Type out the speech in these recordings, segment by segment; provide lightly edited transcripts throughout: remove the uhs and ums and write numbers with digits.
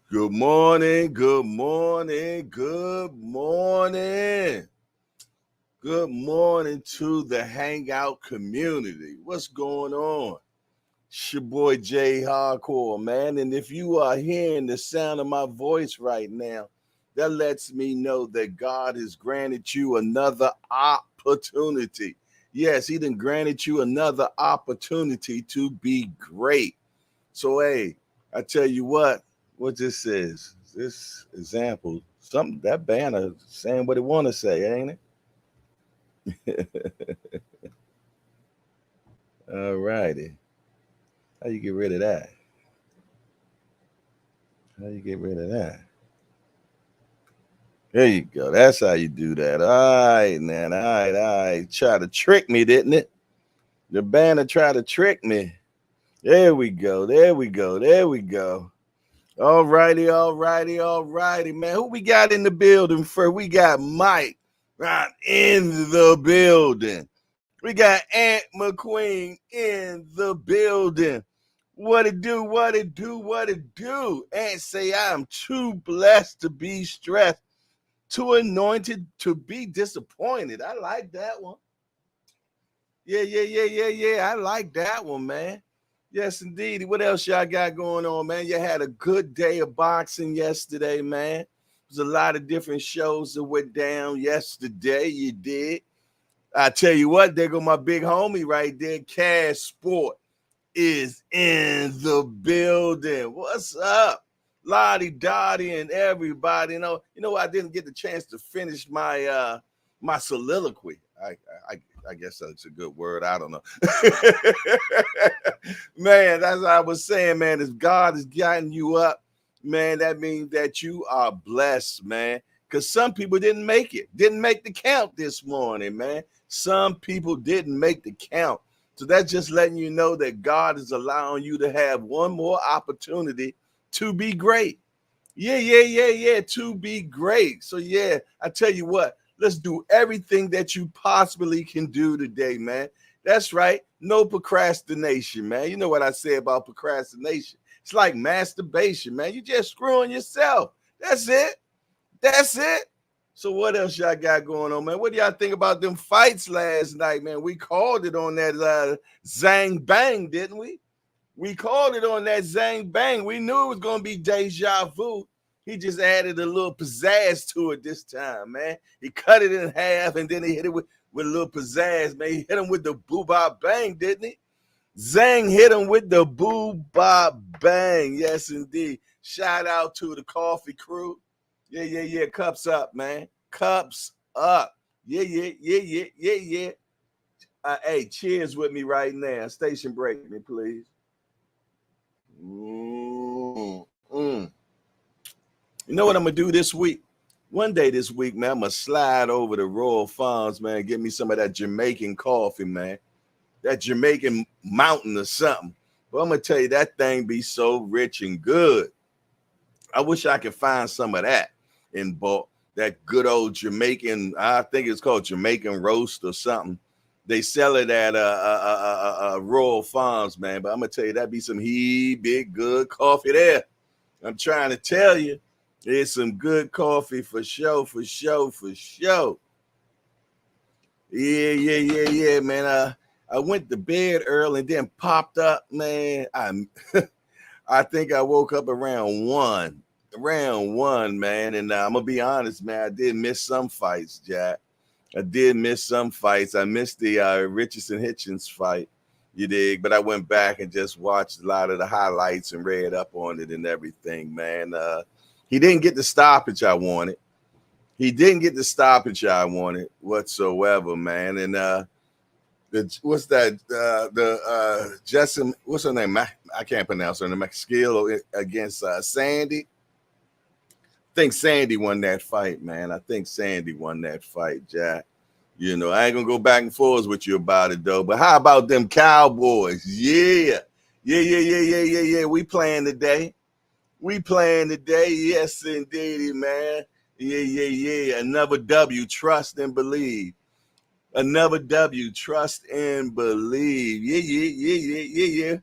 Good morning, good morning, good morning. Good morning to the Hangout community. What's going on? It's your boy Jay Hardcore, man. And if you are hearing the sound of my voice right now, that lets me know that God has granted you another opportunity. Yes, He done granted you another opportunity to be great. So, hey, I tell you what this is. This example, something that banner saying what it want to say, ain't it? All righty. How you get rid of that? How you get rid of that? There you go. That's how you do that. All right, man. All right. Try to trick me, didn't it? The banner tried to trick me. There we go. There we go. There we go. All righty, man. Who we got in the building first? We got Mike right in the building. We got Aunt McQueen in the building. What it do, what it do, what it do. Aunt say, I'm too blessed to be stressed, too anointed to be disappointed. I like that one. Yeah. I like that one, man. Yes, indeed. What else y'all got going on, man? You had a good day of boxing yesterday, man. There's a lot of different shows that went down yesterday. You did. I tell you what, there go my big homie right there. Cash Sport is in the building. What's up? Lottie Dottie and everybody. You know, I didn't get the chance to finish my soliloquy. I guess that's a good word. I don't know. Man, that's what I was saying, man. If God has gotten you up, man, that means that you are blessed, man. Because some people didn't make it, didn't make the count this morning, man. Some people didn't make the count. So that's just letting you know that God is allowing you to have one more opportunity to be great. Yeah, to be great. So, yeah, I tell you what, let's do everything that you possibly can do today, man. That's right. No procrastination, man. You know what I say about procrastination? It's like masturbation, man. You just screwing yourself. That's it. That's it. So what else y'all got going on, man? What do y'all think about them fights last night, man? We called it on that Zhang Bang, didn't we? We called it on that Zhang Bang. We knew it was going to be deja vu. He just added a little pizzazz to it this time, man. He cut it in half and then he hit it with a little pizzazz, man. He hit him with the boo-bop bang, didn't he? Zhang hit him with the boo-bop bang. Yes, indeed. Shout out to the coffee crew. Yeah. Cups up, man. Cups up. Yeah. Hey, cheers with me right now. Station break me, please. Mm. You know what I'm gonna do this week? One day this week, man, I'm gonna slide over to Royal Farms, man, get me some of that Jamaican coffee, man. That Jamaican mountain or something. But I'm gonna tell you, that thing be so rich and good. I wish I could find some of that in bulk. That good old Jamaican, I think it's called Jamaican roast or something. They sell it at Royal Farms, man. But I'm gonna tell you, that be some big good coffee there. I'm trying to tell you, it's some good coffee for sure. Yeah, man. I went to bed early and then popped up, man. I think I woke up around one, man. And I'm gonna be honest, man. I did miss some fights, Jack. I did miss some fights. I missed the Richardson Hitchens fight, you dig? But I went back and just watched a lot of the highlights and read up on it and everything, man. He didn't get the stoppage I wanted. He didn't get the stoppage I wanted whatsoever, man. And what's that? Justin, what's her name? I can't pronounce her name. Skill against Sandy. I think Sandy won that fight, man. I think Sandy won that fight, Jack. You know, I ain't gonna go back and forth with you about it though. But how about them Cowboys? Yeah. We playing today. Yes, indeed, man. Yeah. Another W. Trust and believe. Another W. Trust and believe. Yeah.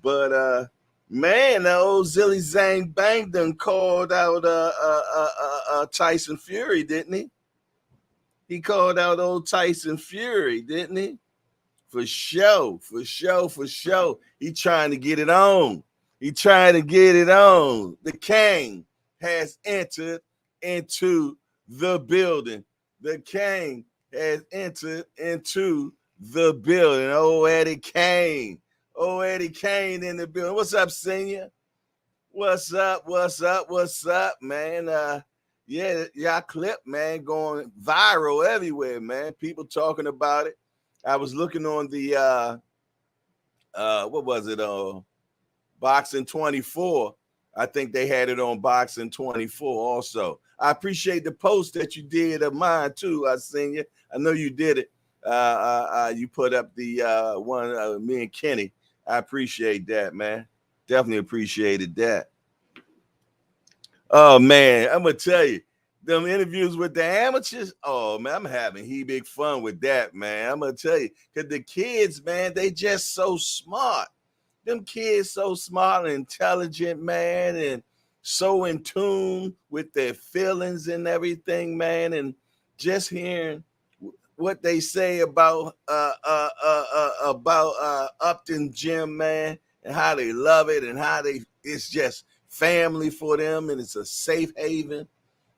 But Man, the old Zhilei Zhang Bang done called out Tyson Fury, didn't he? He called out old Tyson Fury, didn't he? For sure, for sure, for sure. He trying to get it on. He trying to get it on. The king has entered into the building. The king has entered into the building. Oh, Eddie Kane. Oh, Eddie Kane in the building. What's up, senior? What's up? What's up? What's up, man? Yeah, y'all clip, man, going viral everywhere, man. People talking about it. I was looking on the what was it? Boxing 24. I think they had it on Boxing 24 also. I appreciate the post that you did of mine too. I seen you. I know you did it. You put up the one me and Kenny. I appreciate that, man. Definitely appreciated that. Oh man, I'm gonna tell you, them interviews with the amateurs. Oh man, I'm having big fun with that, man. I'm gonna tell you, cause the kids, man, they just so smart. Them kids so smart and intelligent, man, and so in tune with their feelings and everything, man. And just hearing what they say about Upton Gym, man, and how they love it and how it's just family for them and it's a safe haven.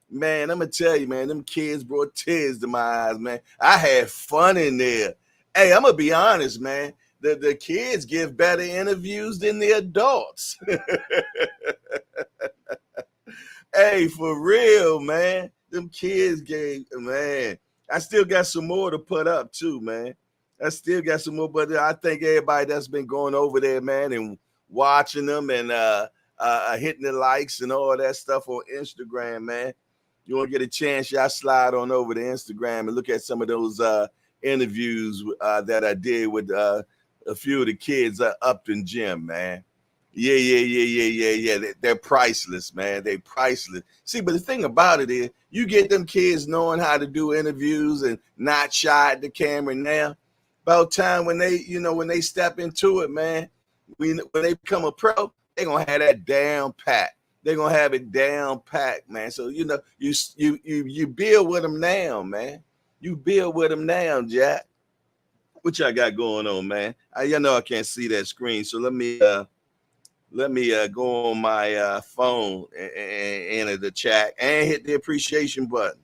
Man, I'm gonna tell you, man, them kids brought tears to my eyes, man. I had fun in there. Hey, I'm gonna be honest, man. The kids give better interviews than the adults. Hey, for real, man. Them kids gave, man. I still got some more to put up too, man. I still got some more, but I think everybody that's been going over there, man, and watching them and hitting the likes and all that stuff on Instagram, man. You want to get a chance, y'all slide on over to Instagram and look at some of those interviews that I did with a few of the kids up in gym, man. Yeah. They're priceless, man. They're priceless. See, but the thing about it is, you get them kids knowing how to do interviews and not shy at the camera now. About time when they step into it, man. When they become a pro, they're gonna have that down pat. They're gonna have it down pat, man. So you build with them now, man. You build with them now, Jack. What y'all got going on, man? I know I can't see that screen, so let me go on my phone and enter the chat and hit the appreciation button.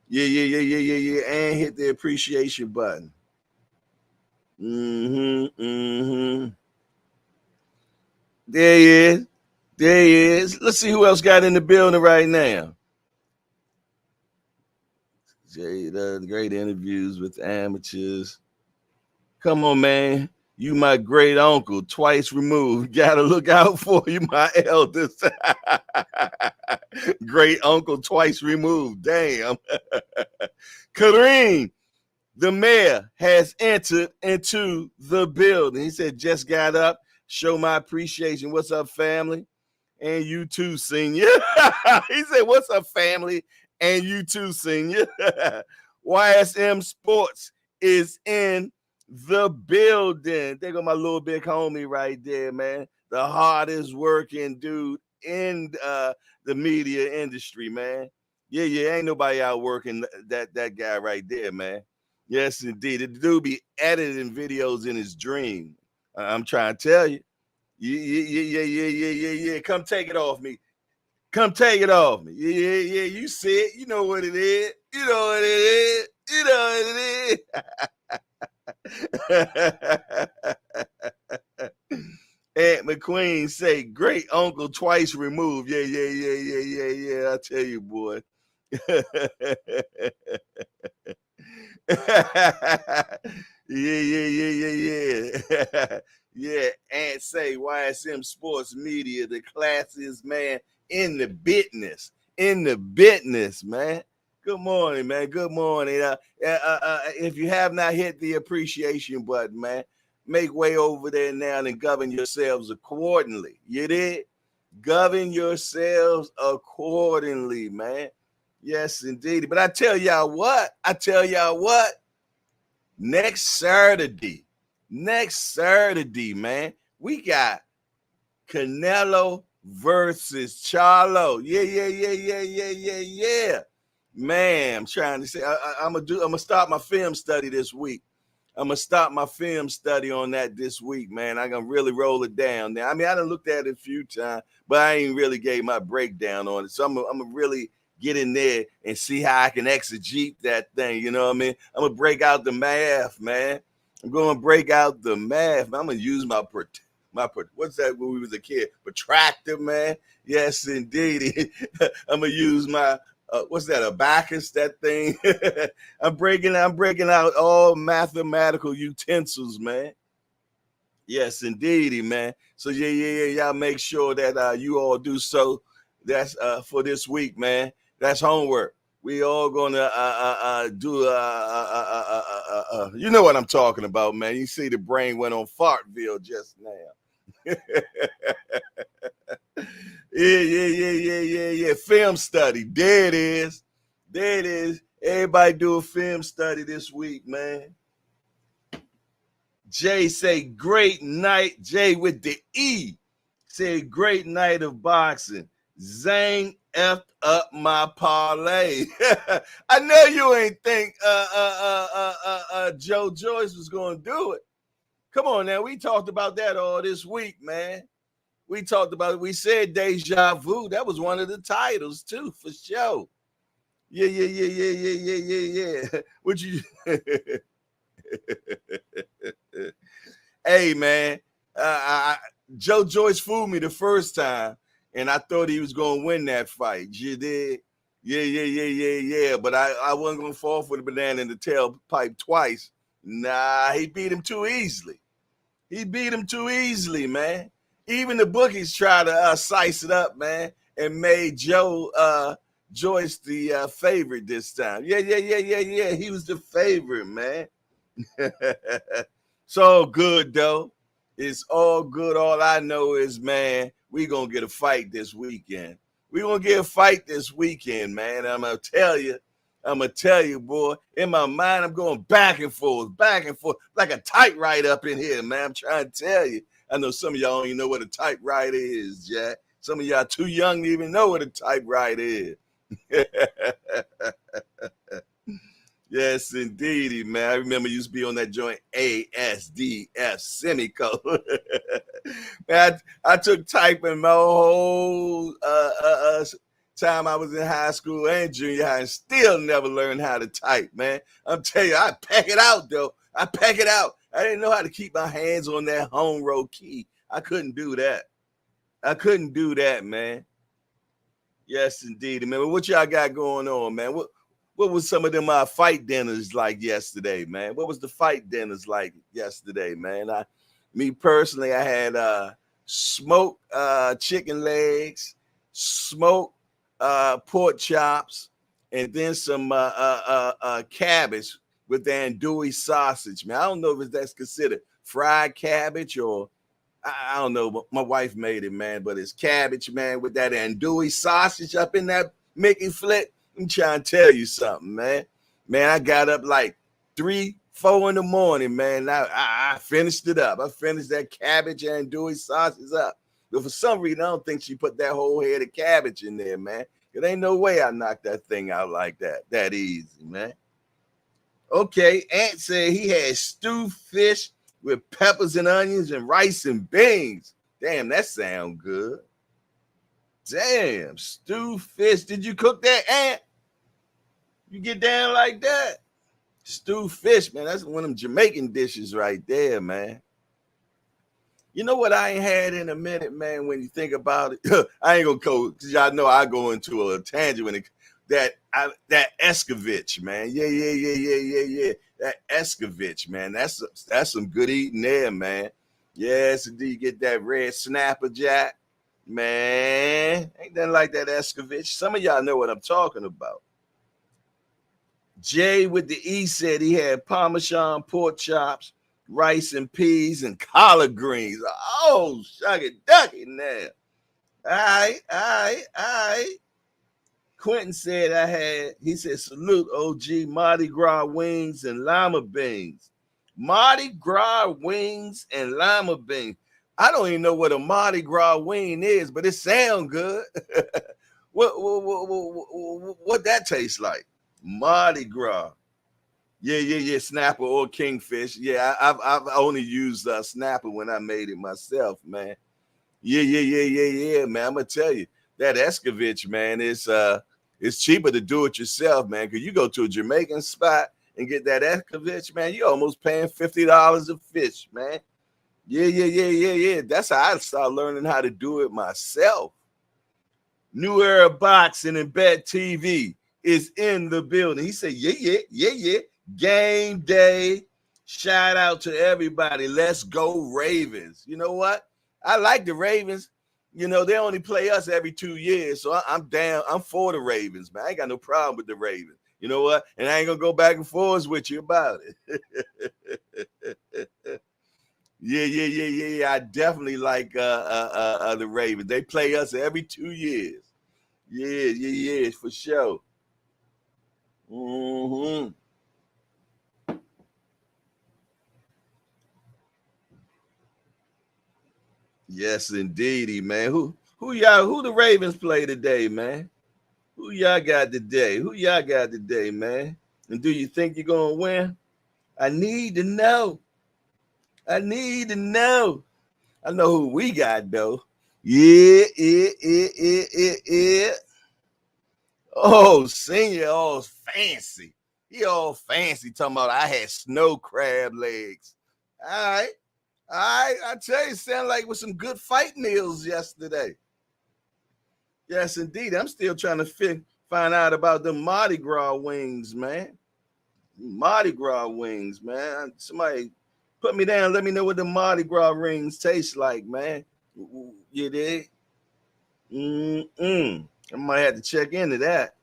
Yeah, and hit the appreciation button. There he is. There he is. Let's see who else got in the building right now. Jay does great interviews with amateurs. Come on, man. You my great uncle, twice removed. Gotta look out for you, my eldest. Great uncle, twice removed. Damn. Kareem, the mayor, has entered into the building. He said, just got up. Show my appreciation. What's up, family? And you too, senior. He said, what's up, family? And you too, senior. YSM Sports is in the building. There go my little big homie right there, man. The hardest working dude in the media industry, man. Yeah, ain't nobody out working that guy right there, man. Yes, indeed. The dude be editing videos in his dream. I'm trying to tell you. Yeah. Come take it off me. Come take it off me. Yeah. You see it. You know what it is. You know what it is. You know what it is. Aunt McQueen say, great uncle twice removed. Yeah. I tell you, boy. Yeah. Yeah, and say YSM Sports Media, the classiest man in the business. In the business, man. Good morning, man. Good morning. If you have not hit the appreciation button, man, make way over there now and govern yourselves accordingly. You did? Govern yourselves accordingly, man. Yes, indeed. But I tell y'all what. Next Saturday, man, we got Canelo versus Charlo. Yeah. Man, I'm trying to say I'm gonna start my film study this week. I'm gonna start my film study on that this week, man. I'm gonna really roll it down now. I mean, I done looked at it a few times, but I ain't really gave my breakdown on it. So I'm gonna really get in there and see how I can exegete that thing. You know what I mean? I'm gonna break out the math, man. I'm gonna break out the math. I'm gonna use my what's that when we was a kid? Protractor, man. Yes, indeed. I'm gonna use my what's that? Abacus, that thing. I'm breaking out all mathematical utensils, man. Yes, indeedy, man. So yeah. Y'all make sure that you all do so. That's for this week, man. That's homework. We all gonna do you know what I'm talking about, man. You see the brain went on Fartville just now. Yeah. Film study. There it is. Everybody do a film study this week, man. Jay say great night. Jay with the E say great night of boxing. Zhang effed up my parlay. I know you ain't think Joyce was gonna do it. Come on now, we talked about that all this week, man. We talked about it. We said deja vu. That was one of the titles too, for sure. Yeah. What you? Hey, man. Joyce fooled me the first time, and I thought he was gonna win that fight. You did? Yeah. But I wasn't gonna fall for the banana in the tailpipe twice. Nah, he beat him too easily. Man. Even the bookies try to size it up, man, and made Joyce the favorite this time. Yeah. He was the favorite, man. It's all good, though. It's all good. All I know is, man, we going to get a fight this weekend. Man. I'm going to tell you, boy. In my mind, I'm going back and forth, like a typewriter up in here, man. I'm trying to tell you. I know some of y'all don't even know what a typewriter is, Jack. Some of y'all too young to even know what a typewriter is. Yes, indeedy, man. I remember you used to be on that joint ASDF semicolon. Man, I took typing my whole time I was in high school and junior high and still never learned how to type, man. I'm telling you, I pack it out, though. I didn't know how to keep my hands on that home row key. I couldn't do that, man. Yes, indeed, man. But what y'all got going on, man? What was some of them fight dinners like yesterday, man? What was the fight dinners like yesterday, man? Me personally, I had smoked chicken legs, smoked pork chops, and then some cabbage with the andouille sausage, man. I don't know if that's considered fried cabbage or I don't know. But my wife made it, man. But it's cabbage, man, with that andouille sausage up in that Mickey flick. I'm trying to tell you something, man. Man, I got up like 3, 4 in the morning, man. I finished it up. I finished that cabbage and andouille sausage up. But for some reason, I don't think she put that whole head of cabbage in there, man. It ain't no way I knocked that thing out like that easy, man. Okay, Ant said he had stewed fish with peppers and onions and rice and beans. Damn, that sound good. Damn, stewed fish. Did you cook that, Ant? You get down like that? Stewed fish, man. That's one of them Jamaican dishes right there, man. You know what I ain't had in a minute, man, when you think about it? I ain't gonna go, because y'all know I go into a tangent when that escovitch, man. Yeah. That escovitch, man. That's some good eating there, man. Yes, indeed. You get that red snapper jack. Man, ain't nothing like that escovitch. Some of y'all know what I'm talking about. Jay with the E said he had Parmesan pork chops, rice and peas, and collard greens. Oh, shucky ducky now. All right. Quentin said he said, salute OG, Mardi Gras wings and lima beans. Mardi Gras wings and lima beans. I don't even know what a Mardi Gras wing is, but it sounds good. What that tastes like? Mardi Gras. Yeah. Snapper or kingfish. Yeah, I've only used snapper when I made it myself, man. Yeah, man. I'm gonna tell you that escovitch, man, it's cheaper to do it yourself, man. Cause you go to a Jamaican spot and get that escovitch, man, you almost paying $50 a fish, man. Yeah. That's how I started learning how to do it myself. New Era Boxing and Bet TV is in the building. He said, yeah. Game day. Shout out to everybody. Let's go Ravens. You know what? I like the Ravens. You know, they only play us every 2 years. So I'm down. I'm for the Ravens, man. I ain't got no problem with the Ravens. You know what? And I ain't going to go back and forth with you about it. Yeah. I definitely like the Ravens. They play us every 2 years. Yeah, for sure. Mm-hmm. Yes, indeedy, man. Who the Ravens play today, man? Who y'all got today? Man? And do you think you're gonna win? I need to know. I know who we got though. Yeah. Oh, senior, all fancy. He all fancy talking about I had snow crab legs. All right. I tell you, sound like with some good fight meals yesterday. Yes, indeed. I'm still trying to find out about the Mardi Gras wings, man. Mardi Gras wings, man. Somebody put me down. Let me know what the Mardi Gras rings taste like, man. You dig? I might have to check into that.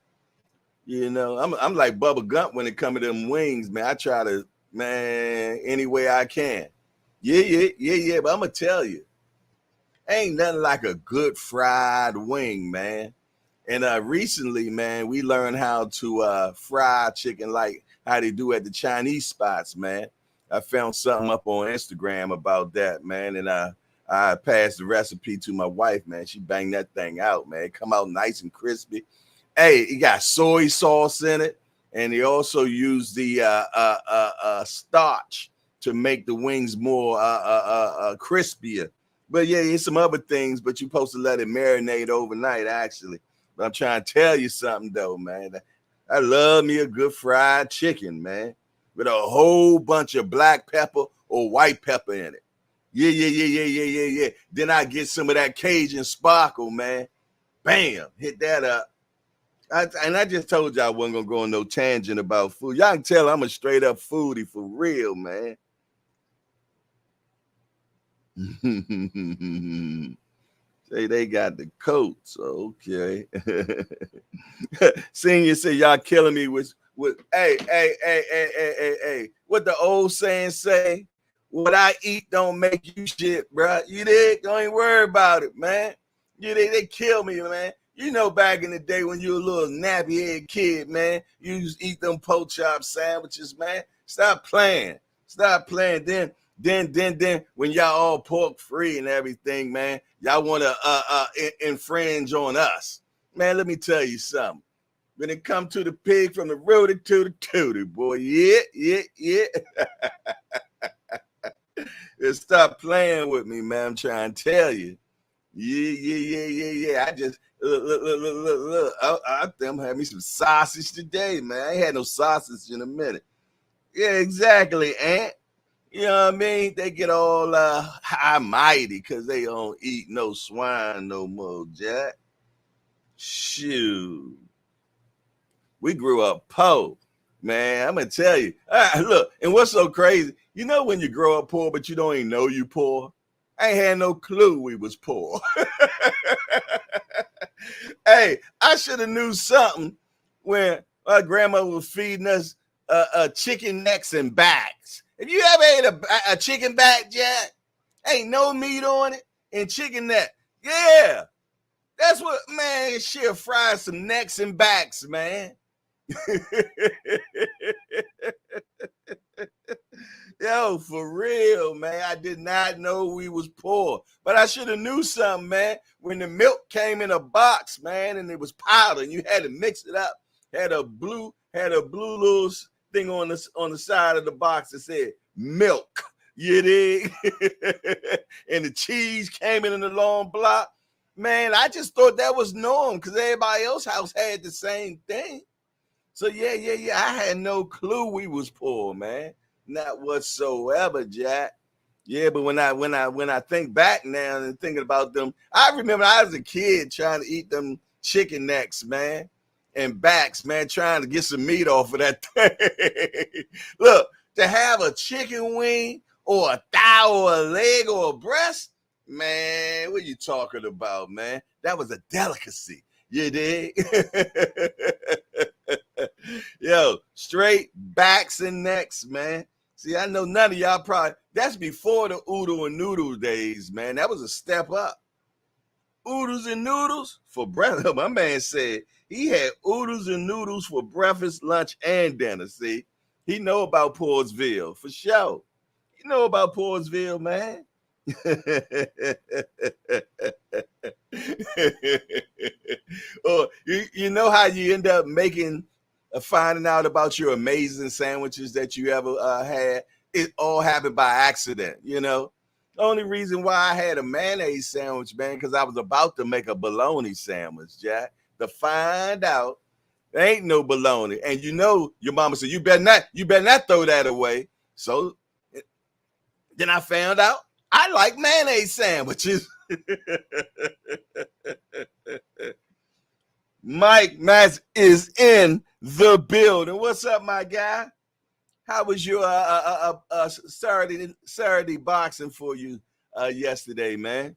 You know, I'm like Bubba Gump when it comes to them wings, man. I try to, man, any way I can. Yeah. But I'm gonna tell you, ain't nothing like a good fried wing, man. And recently, man, we learned how to fry chicken like how they do at the Chinese spots, man. I found something up on Instagram about that, man, and I passed the recipe to my wife, man. She banged that thing out, man. It come out nice and crispy. Hey, it got soy sauce in it, and they also use the starch to make the wings more crispier. But yeah, it's some other things, but you're supposed to let it marinate overnight, actually. But I'm trying to tell you something, though, man. I love me a good fried chicken, man, with a whole bunch of black pepper or white pepper in it. Yeah. Then I get some of that Cajun sparkle, man. Bam, hit that up. I just told you I wasn't gonna go on no tangent about food. Y'all can tell I'm a straight up foodie for real, man. Say they got the coats, okay. Senior said y'all killing me with hey. What the old saying say? What I eat don't make you shit, bro. You dig? Don't even worry about it, man. You dig? They kill me, man. You know, back in the day when you were a little nappy head kid, man, you used to eat them pork chop sandwiches, man. Stop playing. Then when y'all all pork free and everything, man, y'all want to infringe on us. Man, let me tell you something. When it come to the pig from the rooty to the tooty, boy, yeah. Stop playing with me, man. I'm trying to tell you. Yeah. I just look. I think I'm having me some sausage today, man. I ain't had no sausage in a minute. Yeah, exactly, Aunt. You know what I mean? They get all high mighty because they don't eat no swine no more, Jack. Shoot. We grew up poor. Man, I'm gonna tell you. Look, and what's so crazy? You know when you grow up poor, but you don't even know you poor? I ain't had no clue we was poor. Hey, I should have knew something when my grandma was feeding us chicken necks and backs. Have you ever ate a chicken back, Jack? Ain't no meat on it and chicken neck. Yeah, that's what, man. She'll fry some necks and backs, man. Yo, for real, man. I did not know we was poor. But I should have knew something, man. When the milk came in a box, man, and it was powder, and you had to mix it up. Had a blue little thing on the side of the box that said milk. You dig? And the cheese came in a long block. Man, I just thought that was norm because everybody else's house had the same thing. So yeah. I had no clue we was poor, man. Not whatsoever, Jack. Yeah, but when I think back now and thinking about them, I remember I was a kid trying to eat them chicken necks, man, and backs, man, trying to get some meat off of that thing. Look, to have a chicken wing or a thigh or a leg or a breast, man, what you talking about, man? That was a delicacy. You dig? Yo, straight backs and necks, man. See, I know none of y'all probably, that's before the oodle and noodle days, man. That was a step up. Oodles and noodles for breakfast. My man said he had oodles and noodles for breakfast, lunch, and dinner. See, he know about Poorsville for sure. You know about Poorsville, man. Or you know how you end up making finding out about your amazing sandwiches that you ever had. It all happened by accident, you know. The only reason why I had a mayonnaise sandwich, man, because I was about to make a bologna sandwich, Jack. To find out there ain't no bologna, and you know your mama said you better not throw that away. So then I found out I like mayonnaise sandwiches. Mike Matz is in the building. What's up, my guy? How was your Saturday boxing for you yesterday, man?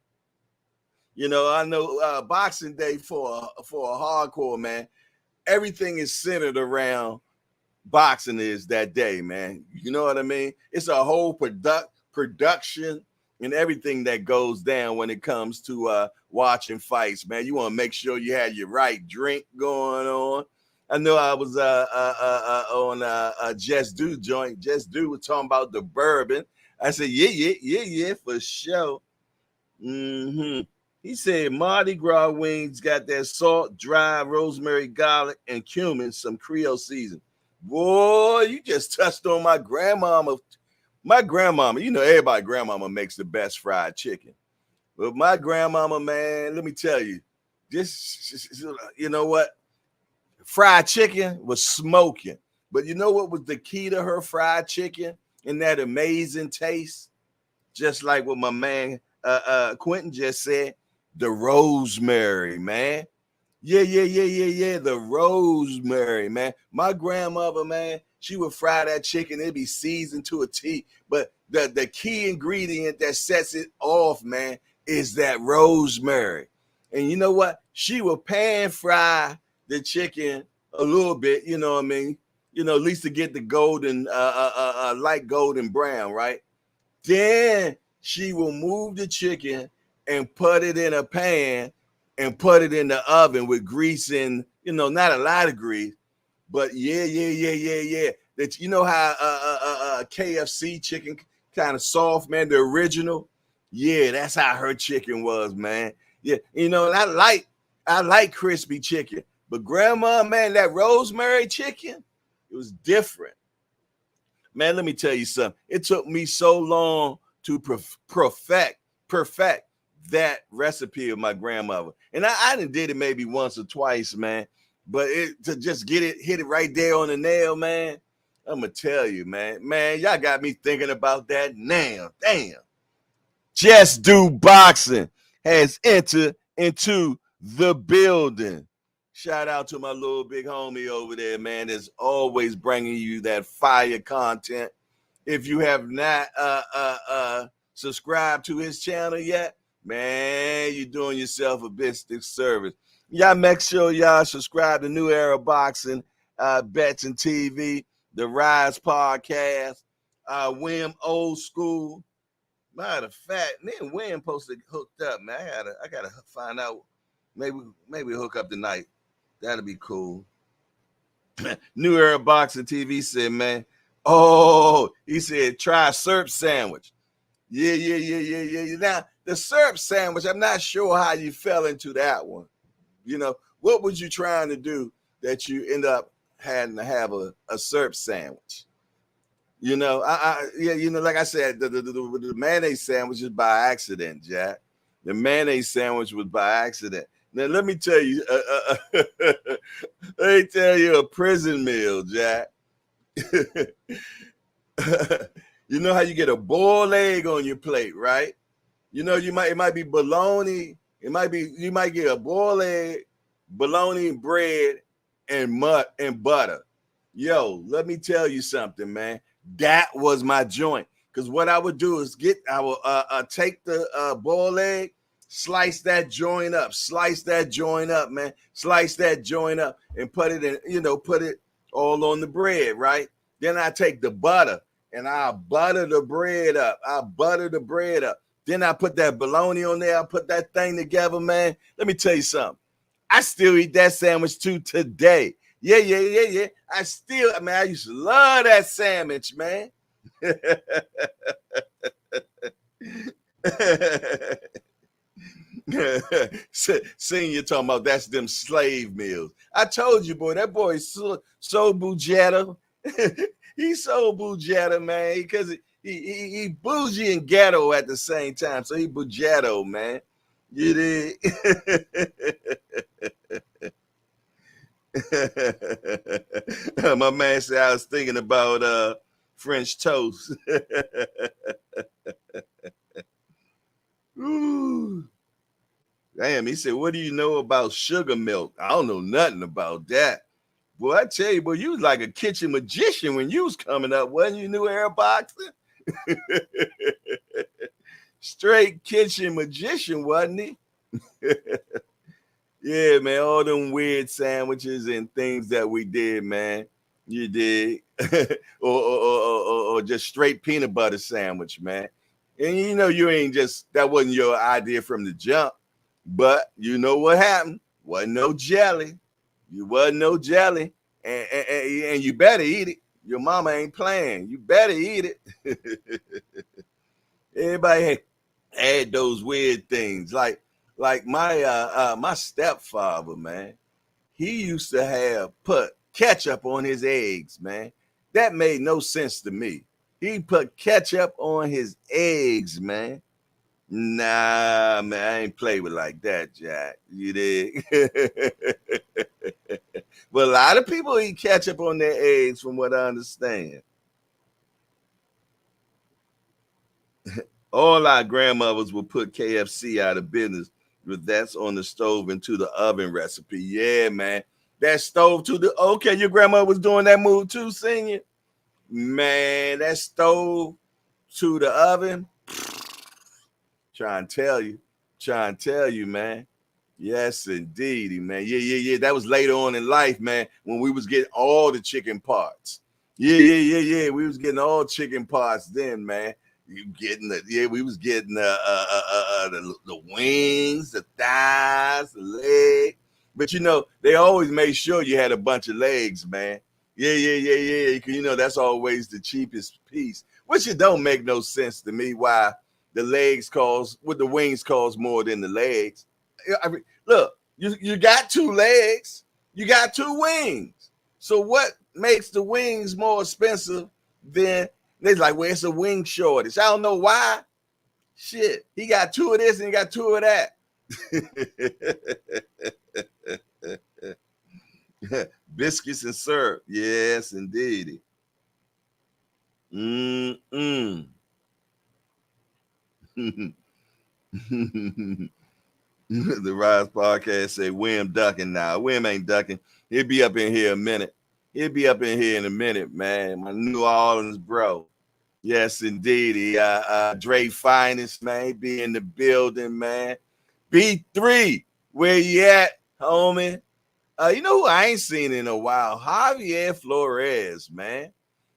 You know, I know Boxing Day for a hardcore, man. Everything is centered around boxing is that day, man. You know what I mean? It's a whole production and everything that goes down when it comes to watching fights, man. You want to make sure you had your right drink going on. I know I was on Just Do joint. Just Do was talking about the bourbon. I said, yeah, for sure. Mm-hmm. He said Mardi Gras wings got that salt, dry, rosemary, garlic, and cumin, some Creole season. Boy, you just touched on my grandmama. My grandmama, you know, everybody grandmama makes the best fried chicken. But my grandmama, man, let me tell you, this, you know what? Fried chicken was smoking. But you know what was the key to her fried chicken and that amazing taste? Just like what my man Quentin just said, the rosemary, man. Yeah. The rosemary, man. My grandmother, man, she would fry that chicken. It'd be seasoned to a T. But the key ingredient that sets it off, man, is that rosemary. And you know what? She would pan fry the chicken a little bit, you know what I mean? You know, at least to get the golden, light golden brown, right? Then she will move the chicken and put it in a pan and put it in the oven with grease in, you know, not a lot of grease, but yeah. That you know how KFC chicken kind of soft, man, the original. Yeah, that's how her chicken was, man. Yeah, you know, and I like crispy chicken, but grandma, man, that rosemary chicken, it was different. Man, let me tell you something. It took me so long to perfect that recipe of my grandmother. And I done did it maybe once or twice, man. But to just hit it right there on the nail, man. I'm gonna tell you, man. Man, y'all got me thinking about that now. Damn. Just Do Boxing has entered into the building. Shout out to my little big homie over there, man. That's always bringing you that fire content. If you have not subscribed to his channel yet, man, you're doing yourself a big service. Y'all make sure y'all subscribe to New Era Boxing, Bets and TV, the Rise Podcast, Wim Old School. Matter of fact, me and Wim posted hooked up, man. I gotta find out. Maybe hook up tonight. That'll be cool. New Era Boxing TV said, man, Oh, he said, try a syrup sandwich. Yeah. Now, the syrup sandwich, I'm not sure how you fell into that one. You know, what was you trying to do that you end up having to have a syrup sandwich? You know, yeah, you know, like I said, the mayonnaise sandwich is by accident, Jack. The mayonnaise sandwich was by accident. Now, let me tell you, let me tell you a prison meal, Jack. You know how you get a boiled egg on your plate, right? You know, it might be bologna. You might get a boiled egg, bologna and bread and butter. Yo, let me tell you something, man. That was my joint. Because what I would do is I will take the boiled egg, slice that joint up, man. Slice that joint up and put it in, put it all on the bread, right? Then I take the butter and I butter the bread up. Then I put that bologna on there. I put that thing together, man. Let me tell you something. I still eat that sandwich too today. Yeah. I used to love that sandwich, man. Seeing you talking about that's them slave meals. I told you, boy, that boy is so bougetto. He's so bougetto, man, because he bougie and ghetto at the same time. So he bougetto, man. You did. My man said I was thinking about French toast. Ooh. Damn, he said, what do you know about sugar milk? I don't know nothing about that. Boy, I tell you, boy, you was like a kitchen magician when you was coming up, wasn't you, New Era Boxing? Straight kitchen magician, wasn't he? Yeah, man, all them weird sandwiches and things that we did, man. You did. or just straight peanut butter sandwich, man. And you know that wasn't your idea from the jump. But you know what happened? Wasn't no jelly. You wasn't no jelly. And you better eat it. Your mama ain't playing. You better eat it. Everybody had those weird things. Like my stepfather, man. He used to put ketchup on his eggs, man. That made no sense to me. He put ketchup on his eggs, man. Nah, man, I ain't play with like that, Jack. You did. But a lot of people eat ketchup on their eggs, from what I understand. All our grandmothers would put KFC out of business with that's on the stove into the oven recipe. Yeah, man. That stove to the okay, your grandma was doing that move too, singing. Man, that stove to the oven. Trying to tell you, man. Yes, indeed, man. Yeah. That was later on in life, man, when we was getting all the chicken parts. Yeah. We was getting all chicken parts then, man. We was getting the wings, the thighs, the leg. But they always made sure you had a bunch of legs, man. Yeah. You know, that's always the cheapest piece, which it don't make no sense to me why the wings cost more than the legs. I mean, look, you got two legs, you got two wings. So what makes the wings more expensive than they're like, well, it's a wing shortage. I don't know why. Shit, he got two of this and he got two of that. Biscuits and syrup. Yes, indeed. The Rise Podcast say Wim ducking now. Wim ain't ducking. He'll be up in here a minute. In a minute, man. My New Orleans bro. Yes, indeed. Dre Finest, man. He be in the building, man. B3, where you at, homie? You know who I ain't seen in a while? Javier Flores, man.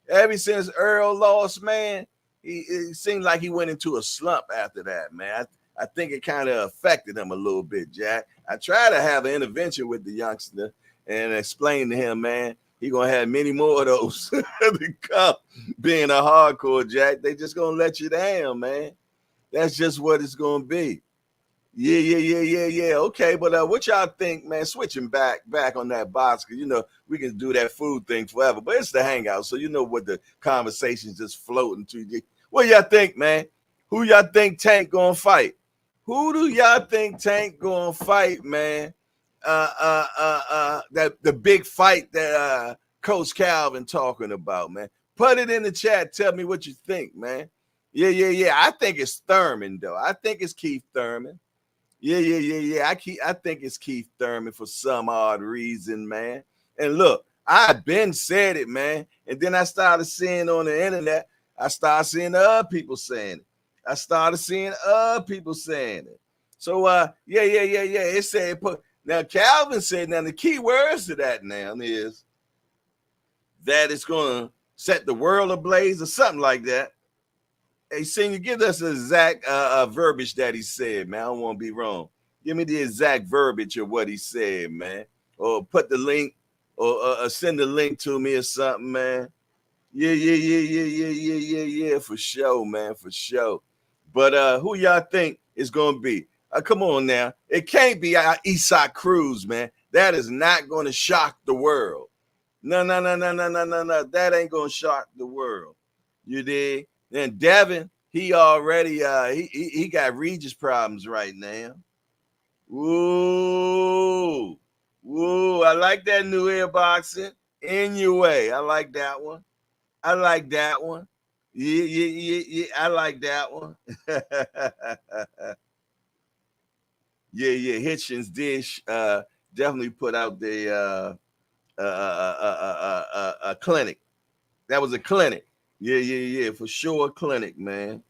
Ever since Earl lost, man, it seemed like he went into a slump after that, man. I think it kind of affected him a little bit, Jack. I tried to have an intervention with the youngster and explain to him, man, He gonna have many more of those to come. Being a hardcore Jack, they just gonna let you down, man. That's just what it's gonna be. Yeah. Okay, but what y'all think, man? Switching back on that box, because we can do that food thing forever, but it's the hangout, so you know what the conversation's just floating to you. What y'all think, man? Who y'all think Tank gonna fight? Who do y'all think Tank gonna fight, man? That the big fight that Coach Calvin talking about, man. Put it in the chat. Tell me what you think, man. Yeah. I think it's Thurman, though. I think it's Keith Thurman. Yeah. I think it's Keith Thurman for some odd reason, man. And look, I've been said it, man. And then I started seeing on the internet, I started seeing other people saying it. So yeah. It said now Calvin said now the key words to that now is that it's gonna set the world ablaze or something like that. Hey, Senior, give us the exact verbiage that he said, man. I don't want to be wrong. Give me the exact verbiage of what he said, man. Or put the link, or send the link to me or something, man. Yeah, for sure, man, for sure. But who y'all think is going to be? Come on now. It can't be Isaac Cruz, man. That is not going to shock the world. No. That ain't going to shock the world. You dig? And Devin, he already he got Regis problems right now. Woo, I like that new air boxing. In your way. I like that one. Yeah. I like that one. Yeah. Hitchens did definitely put out the a clinic. That was a clinic. Yeah, for sure, a clinic, man.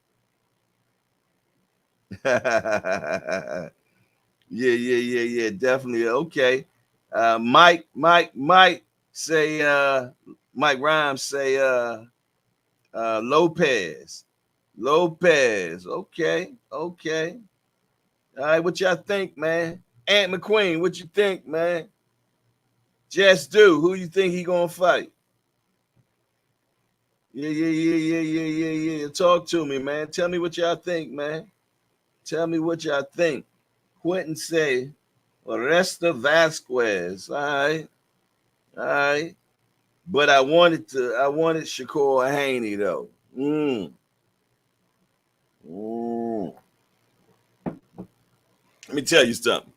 Yeah, definitely. Okay. Mike say Mike Rhymes say Lopez. Okay. All right, what y'all think, man? Aunt McQueen, what you think, man? Just do. Who you think he gonna fight? Yeah. Talk to me, man. Tell me what y'all think, man. Tell me what y'all think. Quentin say Oresta Vasquez. All right. But I wanted Shakur Haney though. Let me tell you something.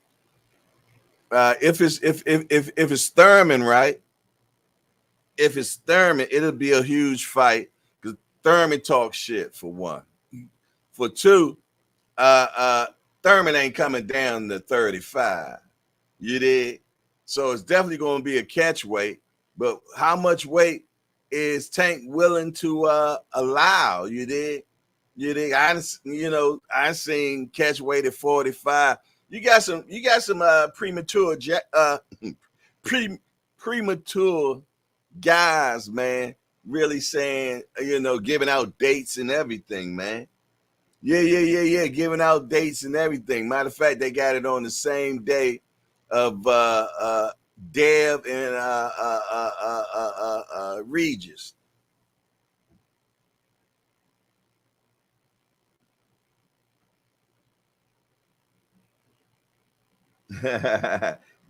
If it's Thurman, right? If it's Thurman, it'll be a huge fight because Thurman talks shit for one. For two, Thurman ain't coming down to 35. You did. So it's definitely going to be a catch weight. But how much weight is Tank willing to allow? You did. I seen catch weight at 45. You got some premature premature guys, man, really saying, giving out dates and everything, man. Yeah, giving out dates and everything. Matter of fact, they got it on the same day of Dev and Regis.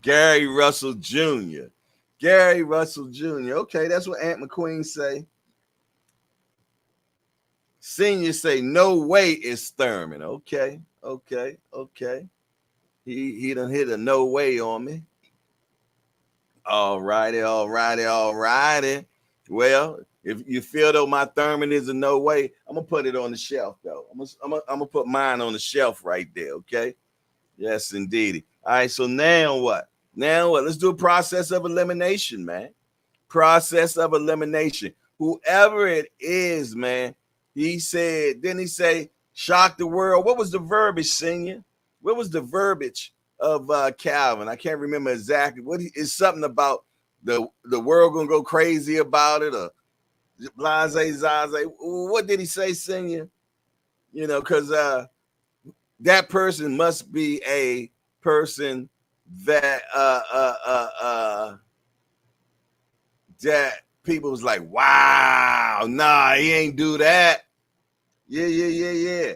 Gary Russell Jr. Okay, that's what Aunt McQueen say. Senior say no way is Thurman. Okay. He done hit a no way on me. All righty. Well, if you feel though my Thurman is a no way, I'm gonna put it on the shelf though. I'm gonna put mine on the shelf right there. Okay. Yes, indeed. All right. So now what? Let's do a process of elimination, man. Process of elimination. Whoever it is, man. He said. Didn't he say shock the world? What was the verbiage, Senior? What was the verbiage of Calvin? I can't remember exactly. What is something about the world gonna go crazy about it, or blase zaze? What did he say, Senior? Because that person must be a person that that people was like, wow, nah, he ain't do that. Yeah.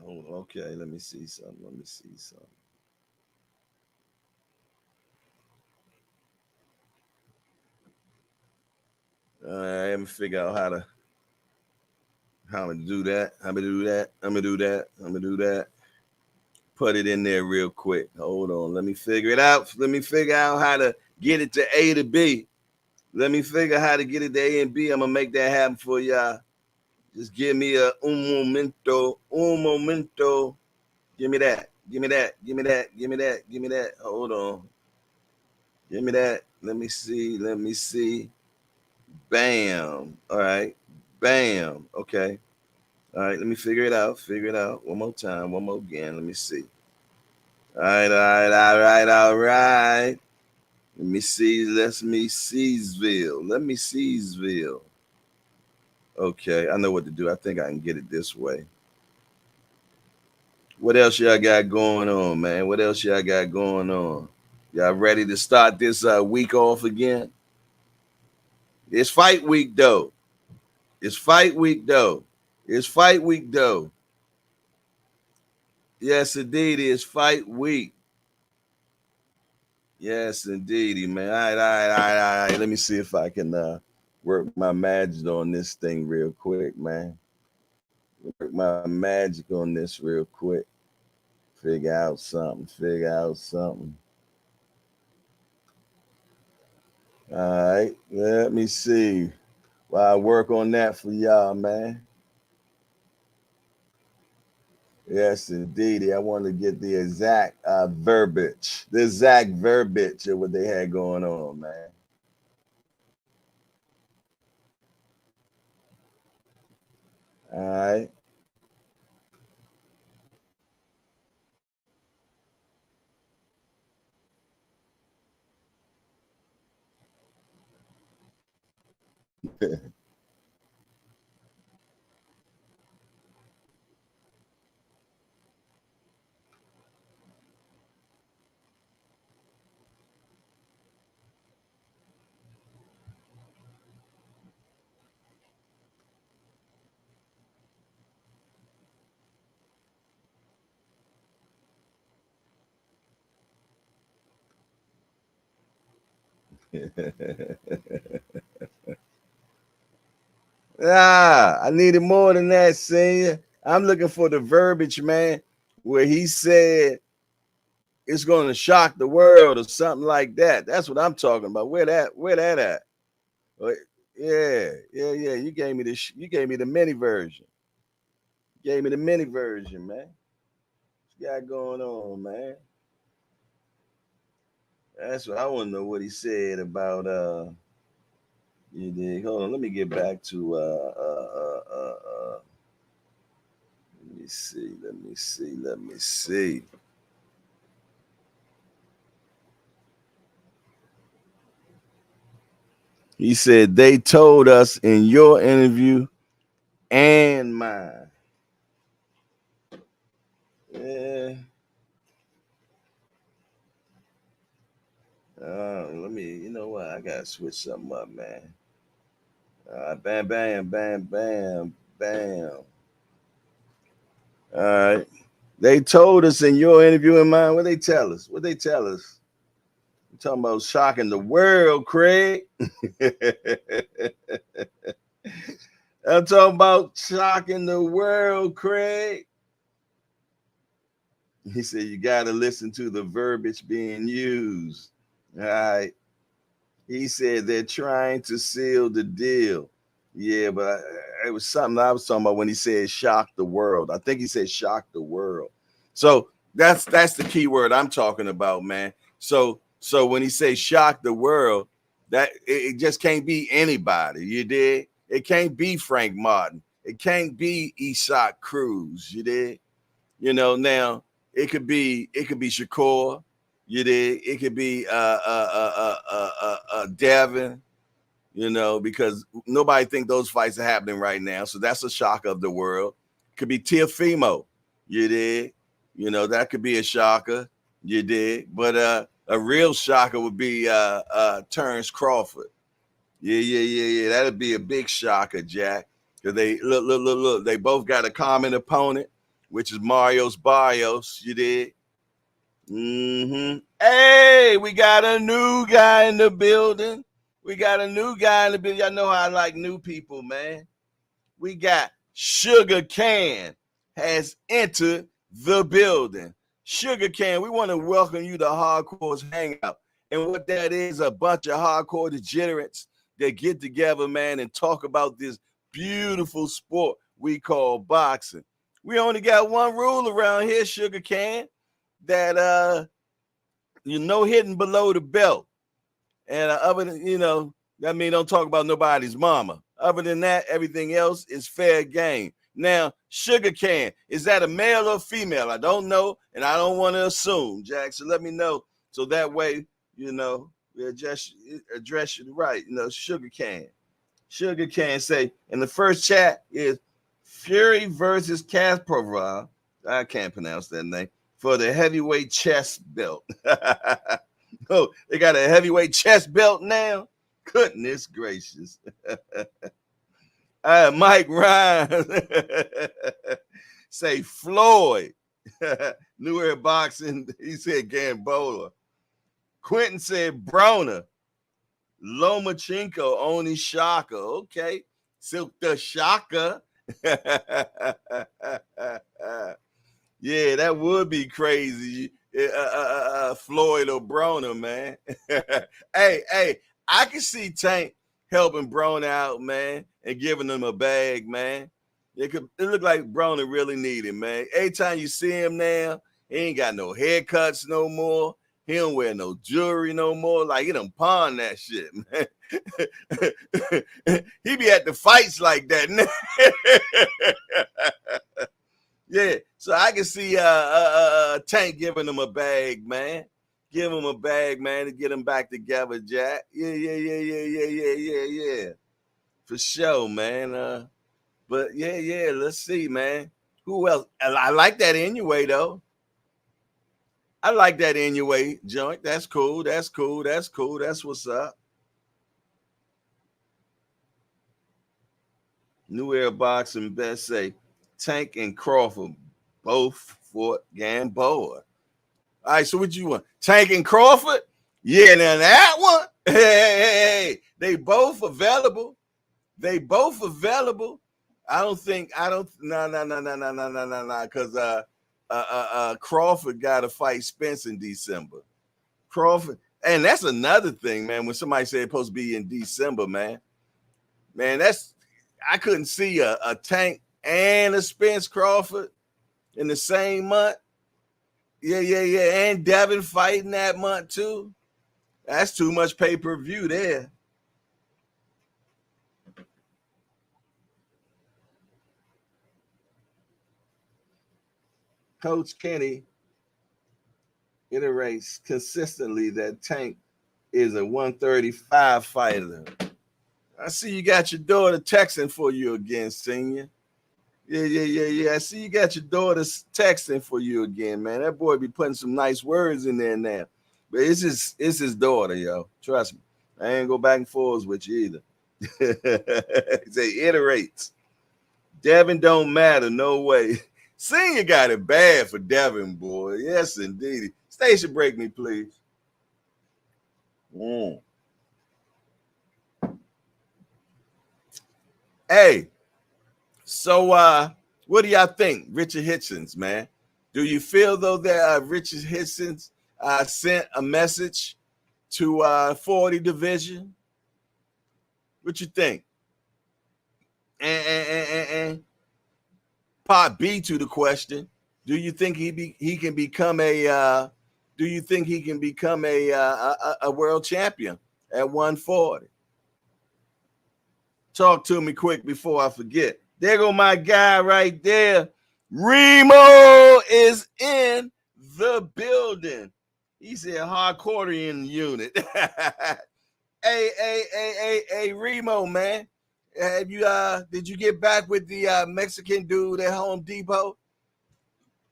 Oh, okay, let me see something. All right, let me figure out how to do that. I'm gonna do that. Put it in there real quick. Hold on. Let me figure it out. Let me figure out how to get it to A to B. Let me figure how to get it to A and B. I'm gonna make that happen for y'all. Just give me a un momento. Un momento. Give me that. Give me that. Give me that. Give me that. Give me that. Hold on. Give me that. Let me see. Let me see. Bam. All right. Bam. Okay. All right. Let me figure it out. Figure it out. One more time. One more again. Let me see. All right. All right. All right. All right. Let me see. Let me seesville. Let me seesville. Okay. I know what to do. I think I can get it this way. What else y'all got going on, man? What else y'all got going on? Y'all ready to start this week off again? It's fight week though. It's fight week though. It's fight week though. Yes, indeed, it's fight week. Yes, indeedy, man. All right, all right, all right, all right. Let me see if I can work my magic on this thing real quick, man. Work my magic on this real quick. Figure out something. Figure out something. All right, let me see. While I work on that for y'all, man. Yes, indeed. I want to get the exact verbiage of what they had going on, man. All right. I needed more than that, senior. I'm looking for the verbiage, man, where he said it's going to shock the world or something like that. That's what I'm talking about. Where that at? Yeah. You gave me this. You gave me the mini version. You gave me the mini version, man. What you got going on, man? That's what I want to know. What he said about you dig? Hold on, let me get back to let me see, let me see. He said they told us in your interview and mine. Yeah. Let me. You know what? I gotta switch something up, man. Bam, bam, bam, bam, bam. All right. They told us in your interview and mine. What they tell us? What they tell us? I'm talking about shocking the world, Craig. I'm talking about shocking the world, Craig. He said you got to listen to the verbiage being used. All right. He said they're trying to seal the deal. Yeah, but it was something I was talking about when he said shock the world. I think he said shock the world. So that's the key word I'm talking about, man. So when he says shock the world, that it just can't be anybody. You did. It can't be Frank Martin. It can't be Isak Cruz. You did. You know, now it could be Shakur. You did. It could be Devin. You know, because nobody think those fights are happening right now. So that's a shock of the world. Could be Teofimo. You did. You know, that could be a shocker. You dig? But a real shocker would be Terrence Crawford. Yeah. That'd be a big shocker, Jack. Because they look. They both got a common opponent, which is Mario's Barrios. You did. Hey, we got a new guy in the building. Y'all know how I like new people, man. We got Sugar Can has entered the building. Sugar Can, we want to welcome you to Hardcore's Hangout. And what that is, a bunch of hardcore degenerates that get together, man, and talk about this beautiful sport we call boxing. We only got one rule around here, Sugar Can, that hitting below the belt. And other than, that means don't talk about nobody's mama. Other than that, everything else is fair game. Now, Sugar Can, is that a male or female? I don't know, and I don't want to assume, Jack. So let me know. So that way, we address you right. Sugar Can. Sugar Can say, and the first chat is Fury versus Kasparov. I can't pronounce that name. For the heavyweight chest belt. Oh, they got a heavyweight chest belt now? Goodness gracious. Mike Ryan say Floyd. New Era Boxing, he said Gamboa. Quentin said Broner. Lomachenko, Oni Shaka. Okay. Silk the Shaka. Yeah, that would be crazy. Floyd or Broner, man. Hey, I can see Tank helping Broner out, man, and giving him a bag, man. It look like Broner really need him, man. Every time you see him now, he ain't got no haircuts no more. He don't wear no jewelry no more. Like, he done pawned that shit, man. He be at the fights like that. Yeah, so I can see Tank giving him a bag, man. Give him a bag, man, to get him back together, Jack. Yeah. For sure, man. But yeah, let's see, man. Who else? I like that anyway, though. I like that anyway, joint. That's cool. That's what's up. New Era Boxing best say Tank and Crawford both fought Gamboa. All right, so what you want? Tank and Crawford? Yeah, now that one. Hey, they both available. No, because Crawford got to fight Spence in December. Crawford, and that's another thing, man. When somebody said it's supposed to be in December, man, I couldn't see a Tank and a Spence Crawford in the same month. Yeah. And Devin fighting that month too. That's too much pay-per-view there. Coach Kenny iterates consistently that Tank is a 135 fighter. I see you got your daughter texting for you again, senior. Yeah. I see you got your daughter texting for you again, man. That boy be putting some nice words in there now. But it's his daughter, yo. Trust me. I ain't go back and forth with you either. He say iterates. Devin don't matter, no way. Senior got it bad for Devin, boy. Yes, indeed. Station break me, please. Hey, so what do y'all think, Richard Hitchens, man? Do you feel though that Richard Hitchens sent a message to 40 division? What you think? And part B to the question: do you think he can become a world champion at 140? Talk to me quick before I forget. There go my guy right there. Remo is in the building. He said hardcore in the unit. Hey, Remo, man. Have you did you get back with the Mexican dude at Home Depot?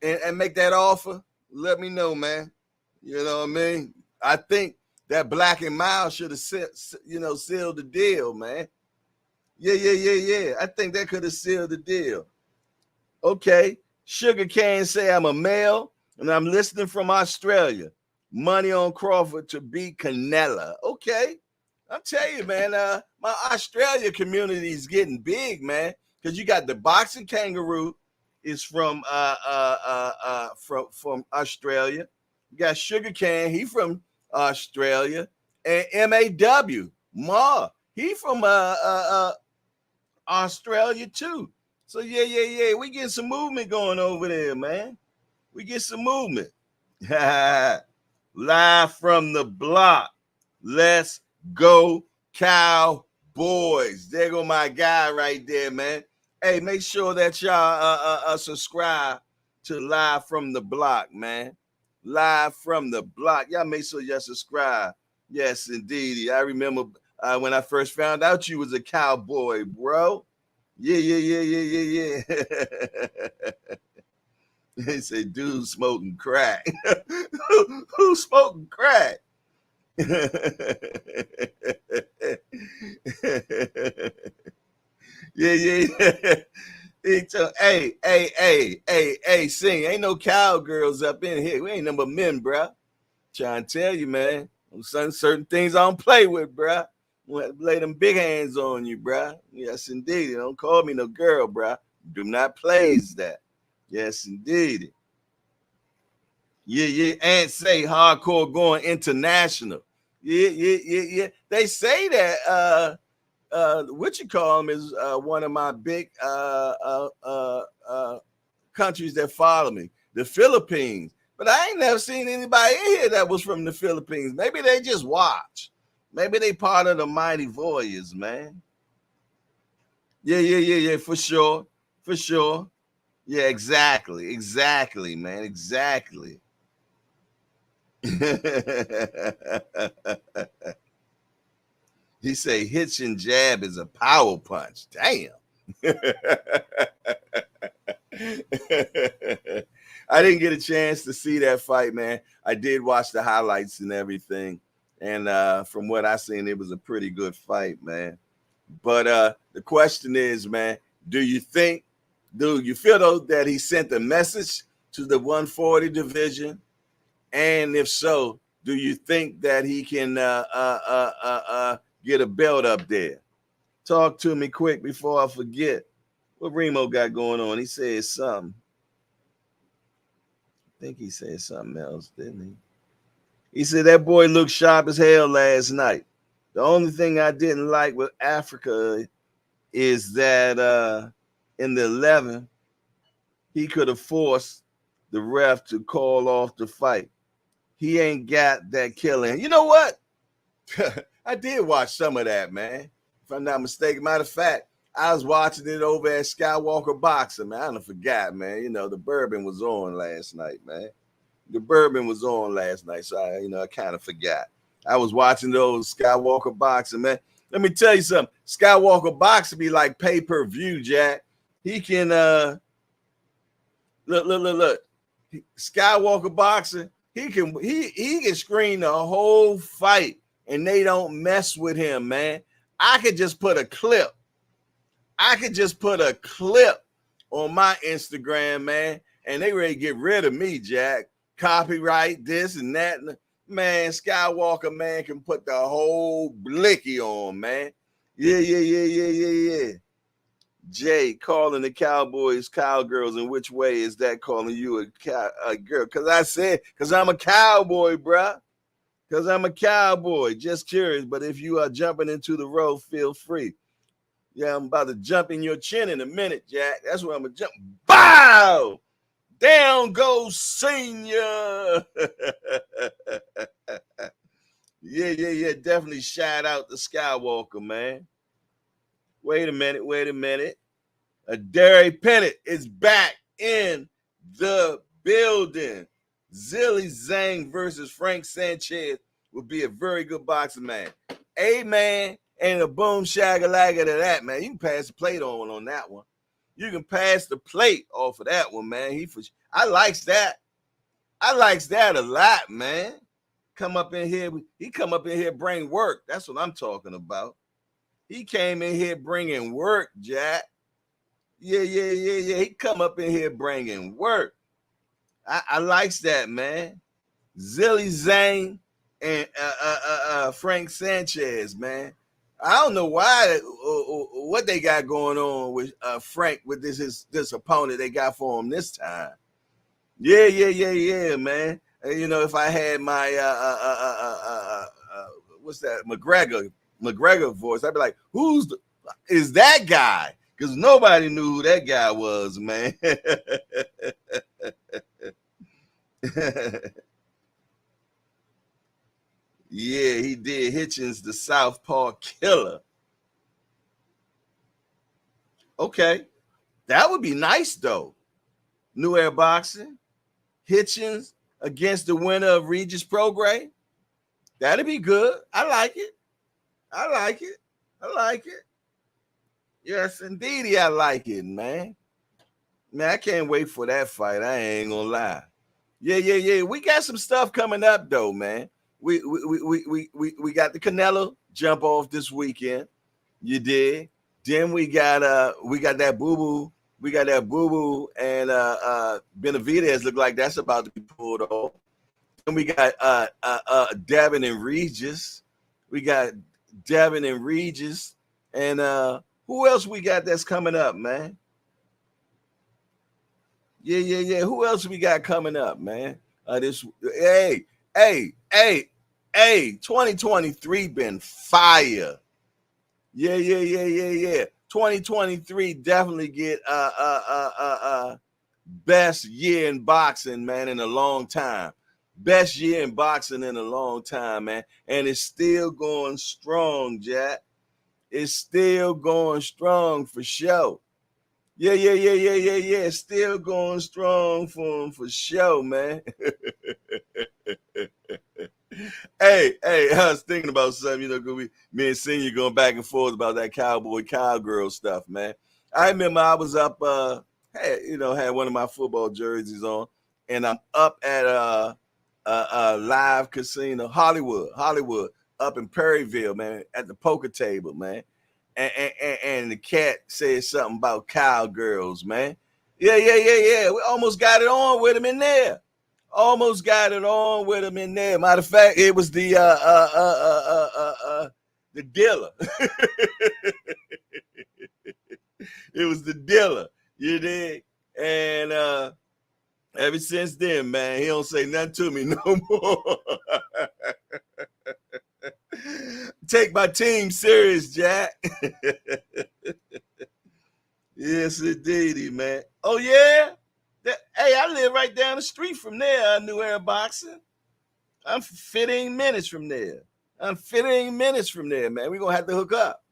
and make that offer, let me know, man. You know what I mean? I think that Black and Mild should have sealed the deal, man. Yeah. I think that could have sealed the deal. Okay. Sugar Cane say I'm a male and I'm listening from Australia. Money on Crawford to beat Canelo. Okay. I'll tell you, man, my Australia community is getting big, man. Because you got the boxing kangaroo is from Australia. You got Sugar Cane, he from Australia. And MAW, Ma, he from Australia too. So yeah. We get some movement going over there, man. We get some movement. Live from the block. Let's go, Cowboys. There go my guy right there, man. Hey, make sure that y'all subscribe to Live from the Block, man. Live from the Block. Y'all make sure y'all subscribe. Yes, indeed. I remember when I first found out you was a cowboy, bro. Yeah. They say, dude smoking crack. Who's smoking crack? Yeah. Hey, sing. Ain't no cowgirls up in here. We ain't number men, bro. Trying to tell you, man. Certain things I don't play with, bro. Lay them big hands on you, bro. Yes, indeed. Don't call me no girl, bro. Do not plays that. Yes, indeed. Yeah. And say hardcore going international. Yeah. They say that what you call them is one of my big countries that follow me, the Philippines. But I ain't never seen anybody in here that was from the Philippines. Maybe they just watch. Maybe they part of the Mighty Warriors, man. Yeah, for sure. Yeah, exactly, man, exactly. He say hitch and jab is a power punch. Damn. I didn't get a chance to see that fight, man. I did watch the highlights and everything. And from what I seen, it was a pretty good fight, man. But the question is, man, do you feel though that he sent a message to the 140 division? And if so, do you think that he can get a belt up there? Talk to me quick before I forget. What Remo got going on? He said something. I think he said something else, didn't he? He said that boy looked sharp as hell last night. The only thing I didn't like with Africa is that in the 11, he could have forced the ref to call off the fight. He ain't got that killing. You know what? I did watch some of that, man. If I'm not mistaken. Matter of fact, I was watching it over at Skywalker Boxing, man. I don't forgot, man. You know, the bourbon was on last night, man. The bourbon was on last night, so I kind of forgot. I was watching those Skywalker Boxing, man. Let me tell you something. Skywalker Boxing be like pay-per-view, Jack. He can look. Skywalker Boxing, he can screen the whole fight and they don't mess with him, man. I could just put a clip on my Instagram, man, and they ready to get rid of me, Jack. Copyright this and that. Man, Skywalker, man, can put the whole blicky on, man. Yeah. Jay, calling the Cowboys cowgirls, in which way is that calling you a girl? Because I'm a cowboy, bruh. Because I'm a cowboy. Just curious, but if you are jumping into the road, feel free. Yeah, I'm about to jump in your chin in a minute, Jack. That's where I'm going to jump. Bow! Down goes Senior. Yeah. Definitely shout out to Skywalker, man. Wait a minute. Derry Pennant is back in the building. Zhilei Zhang versus Frank Sanchez would be a very good boxing, man. Man, and a boom shagalagga to that, man. You can pass the plate on that one. You can pass the plate off of that one, man. I likes that. I likes that a lot, man. Come up in here. He come up in here bring work. That's what I'm talking about. He came in here bringing work, Jack. Yeah. He come up in here bringing work. I likes that, man. Zhilei, Zhang, and Frank Sanchez, man. I don't know why what they got going on with Frank with this opponent they got for him this time. Yeah, man. You know, if I had my what's that McGregor voice, I'd be like, is that guy? Because nobody knew who that guy was, man. Yeah, he did. Hitchens, the Southpaw Killer. Okay, that would be nice though. New Air Boxing, Hitchens against the winner of Regis Prograis. That'd be good. I like it. Yes, indeed, I like it, man. Man, I can't wait for that fight. I ain't gonna lie. Yeah. We got some stuff coming up though, man. We got the Canelo jump off this weekend. You did. Then we got that boo boo and Benavidez look like that's about to be pulled off. Then we got Devin and Regis. We got Devin and Regis. And who else we got that's coming up, man? Yeah. Who else we got coming up, man? Hey, 2023 been fire. Yeah. 2023 definitely get best year in boxing, man, in a long time. Best year in boxing in a long time, man. And it's still going strong, Jack. It's still going strong for sure. Yeah. Still going strong for him for sure, man. Hey, I was thinking about something, you know, me and Senior going back and forth about that cowgirl stuff, man. I remember I was up, had one of my football jerseys on, and I'm up at a live casino, Hollywood, up in Perryville, man, at the poker table, man. And the cat said something about cowgirls, man. Yeah. We almost got it on with him in there. Matter of fact, it was the dealer. It was the dealer. You dig? And ever since then, man, he don't say nothing to me no more. Take my team serious, Jack. Yes, indeedy, man. Oh, yeah? Hey, I live right down the street from there, New Air Boxing. I'm 15 minutes from there. Man. We're going to have to hook up.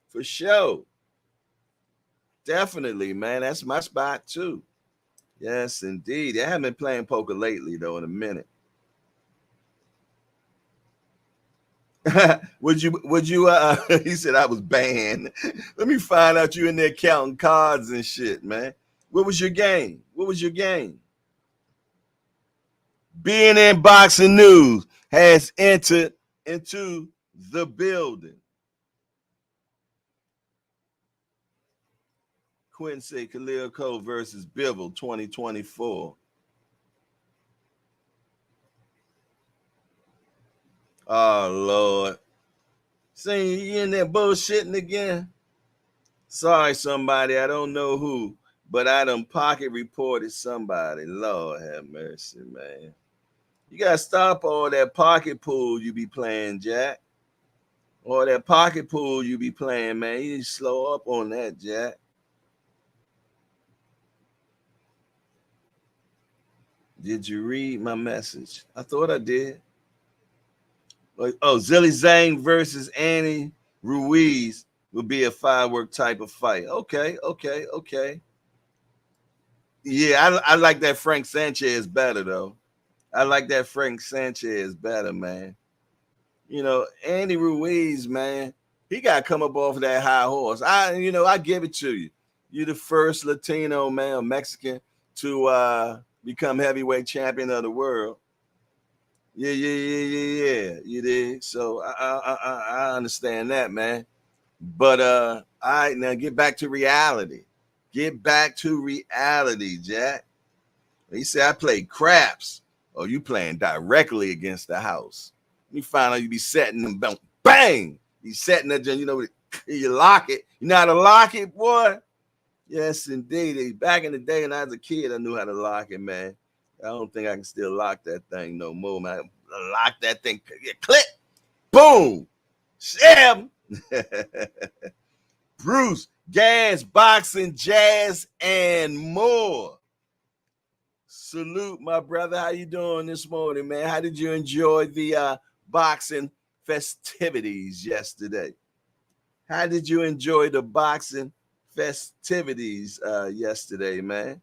For sure. Definitely, man. That's my spot, too. Yes, indeed. I haven't been playing poker lately, though, in a minute. Would you he said I was banned. Let me find out you in there counting cards and shit, man. What was your game? BNN Boxing News has entered into the building. Quincy Khalil Cole versus Bivol 2024. Oh, Lord. See, you in there bullshitting again? Sorry, somebody. I don't know who, but I done pocket reported somebody. Lord have mercy, man. You got to stop all that pocket pool you be playing, Jack. All that pocket pool you be playing, man. You need to slow up on that, Jack. Did you read my message? I thought I did. Oh, Zhilei Zhang versus Annie Ruiz will be a firework type of fight. Okay. Yeah, I like that Frank Sanchez better, though. I like that Frank Sanchez better, man. You know, Andy Ruiz, man, he got to come up off of that high horse. I give it to you. You the first Latino man or Mexican to become heavyweight champion of the world. Yeah. You did. So I understand that, man. But all right, now get back to reality. Get back to reality, Jack. He said I played craps. Oh, you playing directly against the house. You find out you be setting them bang. You setting that, you know, you lock it. You know how to lock it, boy? Yes, indeed. Back in the day when I was a kid, I knew how to lock it, man. I don't think I can still lock that thing no more, man. Lock that thing. Click. Boom. Sam. Bruce, gas, boxing, jazz, and more. Salute, my brother. How you doing this morning, man? How did you enjoy the boxing festivities yesterday? How did you enjoy the boxing festivities yesterday, man?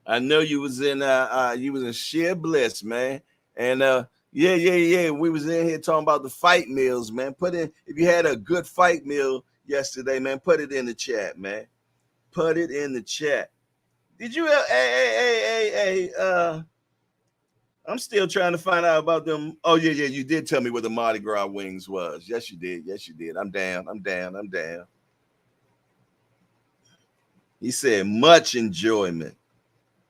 I know you was in sheer bliss, man. And yeah. We was in here talking about the fight meals, man. If you had a good fight meal yesterday, man, put it in the chat, man. Put it in the chat. Did you I'm still trying to find out about them. Oh, yeah, you did tell me what the Mardi Gras wings was. Yes, you did. I'm down. He said, much enjoyment.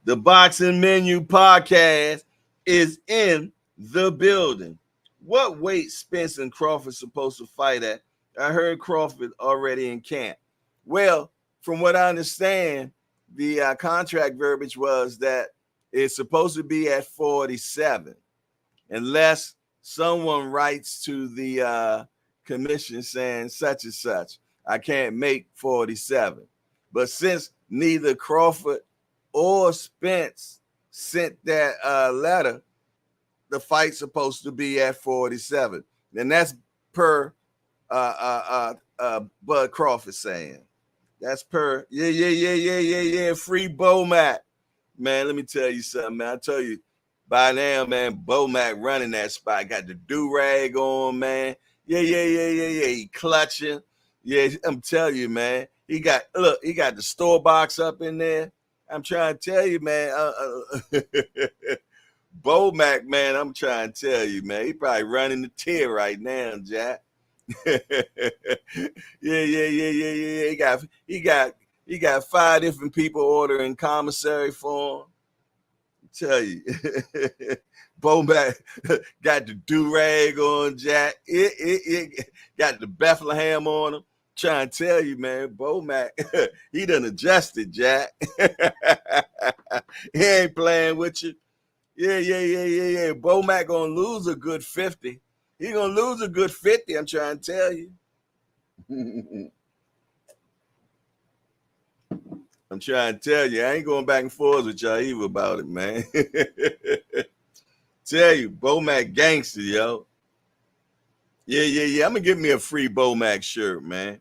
The Boxing Menu podcast is in the building. What weight Spence and Crawford supposed to fight at? I heard Crawford already in camp. Well, from what I understand, the contract verbiage was that it's supposed to be at 47, unless someone writes to the commission saying such and such. I can't make 47. But since neither Crawford or Spence sent that letter, the fight's supposed to be at 47. And that's per Bud Crawford saying. That's per, yeah. Free Bomac. Man, let me tell you something, man. I tell you, by now, man, Bomac running that spot. Got the do-rag on, man. Yeah. He clutching. Yeah, I'm telling you, man. He got the store box up in there. I'm trying to tell you, man. Bomac, man, I'm trying to tell you, man. He probably running the tier right now, Jack. Yeah. He got 5 different people ordering commissary for him. I tell you, Bomac got the do-rag on, Jack. It got the Bethlehem on him. Trying to tell you, man, Bomac, he done adjusted, Jack. He ain't playing with you. Yeah. Bomac gonna lose a good 50. He gonna lose a good 50, I'm trying to tell you. I'm trying to tell you, I ain't going back and forth with y'all either about it, man. Tell you, Bomac gangster, yo. Yeah. I'm gonna get me a free Bomac shirt, man.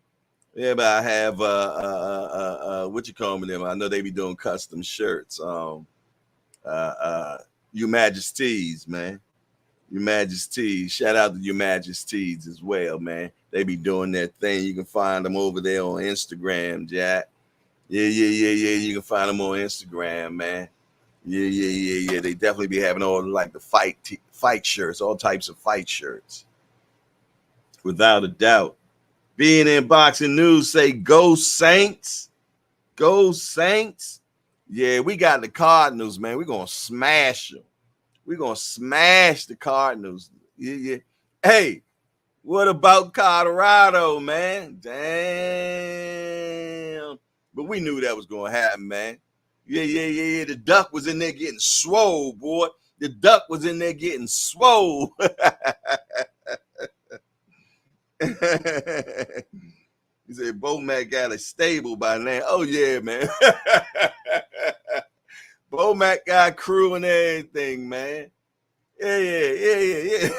Yeah, but I have what you call them? I know they be doing custom shirts. Your Majesties, man. Your Majesties. Shout out to Your Majesties as well, man. They be doing that thing. You can find them over there on Instagram, Jack. Yeah. You can find them on Instagram, man. Yeah. They definitely be having all like the fight shirts, all types of fight shirts. Without a doubt. Being in boxing news, say go Saints. Go Saints. Yeah, we got the Cardinals, man. We're going to smash them. We're going to smash the Cardinals. Yeah. Hey, what about Colorado, man? Damn. But we knew that was going to happen, man. Yeah. The duck was in there getting swole, boy. The duck was in there getting swole. He said Bomac got a stable by now. Oh, yeah, man. Bomac got crew and everything, man. Yeah.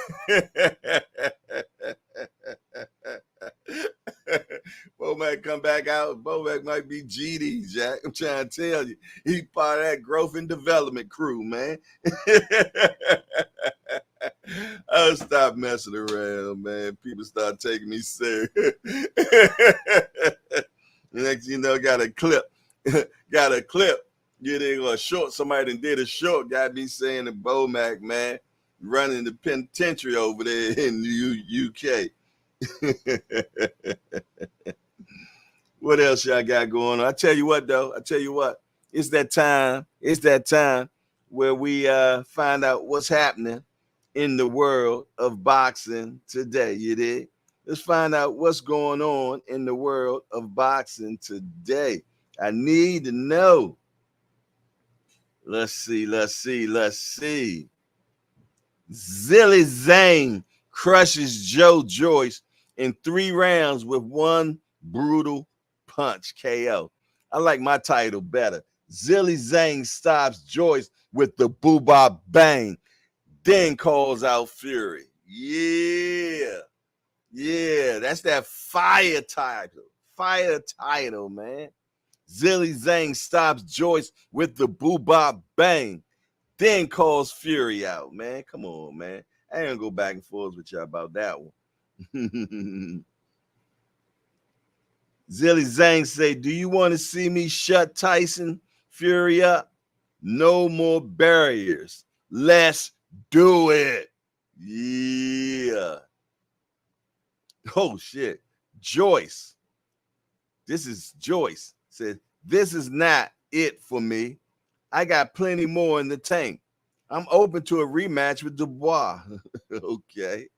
Bomac come back out. Bomac might be GD, Jack. I'm trying to tell you. He part of that growth and development crew, man. I'll stop messing around, man. People start taking me serious. The next you know, got a clip. Got a clip. Yeah, they a short. Somebody that did a short. Got me saying the Bomac, man, running the penitentiary over there in the UK. What else y'all got going on? I tell you what, though. I tell you what. It's that time. It's that time where we find out what's happening in the world of boxing today. You did. Let's find out what's going on in the world of boxing today. I need to know. Let's see. Zhilei Zhang crushes Joyce in 3 rounds with one brutal punch KO. I like my title better. Zhilei Zhang stops Joyce with the boo-bop bang, then calls out Fury. Yeah, that's that fire title. Fire title, man. Zhilei Zhang stops Joyce with the boo-bop bang, then calls Fury out, man. Come on, man. I ain't gonna go back and forth with y'all about that one. Zhilei Zhang say, do you want to see me shut Tyson Fury up? No more barriers. Let's do it. Yeah. Oh, shit. Joyce. This is Joyce. Said, this is not it for me. I got plenty more in the tank. I'm open to a rematch with Dubois. Okay.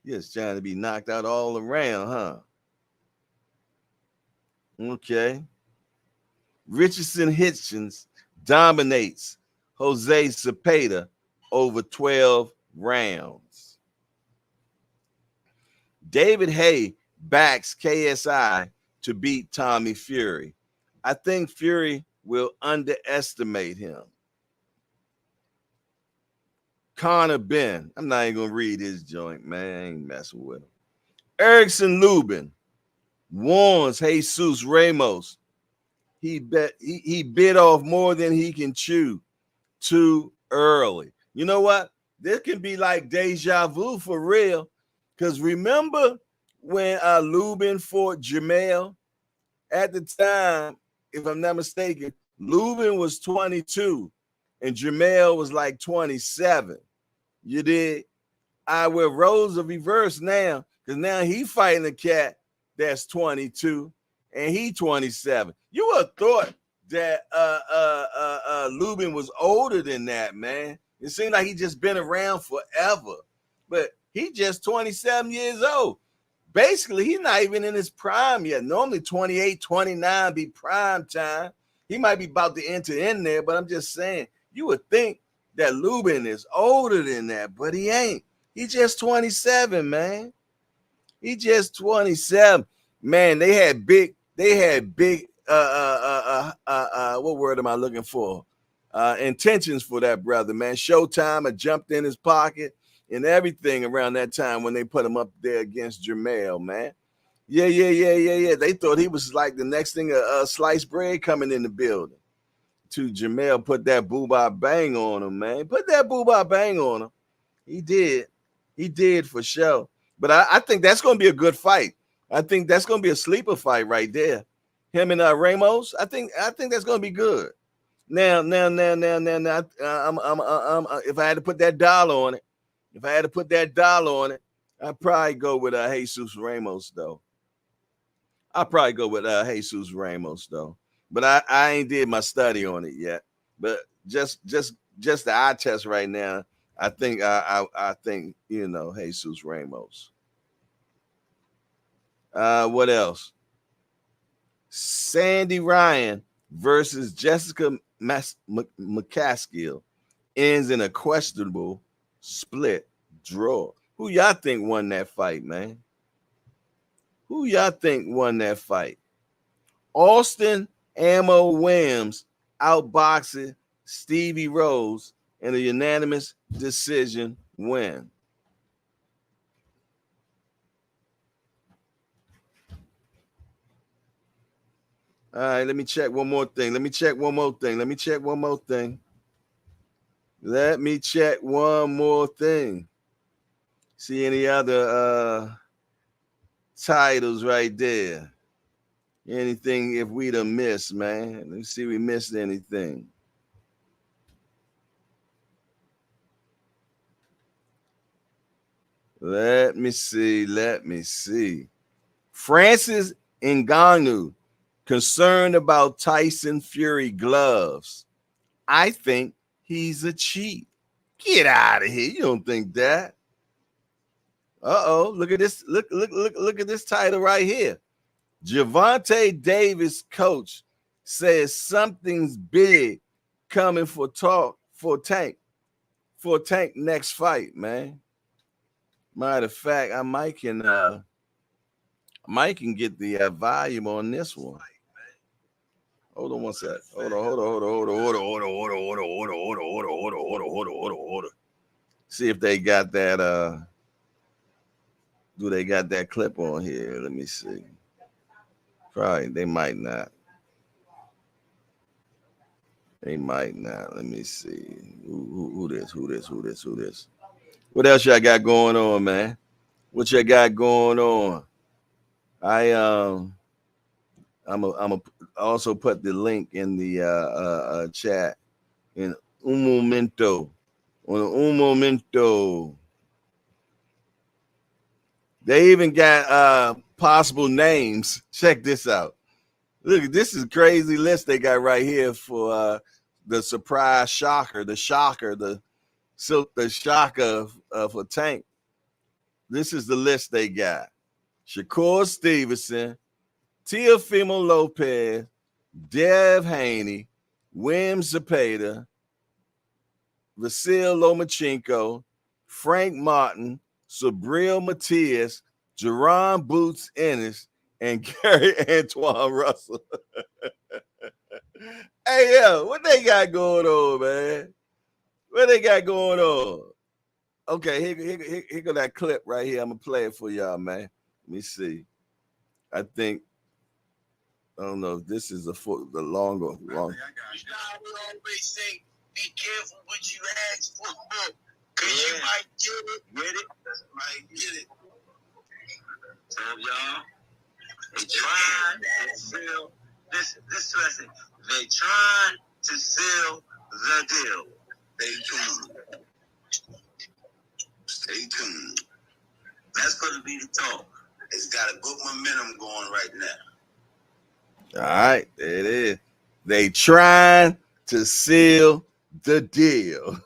Yes, trying to be knocked out all around, huh? Okay. Richardson Hitchens dominates Jose Cepeda over 12 rounds. David Haye backs KSI to beat Tommy Fury. I think Fury will underestimate him. Connor Ben. I'm not even going to read his joint, man. I ain't messing with him. Erickson Lubin warns Jesus Ramos. He bit off more than he can chew too early. You know what? This can be like deja vu for real. Because remember when Lubin fought Jamel? At the time, if I'm not mistaken, Lubin was 22 and Jamel was like 27. You did? Where roles are reversed now, because now he fighting a cat that's 22 and he 27. You would have thought that Lubin was older than that, man. It seemed like he just been around forever, but he just 27 years old. Basically, he's not even in his prime yet. Normally 28, 29 be prime time. He might be about to enter in there, but I'm just saying, you would think that Lubin is older than that, but he ain't. He's just 27, man. He just 27. Man, they had big, what word am I looking for? Intentions for that brother, man. Showtime had jumped in his pocket and everything around that time when they put him up there against Jamel, man. Yeah. They thought he was like the next thing, sliced bread coming in the building. To Jamel put that boo-bop bang on him, man. Put that boo-bop bang on him. He did for sure. But I think that's going to be a good fight. I think that's going to be a sleeper fight right there. Him and Ramos. I think that's going to be good. Now, if I had to put that dollar on it, I'd probably go with Jesus Ramos though. But I ain't did my study on it yet. But just the eye test right now, I think Jesus Ramos. What else? Sandy Ryan versus Jessica McCaskill ends in a questionable split draw. Who y'all think won that fight, man? Austin Ammo Williams outboxing Stevie Rose in a unanimous decision win. All right, let me check one more thing. See any other titles right there. Anything if we'd have missed, man. Let's see if we missed anything. Let me see. Francis Ngannou, concerned about Tyson Fury gloves. I think he's a cheat. Get out of here. You don't think that? Uh-oh. Look at this. Look at this title right here. Gervonta Davis coach says something's big coming for Tank next fight, man. Matter of fact, I might can get the volume on this one. Hold on one sec. Hold on. See if they got that do they got that clip on here? Let me see. Probably they might not. They might not. Let me see. Who this? What else y'all got going on, man? What you got going on? I'm also put the link in the chat in un momento. They even got possible names. Check this out. Look, this is a crazy list they got right here for the surprise shocker, the shocker for Tank. This is the list they got. Shakur Stevenson, Teofimo Lopez, Dev Haney, Wim Zapata, Vasil Lomachenko, Frank Martin, Sabril Matias, Jerron Boots Ennis, and Gary Antoine Russell. Hey, yo, what they got going on, man? What they got going on? Okay, here go that clip right here. I'm going to play it for y'all, man. Let me see. I don't know if this is the longer. You know, I always say, be careful what you ask for, because you might get it. So, y'all, they trying to sell this lesson. They trying to sell the deal. Stay tuned. That's going to be the talk. It's got a good momentum going right now. All right, there it is. They trying to seal the deal.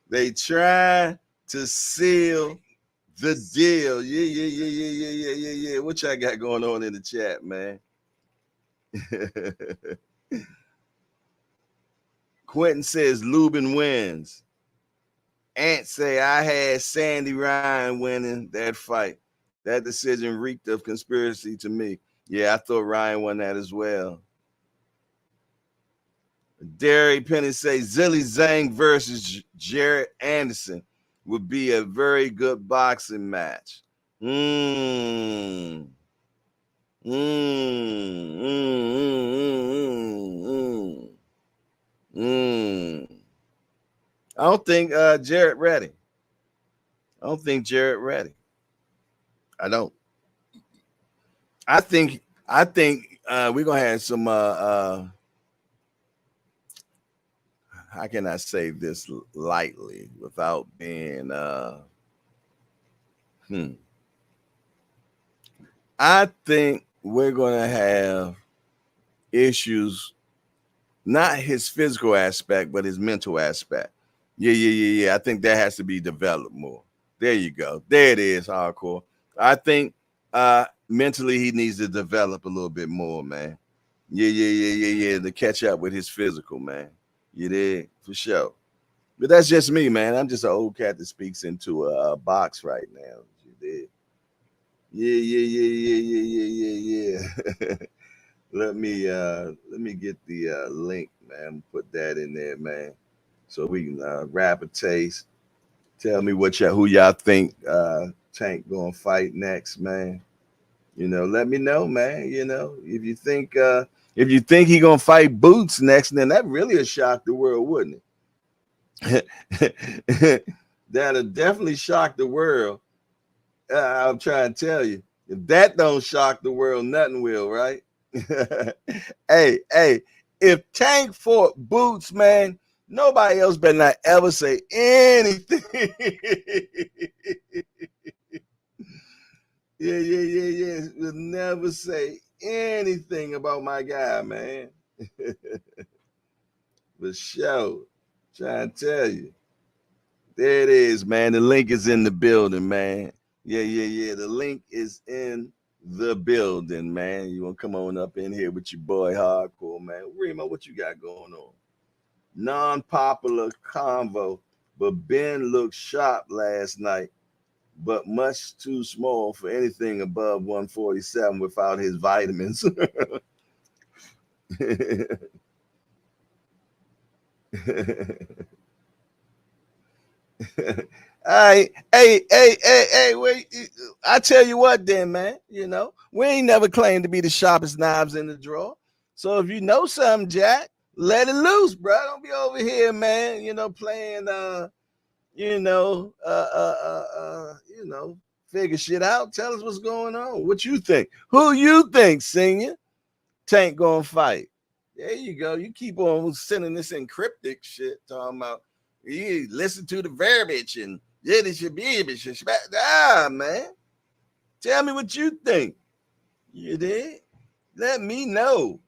They trying to seal the deal. Yeah. What y'all got going on in the chat, man? Quentin says Lubin wins. Ant say I had Sandy Ryan winning that fight. That decision reeked of conspiracy to me. Yeah, I thought Ryan won that as well. Derry Penny says Zhang versus Jared Anderson would be a very good boxing match. I don't think Jared ready. I don't. I think we're gonna have some how can I say this lightly without being I think we're gonna have issues, not his physical aspect, but his mental aspect. Yeah. I think that has to be developed more. There you go. There it is, hardcore. I think mentally he needs to develop a little bit more, man. Yeah, to catch up with his physical, man. You did, for sure. But that's just me, man. I'm just an old cat that speaks into a box right now. You did. Yeah. Let me get the link, man. Put that in there, man, so we can wrap a taste. Tell me who y'all think Tank gonna fight next, man. You know, let me know, man. You know, if you think he gonna fight Boots next, then that really would shock the world, wouldn't it? That'll definitely shock the world. I'm trying to tell you, if that don't shock the world, nothing will, right? Hey, if Tank fought Boots, man, nobody else better not ever say anything. Yeah. Will never say anything about my guy, man. For sure. Trying to tell you. There it is, man. The link is in the building, man. Yeah. The link is in the building, man. You want to come on up in here with your boy Hardcore, man. Remo, what you got going on? Non-popular convo, but Ben looked sharp last night, but much too small for anything above 147 without his vitamins. Hey, wait. I tell you what, then, man. You know, we ain't never claimed to be the sharpest knives in the drawer. So if you know something, Jack, let it loose, bro. Don't be over here, man. You know, playing, figure shit out. Tell us what's going on. What you think? Who you think, senior? Tank gonna fight? There you go. You keep on sending this encryptic shit, talking about you listen to the verbiage and yeah, this should be man. Tell me what you think. You did? Let me know.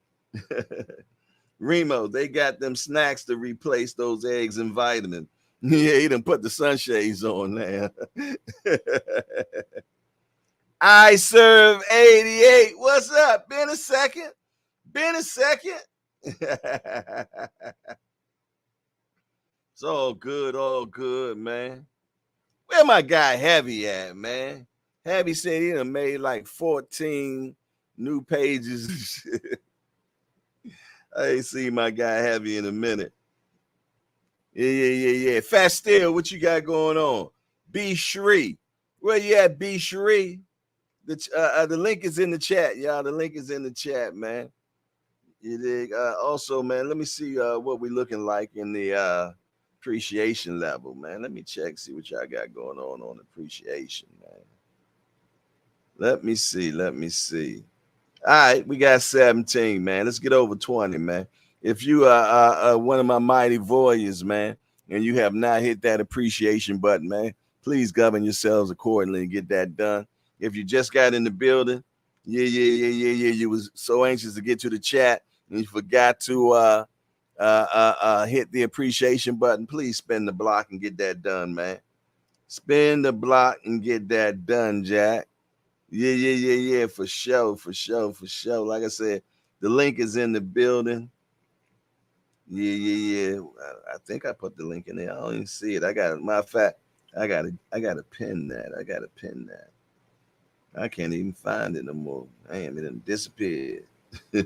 Remo, they got them snacks to replace those eggs and vitamins. Yeah, he done put the sunshades on now. I serve 88. What's up? Been a second? It's all good, man. Where my guy Heavy at, man? Heavy said he done made like 14 new pages. I ain't seen my guy Heavy in a minute. Yeah. Fast Steel, what you got going on? B. Shree. Where you at, B. Shree? The link is in the chat, y'all. The link is in the chat, man. You dig? Also, man, let me see what we looking like in the appreciation level, man. Let me check, see what y'all got going on appreciation, man. Let me see. All right, we got 17, man. Let's get over 20, man. If you are one of my mighty warriors, man, and you have not hit that appreciation button, man, please govern yourselves accordingly and get that done. If you just got in the building, yeah, you was so anxious to get to the chat and you forgot to hit the appreciation button, please spin the block and get that done, man. Spin the block and get that done, Jack. Yeah, for sure. Like I said, the link is in the building. Yeah. I think I put the link in there. I don't even see it. Matter of fact, I gotta pin that. I can't even find it no more. Damn, it done disappeared. I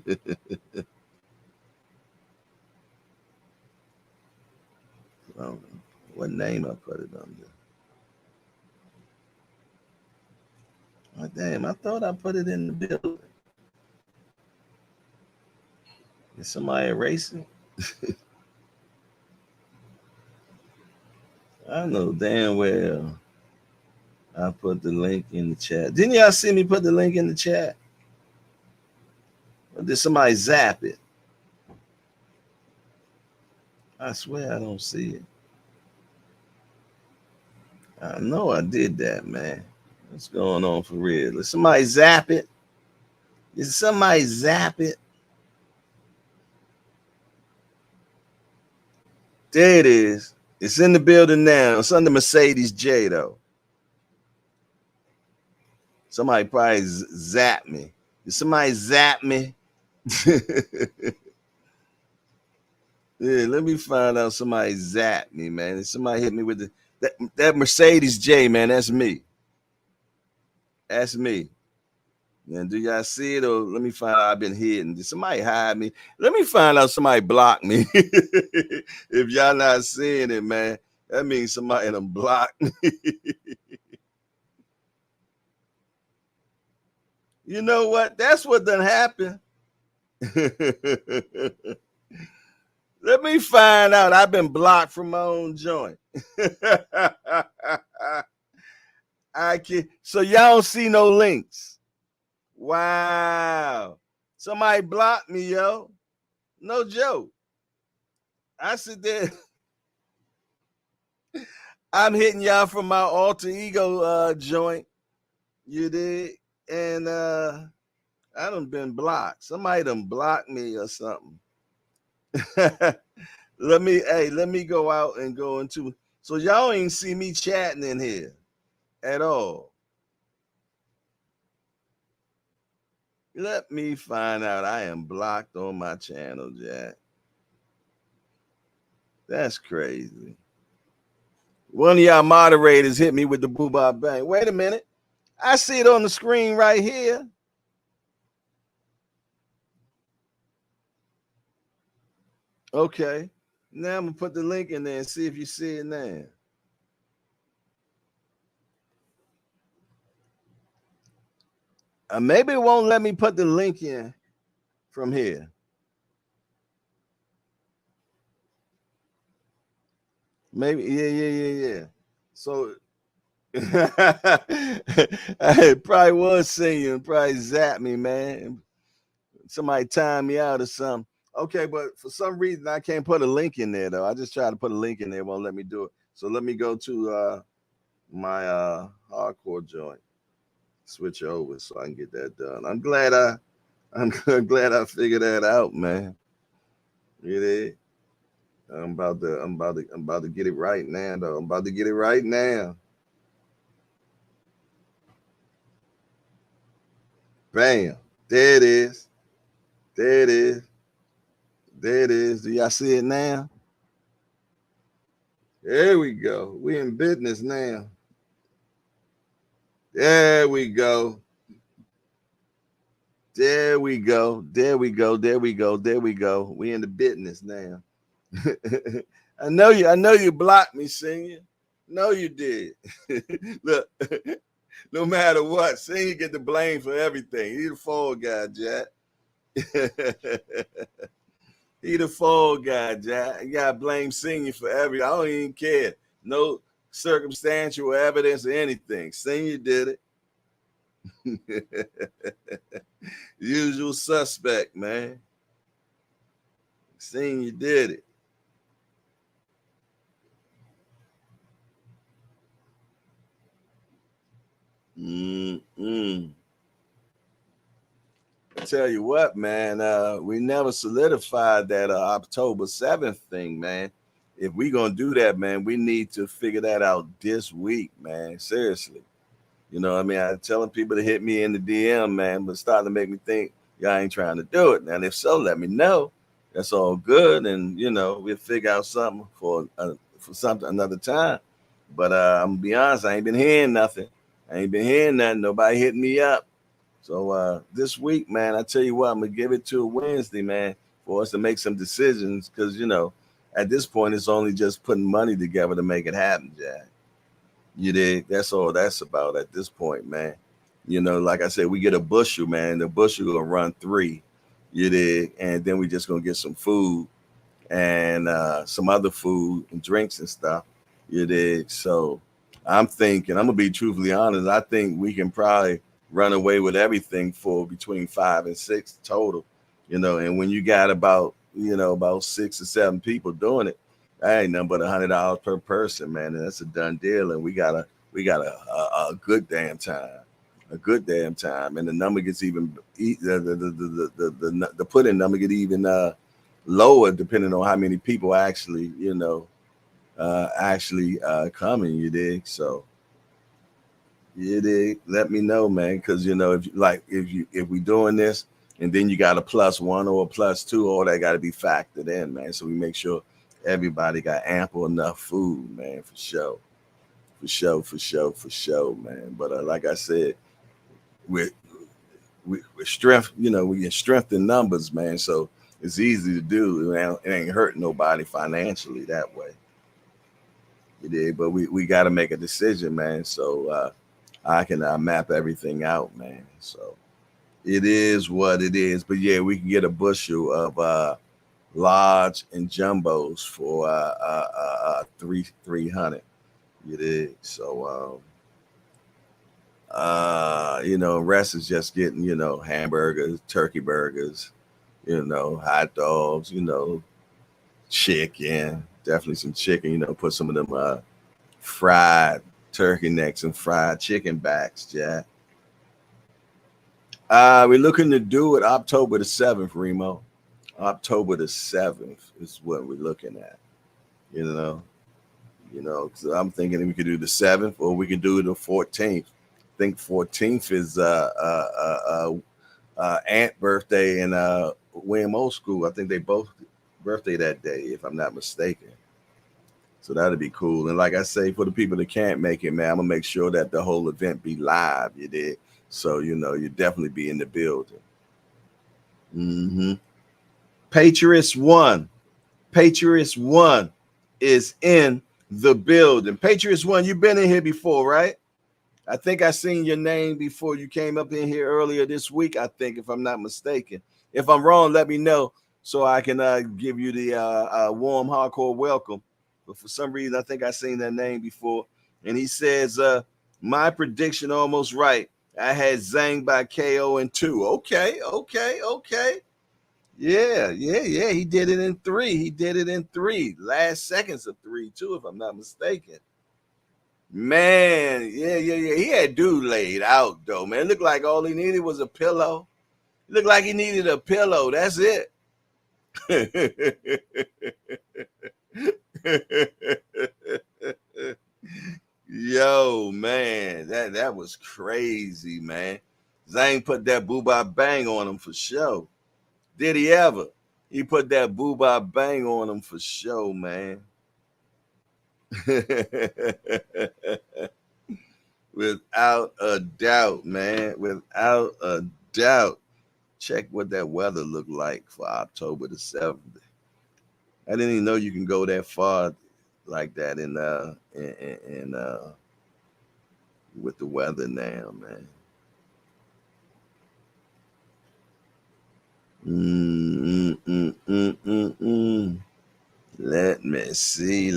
don't know what name I put it under. Oh, damn, I thought I put it in the building. Is somebody erasing? I know damn well I put the link in the chat. Didn't y'all see me put the link in the chat? Or did somebody zap it? I swear I don't see it. I know I did that, man. What's going on for real? Did somebody zap it? Did somebody zap it? There it is. It's in the building now. It's under Mercedes J, though. Somebody probably zapped me. Did somebody zap me? Yeah, let me find out somebody zapped me, man. Did somebody hit me with that Mercedes J, man. That's me. That's me. And do y'all see it? Or let me find out I've been hidden. Did somebody hide me? Let me find out somebody blocked me. If y'all not seeing it, man, that means somebody done blocked me. You know what? That's what done happened. Let me find out I've been blocked from my own joint. So y'all don't see no links. Wow. Somebody blocked me, yo. No joke. I sit there. I'm hitting y'all from my alter ego joint. You did. And I done been blocked. Somebody done blocked me or something. let me go out and go into. So y'all ain't see me chatting in here at all. Let me find out I am blocked on my channel, Jack. That's crazy. One of y'all moderators hit me with the boo-bop bang. Wait a minute. I see it on the screen right here. Okay. Now I'm going to put the link in there and see if you see it now. Maybe it won't let me put the link in from here. Maybe, yeah. So I probably was singing, probably zapped me, man. Somebody timed me out or something. Okay, but for some reason I can't put a link in there though. I just tried to put a link in there, it won't let me do it. So let me go to my hardcore joint, switch over so I can get that done. I'm glad I figured that out, man. You know, I'm about to get it right now, though. I'm about to get it right now. Bam. There it is. There it is. There it is. Do y'all see it now? There we go. We in business now. There we go. There we go. There we go. There we go. There we go. We in the business now. I know you blocked me, senior. No, you did. Look, no matter what, senior get the blame for everything. He the fall guy, Jack. He the fall guy, Jack. You gotta blame senior for everything. I don't even care. No circumstantial evidence or anything. Senior did it. Usual suspect, man. Senior did it. I tell you what, man, we never solidified that October 7th thing, man. If we gonna do that, man, we need to figure that out this week, man. Seriously. You know, I mean, I'm telling people to hit me in the DM, man, but starting to make me think y'all ain't trying to do it. And if so, let me know. That's all good, and you know, we'll figure out something for something another time. But I'm gonna be honest, I ain't been hearing nothing. I ain't been hearing nothing. Nobody hitting me up. So this week, man, I tell you what, I'm gonna give it to a Wednesday, man, for us to make some decisions. Because you know, at this point, it's only just putting money together to make it happen, Jack. You dig? That's all that's about at this point, man. You know, like I said, we get a bushel, man. The bushel gonna run 3. You dig? And then we just gonna get some food and some other food and drinks and stuff. You dig? So I'm thinking, I'm gonna be truthfully honest. I think we can probably run away with everything for between 5 and 6 total. You know, and when you got about 6 or 7 people doing it, that ain't nothing but $100 per person, man. And that's a done deal. And we got a good damn time. A good damn time. And the number gets even the put in number get even lower depending on how many people actually, coming, you dig? So you dig? Let me know, man. Because if we doing this and then you got a +1 or a +2, all that got to be factored in, man. So we make sure everybody got ample enough food, man, for sure, man. But like I said, with strength, we get strength in numbers, man. So it's easy to do. It ain't hurt nobody financially that way. You did, but we got to make a decision, man. So I can map everything out, man. So it is what it is. But yeah, we can get a bushel of large and jumbos for 300. You did. So You know, rest is just getting, you know, hamburgers, turkey burgers, you know, hot dogs, you know, chicken, definitely some chicken, you know, put some of them fried turkey necks and fried chicken backs, Jack. We're looking to do it October the 7th, Remo. October the 7th is what we're looking at. You know, cause I'm thinking we could do the 7th or we could do the 14th. I think 14th is aunt birthday and William Old School. I think they both birthday that day, if I'm not mistaken. So that'd be cool. And like I say, for the people that can't make it, man, I'm gonna make sure that the whole event be live. You did. So you know, you definitely be in the building. Mm-hmm. Patriots One. Patriots One is in the building. Patriots One, you've been in here before, right? I think I seen your name before you came up in here earlier this week, I think, if I'm not mistaken. If I'm wrong, let me know so I can give you the warm, hardcore welcome. But for some reason, I think I seen that name before. And he says, my prediction almost right. I had Zhang by KO in 2. Okay. Yeah. He did it in 3. He did it in 3. Last seconds of 3, too, if I'm not mistaken. Man, yeah. He had dude laid out, though, man. It looked like all he needed was a pillow. It looked like he needed a pillow. That's it. Yo, man, that was crazy, man. Zhang put that boo-bop bang on him for sure. Did he ever? He put that boo-bop bang on him for sure, man. Without a doubt, man. Without a doubt. Check what that weather looked like for October the 7th. I didn't even know you can go that far like that in with the weather now, man. Let me see.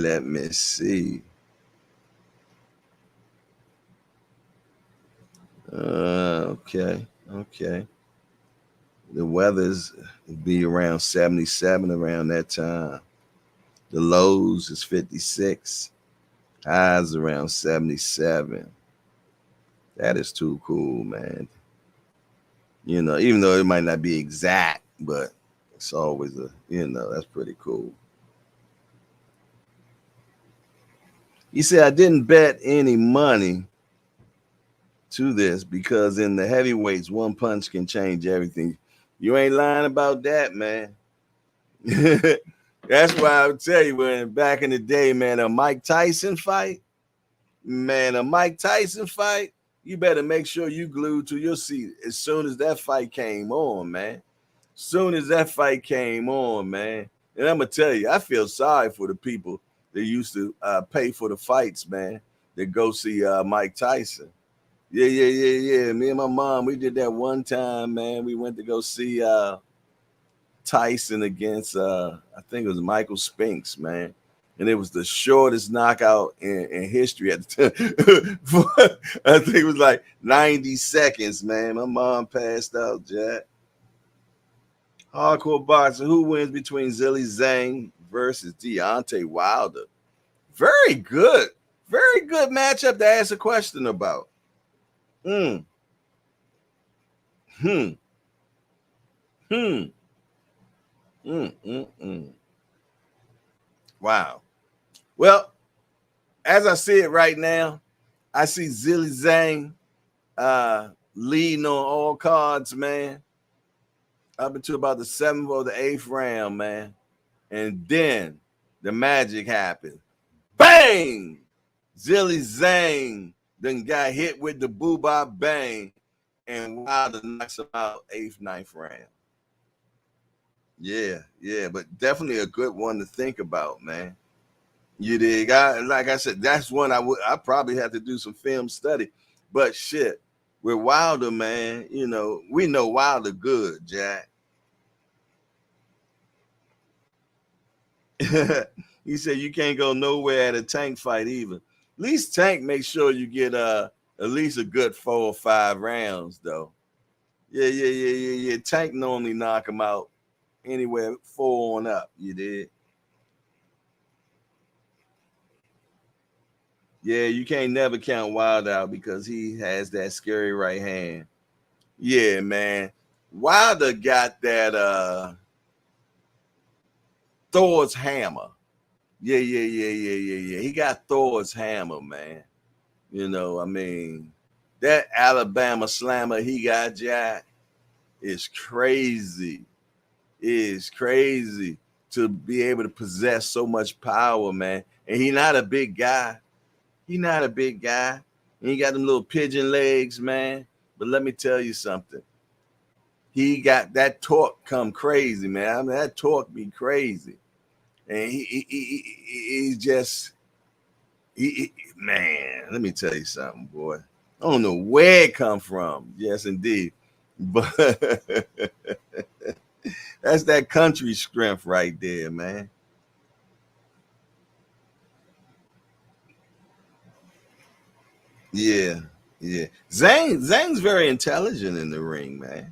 Okay. The weather's be around 77 around that time. The lows is 56. Highs around 77. That is too cool, man. You know, even though it might not be exact, but it's always that's pretty cool. He said, I didn't bet any money to this because in the heavyweights, one punch can change everything. You ain't lying about that, man. That's why I would tell you, when back in the day, man, a Mike Tyson fight, you better make sure you glued to your seat as soon as that fight came on, man. And I'm gonna tell you, I feel sorry for the people that used to pay for the fights, man, that go see Mike Tyson. Yeah. Me and my mom, we did that one time, man. We went to go see Tyson against I think it was Michael Spinks, man. And it was the shortest knockout in history at the time. I think it was like 90 seconds, man. My mom passed out, Jack. Hardcore boxing. Who wins between Zhilei Zhang versus Deontay Wilder? Very good. Very good matchup to ask a question about. Hmm. Wow. Well, as I see it right now, I see Zhilei Zhang leading on all cards, man, up until about the 7th or the 8th round, man. And then the magic happened. Bang! Zhilei Zhang then got hit with the boo-bop bang, and Wilder knocks him out 8th, 9th round. Yeah, but definitely a good one to think about, man. You dig? Like I said, that's one I probably have to do some film study. But shit, with Wilder, man, we know Wilder good, Jack. He said you can't go nowhere at a Tank fight either. At least Tank make sure you get At least a good 4 or 5 rounds, though. Yeah. Tank normally knock him out anywhere 4 on up. You did. Yeah, you can't never count Wild out because he has that scary right hand. Yeah, man. Wilder got that Thor's hammer. Yeah. He got Thor's hammer, man. You know, I mean, that Alabama slammer he got, Jack, is crazy. Is crazy to be able to possess so much power, man. And he not a big guy. He not a big guy. And he got them little pigeon legs, man. But let me tell you something. He got that torque come crazy, man. I mean, that torque be crazy. And he just man, let me tell you something, boy. I don't know where it come from. Yes, indeed. But that's that country strength right there, man. Yeah. Zhang's very intelligent in the ring, man.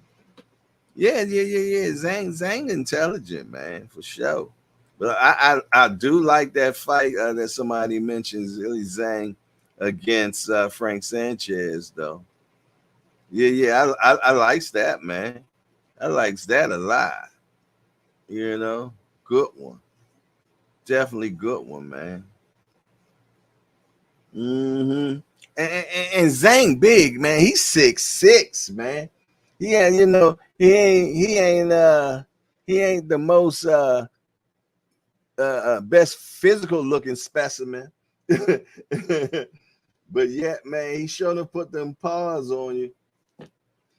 Yeah. Zhang intelligent, man, for sure. But I do like that fight that somebody mentions, really Zhang against Frank Sanchez, though. I likes that, man. I likes that a lot. You know, good one, definitely good one, man. Mm-hmm. And Zhang big, man. He's 6'6", man. He ain't, he ain't the most best physical looking specimen. But yet, man, he sure to put them paws on you.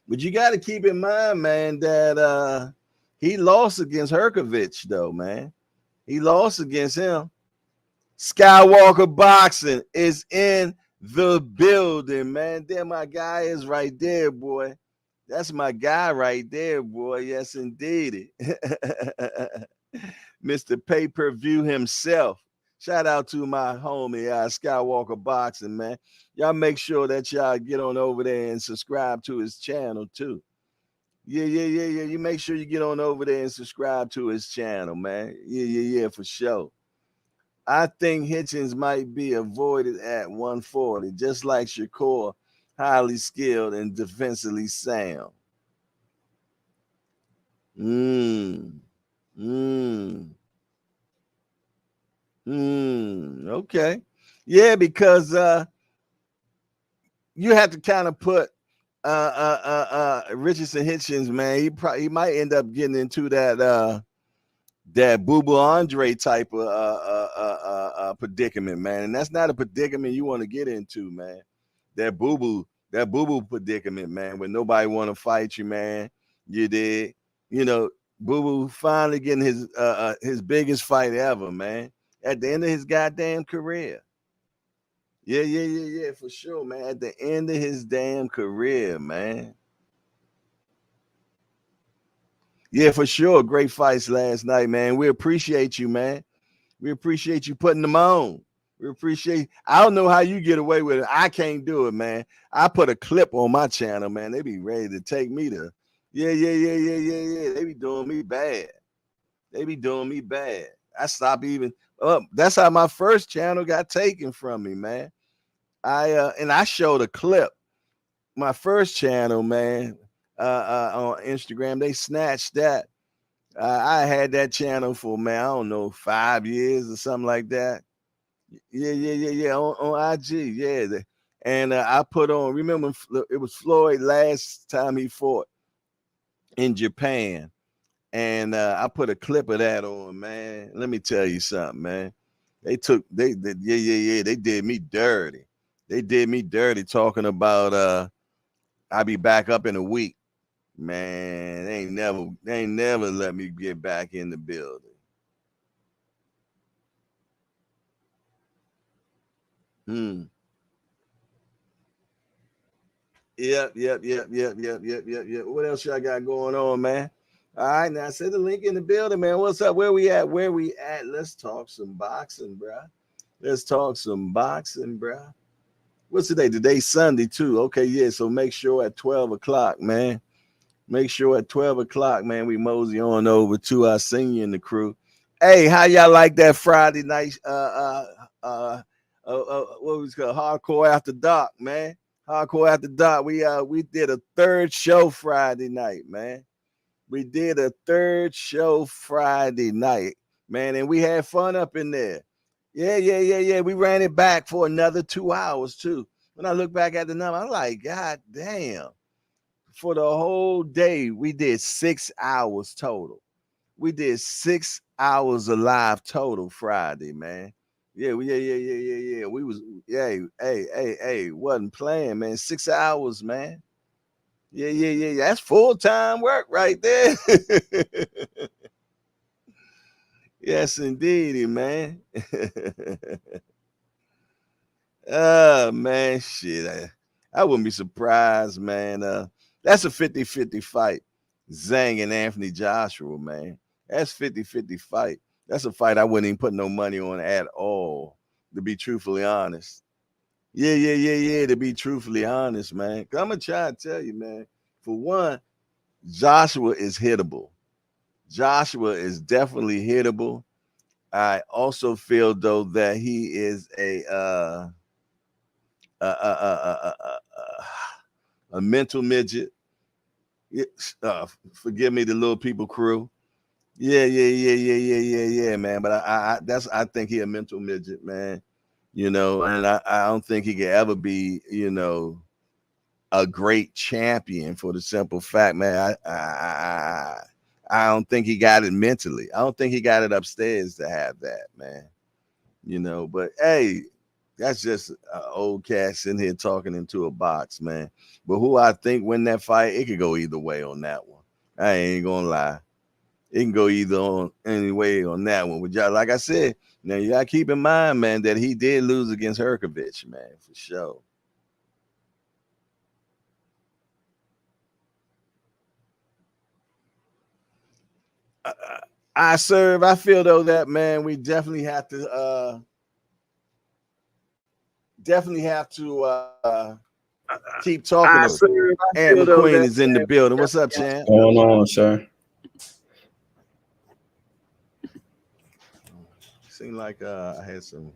But you got to keep in mind, man, that he lost against Herkovich, though, man. He lost against him. Skywalker Boxing is in the building, man. There my guy is right there, boy. That's my guy right there, boy. Yes, indeed. Mr. Pay-Per-View himself. Shout out to my homie, Skywalker Boxing, man. Y'all make sure that y'all get on over there and subscribe to his channel, too. Yeah. You make sure you get on over there and subscribe to his channel, man. Yeah, for sure. I think Hitchens might be avoided at 140, just like Shakur, highly skilled and defensively sound. Okay. Yeah, because you have to kind of put Richardson Hitchens, man. He might end up getting into that Boo Boo Andre type of predicament, man. And that's not a predicament you want to get into, man. That Boo Boo predicament, man, when nobody want to fight you, man. You did, Boo Boo finally getting his biggest fight ever, man. At the end of his goddamn career. Yeah, for sure, man. At the end of his damn career, man. Yeah, for sure. Great fights last night, man. We appreciate you, man. We appreciate you putting them on. We appreciate. I don't know how you get away with it. I can't do it, man. I put a clip on my channel, man. They be ready to take me to. Yeah. They be doing me bad. I stopped even. That's how my first channel got taken from me, man. I showed a clip. My first channel, man, on Instagram, they snatched that. I had that channel for, man, I don't know, 5 years or something like that. Yeah. On IG, yeah. And I put on. Remember, it was Floyd last time he fought in Japan, and I put a clip of that on, man. Let me tell you something, man. They did me dirty. They did me dirty talking about I'll be back up in a week. Man, they ain't never let me get back in the building. Yep. What else y'all got going on, man? All right, now send the link in the building, man. What's up? Where we at? Let's talk some boxing, bro. What's today? Today's Sunday too. Okay, yeah. So make sure at 12 o'clock, man. Make sure at 12 o'clock, man, we mosey on over to our senior in the crew. Hey, how y'all like that Friday night? What was it called? Hardcore After Dark, man. Hardcore After Dark. We did a third show Friday night, man. We did a third show Friday night, man, and we had fun up in there. Yeah. We ran it back for another 2 hours too. When I look back at the number, I'm like, God damn. For the whole day, we did 6 hours total. We did 6 hours alive total Friday, man. Yeah. We was hey, wasn't playing, man. 6 hours, man. Yeah. That's full-time work right there. Yes, indeed, man. Man, shit. I wouldn't be surprised, man. That's a 50-50 fight. Zhang and Anthony Joshua, man. That's 50-50 fight. That's a fight I wouldn't even put no money on at all, to be truthfully honest. Yeah. To be truthfully honest, man. I'm going to try to tell you, man. For one, Joshua is hittable. Joshua is definitely hittable. I also feel, though, that he is a mental midget. Forgive me, the little people crew. Yeah, man. But I think he a mental midget, man. And I don't think he could ever be, a great champion for the simple fact, man. I don't think he got it mentally. I don't think he got it upstairs to have that, man. But hey, that's just an old cat sitting here talking into a box, man. But who I think win that fight, it could go either way on that one. I ain't gonna lie. It can go either on any way on that one. But y'all, like I said, now you gotta keep in mind, man, that he did lose against Herkovich, man, for sure. I feel though that, man, we definitely have to keep talking. Aunt McQueen is in the building. What's up, champ? What's going on, sir? Seemed like I had some.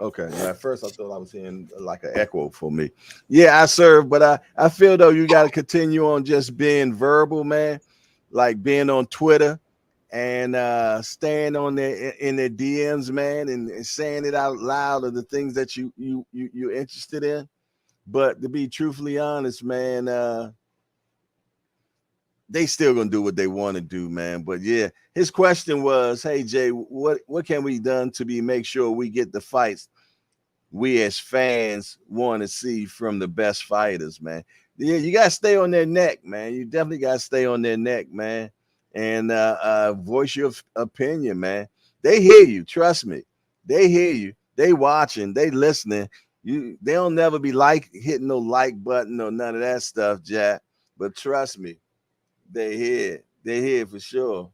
Okay. At first, I thought I was hearing like an echo for me. Yeah, I serve, but I feel though you got to continue on just being verbal, man. Like being on Twitter and staying on there in their DMs, man, and saying it out loud of the things that you're interested in. But to be truthfully honest, man, they still gonna do what they want to do, man. But yeah, his question was, "Hey Jay, what can we done to make sure we get the fights we as fans want to see from the best fighters, man?" Yeah, you gotta stay on their neck, man. You definitely gotta stay on their neck, man, and voice your opinion, man. They hear you, trust me. They hear you. They watching. They listening. They'll never be hitting no like button or none of that stuff, Jack. But trust me, they here for sure.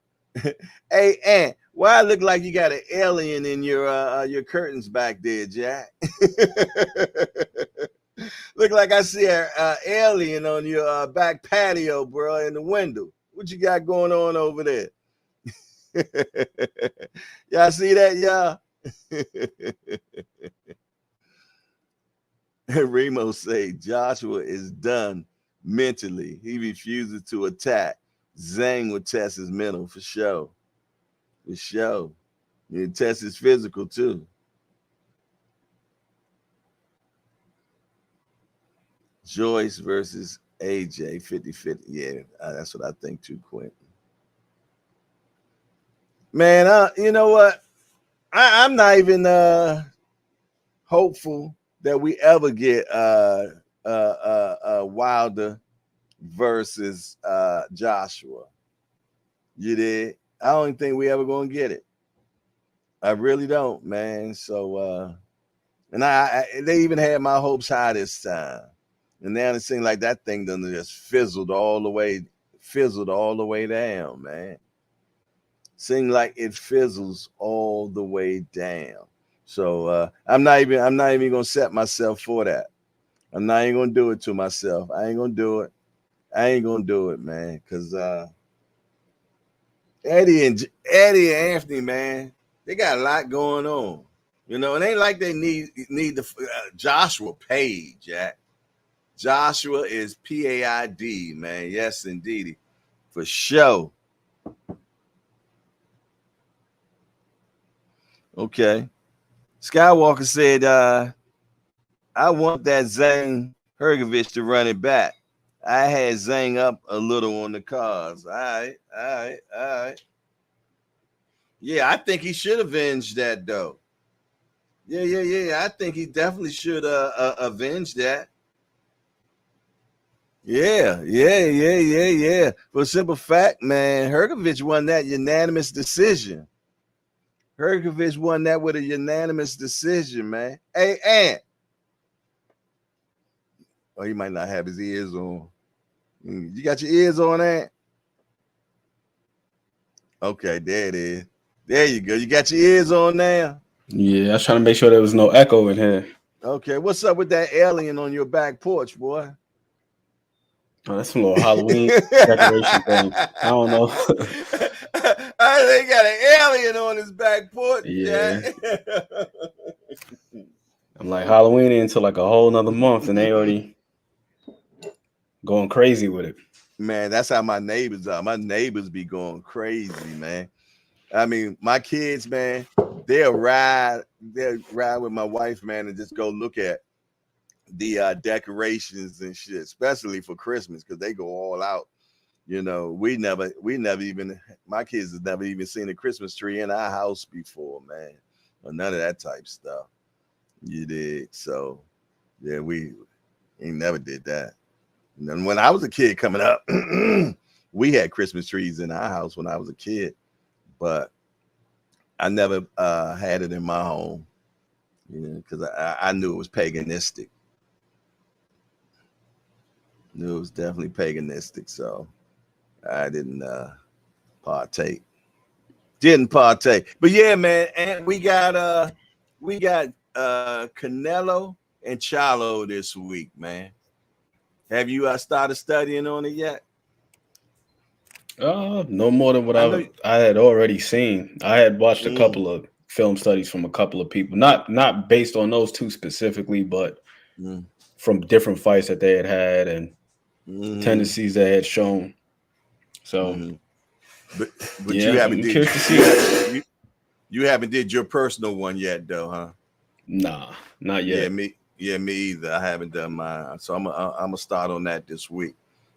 Hey, Ant, why it look like you got an alien in your curtains back there, Jack? Look like I see an alien on your back patio, bro, in the window. What you got going on over there? Y'all see that, y'all? Remo say Joshua is done mentally. He refuses to attack. Zhang would test his mental for sure. For sure. You test his physical too. Joyce versus AJ 50-50. Yeah, that's what I think too, Quentin. Man, you know what? I'm not even hopeful that we ever get Wilder versus Joshua. You did. I don't think we ever gonna get it. I really don't, man. So and they even had my hopes high this time. And now it seems like that thing done just fizzled all the way down, man. Seems like it fizzles all the way down. So I'm not even gonna set myself for that. I'm not even gonna do it to myself. I ain't gonna do it. I ain't gonna do it, man. Cause Eddie and Anthony, man, they got a lot going on. You know, it ain't like they need the Joshua paid, Jack. Joshua is PAID, man. Yes, indeed, for sure. Okay. Skywalker said, I want that Zhang Hergovich to run it back. I had Zhang up a little on the cards. All right. Yeah, I think he should avenge that, though. Yeah. I think he definitely should avenge that. Yeah. For a simple fact, man, Hergovich won that unanimous decision. Hergovich won that with a unanimous decision, man. Hey, Ant. Oh, he might not have his ears on. You got your ears on, Ant? Okay, there it is. There you go. You got your ears on now? Yeah, I was trying to make sure there was no echo in here. Okay, what's up with that alien on your back porch, boy? Oh, that's some little Halloween decoration thing. I don't know. They got an alien on his back porch. Yeah. I'm like, Halloween into like a whole nother month, and they already going crazy with it. Man, that's how my neighbors are. My neighbors be going crazy, man. I mean, my kids, man, they'll ride with my wife, man, and just go look at the decorations and shit, especially for Christmas, because they go all out. You know, we never even, my kids have never even seen a Christmas tree in our house before, man, or none of that type stuff. You did. So yeah, we ain't never did that. And when I was a kid coming up, we had Christmas trees in our house when I was a kid, but I never had it in my home, you know, because I knew it was paganistic. Knew it was definitely paganistic, so I didn't partake. Didn't partake. But yeah, man, and we got Canelo and Charlo this week, man. Have you started studying on it yet? No more than what I had already seen. I had watched a couple of film studies from a couple of people, not based on those two specifically, but from different fights that they had and tendencies they had shown. So, but yeah, you haven't curious to see you haven't did your personal one yet, though, huh? Nah, not yet. Me either. I haven't done mine, so I'm gonna start on that this week.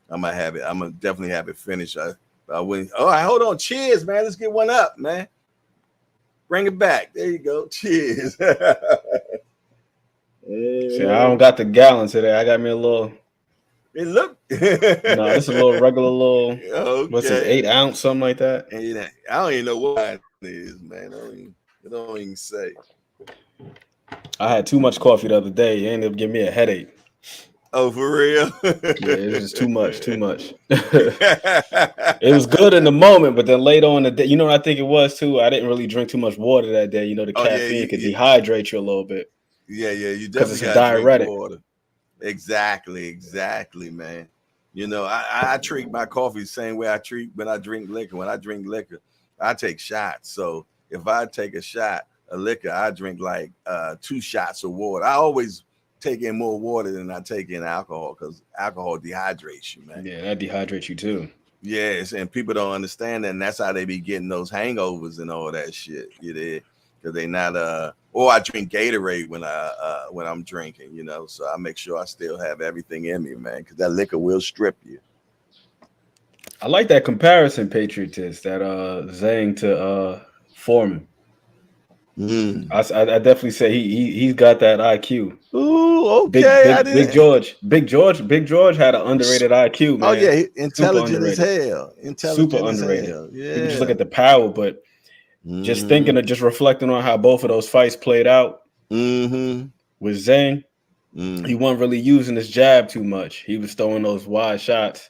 I'm gonna definitely have it finished. I went. All right, hold on. Cheers, man. Let's get one up, man. Bring it back. There you go. Cheers. See, I don't got the gallon today. I got me a little. It look. No, this is a little regular little. Okay. What's it? 8 ounce, something like that. I don't even know what it is, man. I don't even say. I had too much coffee the other day. It ended up giving me a headache. Oh, for real? Yeah, it was just too much. It was good in the moment, but then later on the day, you know what I think it was too? I didn't really drink too much water that day. You know, the caffeine could dehydrate you a little bit. Yeah, you definitely got to drink water. Exactly, man. You know, I treat my coffee the same way I treat when I drink liquor. When I drink liquor, I take shots. So if I take a shot of liquor, I drink like 2 shots of water. I always take in more water than I take in alcohol because alcohol dehydrates you, man. Yeah, that dehydrates you too. Yes, and people don't understand that, and that's how they be getting those hangovers and all that shit. You know, because they not or I drink Gatorade when I'm drinking, you know, so I make sure I still have everything in me, man, because that liquor will strip you. I like that comparison, Patriotist, that Zhang to Foreman. I definitely say he's got that IQ. Ooh, okay. Big George had an underrated IQ, man. Oh yeah, intelligent as hell. Super underrated. Yeah. People just look at the power, but just thinking of just reflecting on how both of those fights played out with Zhang, he wasn't really using his jab too much. He was throwing those wide shots,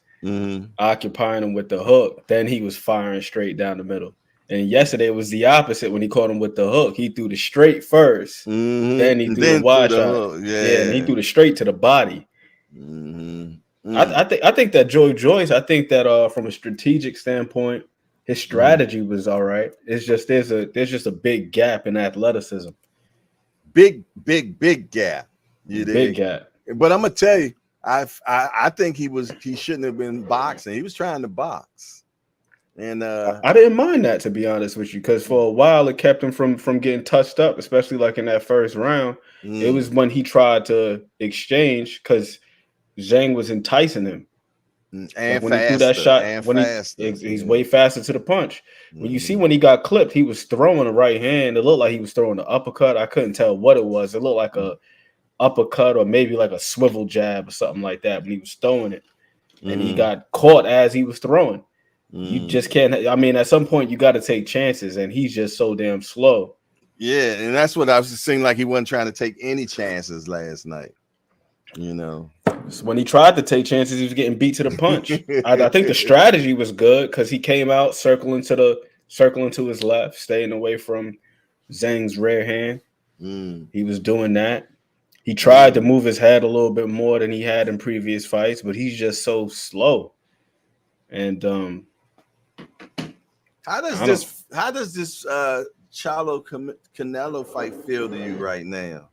occupying him with the hook. Then he was firing straight down the middle. And yesterday was the opposite when he caught him with the hook. He threw the straight first, then he and threw the then wide through the shot. hook. Yeah, and he Yeah. threw the straight to the body. I think that Joyce, I think that from a strategic standpoint, his strategy was all right. It's just there's just a big gap in athleticism. Big gap. You Big dig? gap. But I'm gonna tell you, I think he shouldn't have been boxing. He was trying to box. And I didn't mind that, to be honest with you, because for a while it kept him from getting touched up, especially like in that first round. It was when he tried to exchange because Zhang was enticing him. and Like when he threw that faster shot, and when faster. he's way faster to the punch. When you see when he got clipped, he was throwing a right hand. It looked like he was throwing an uppercut. I couldn't tell what it was. It looked like a uppercut or maybe like a swivel jab or something like that when he was throwing it. And he got caught as he was throwing. You just can't. I mean, at some point you got to take chances, and he's just so damn slow. Yeah, and that's what I was seeing. Like he wasn't trying to take any chances last night. You know, so when he tried to take chances, he was getting beat to the punch. I think the strategy was good because he came out circling to his left, staying away from Zhang's rear hand. He was doing that. He tried to move his head a little bit more than he had in previous fights, but he's just so slow. And how does this Charlo Canelo fight feel to you right now?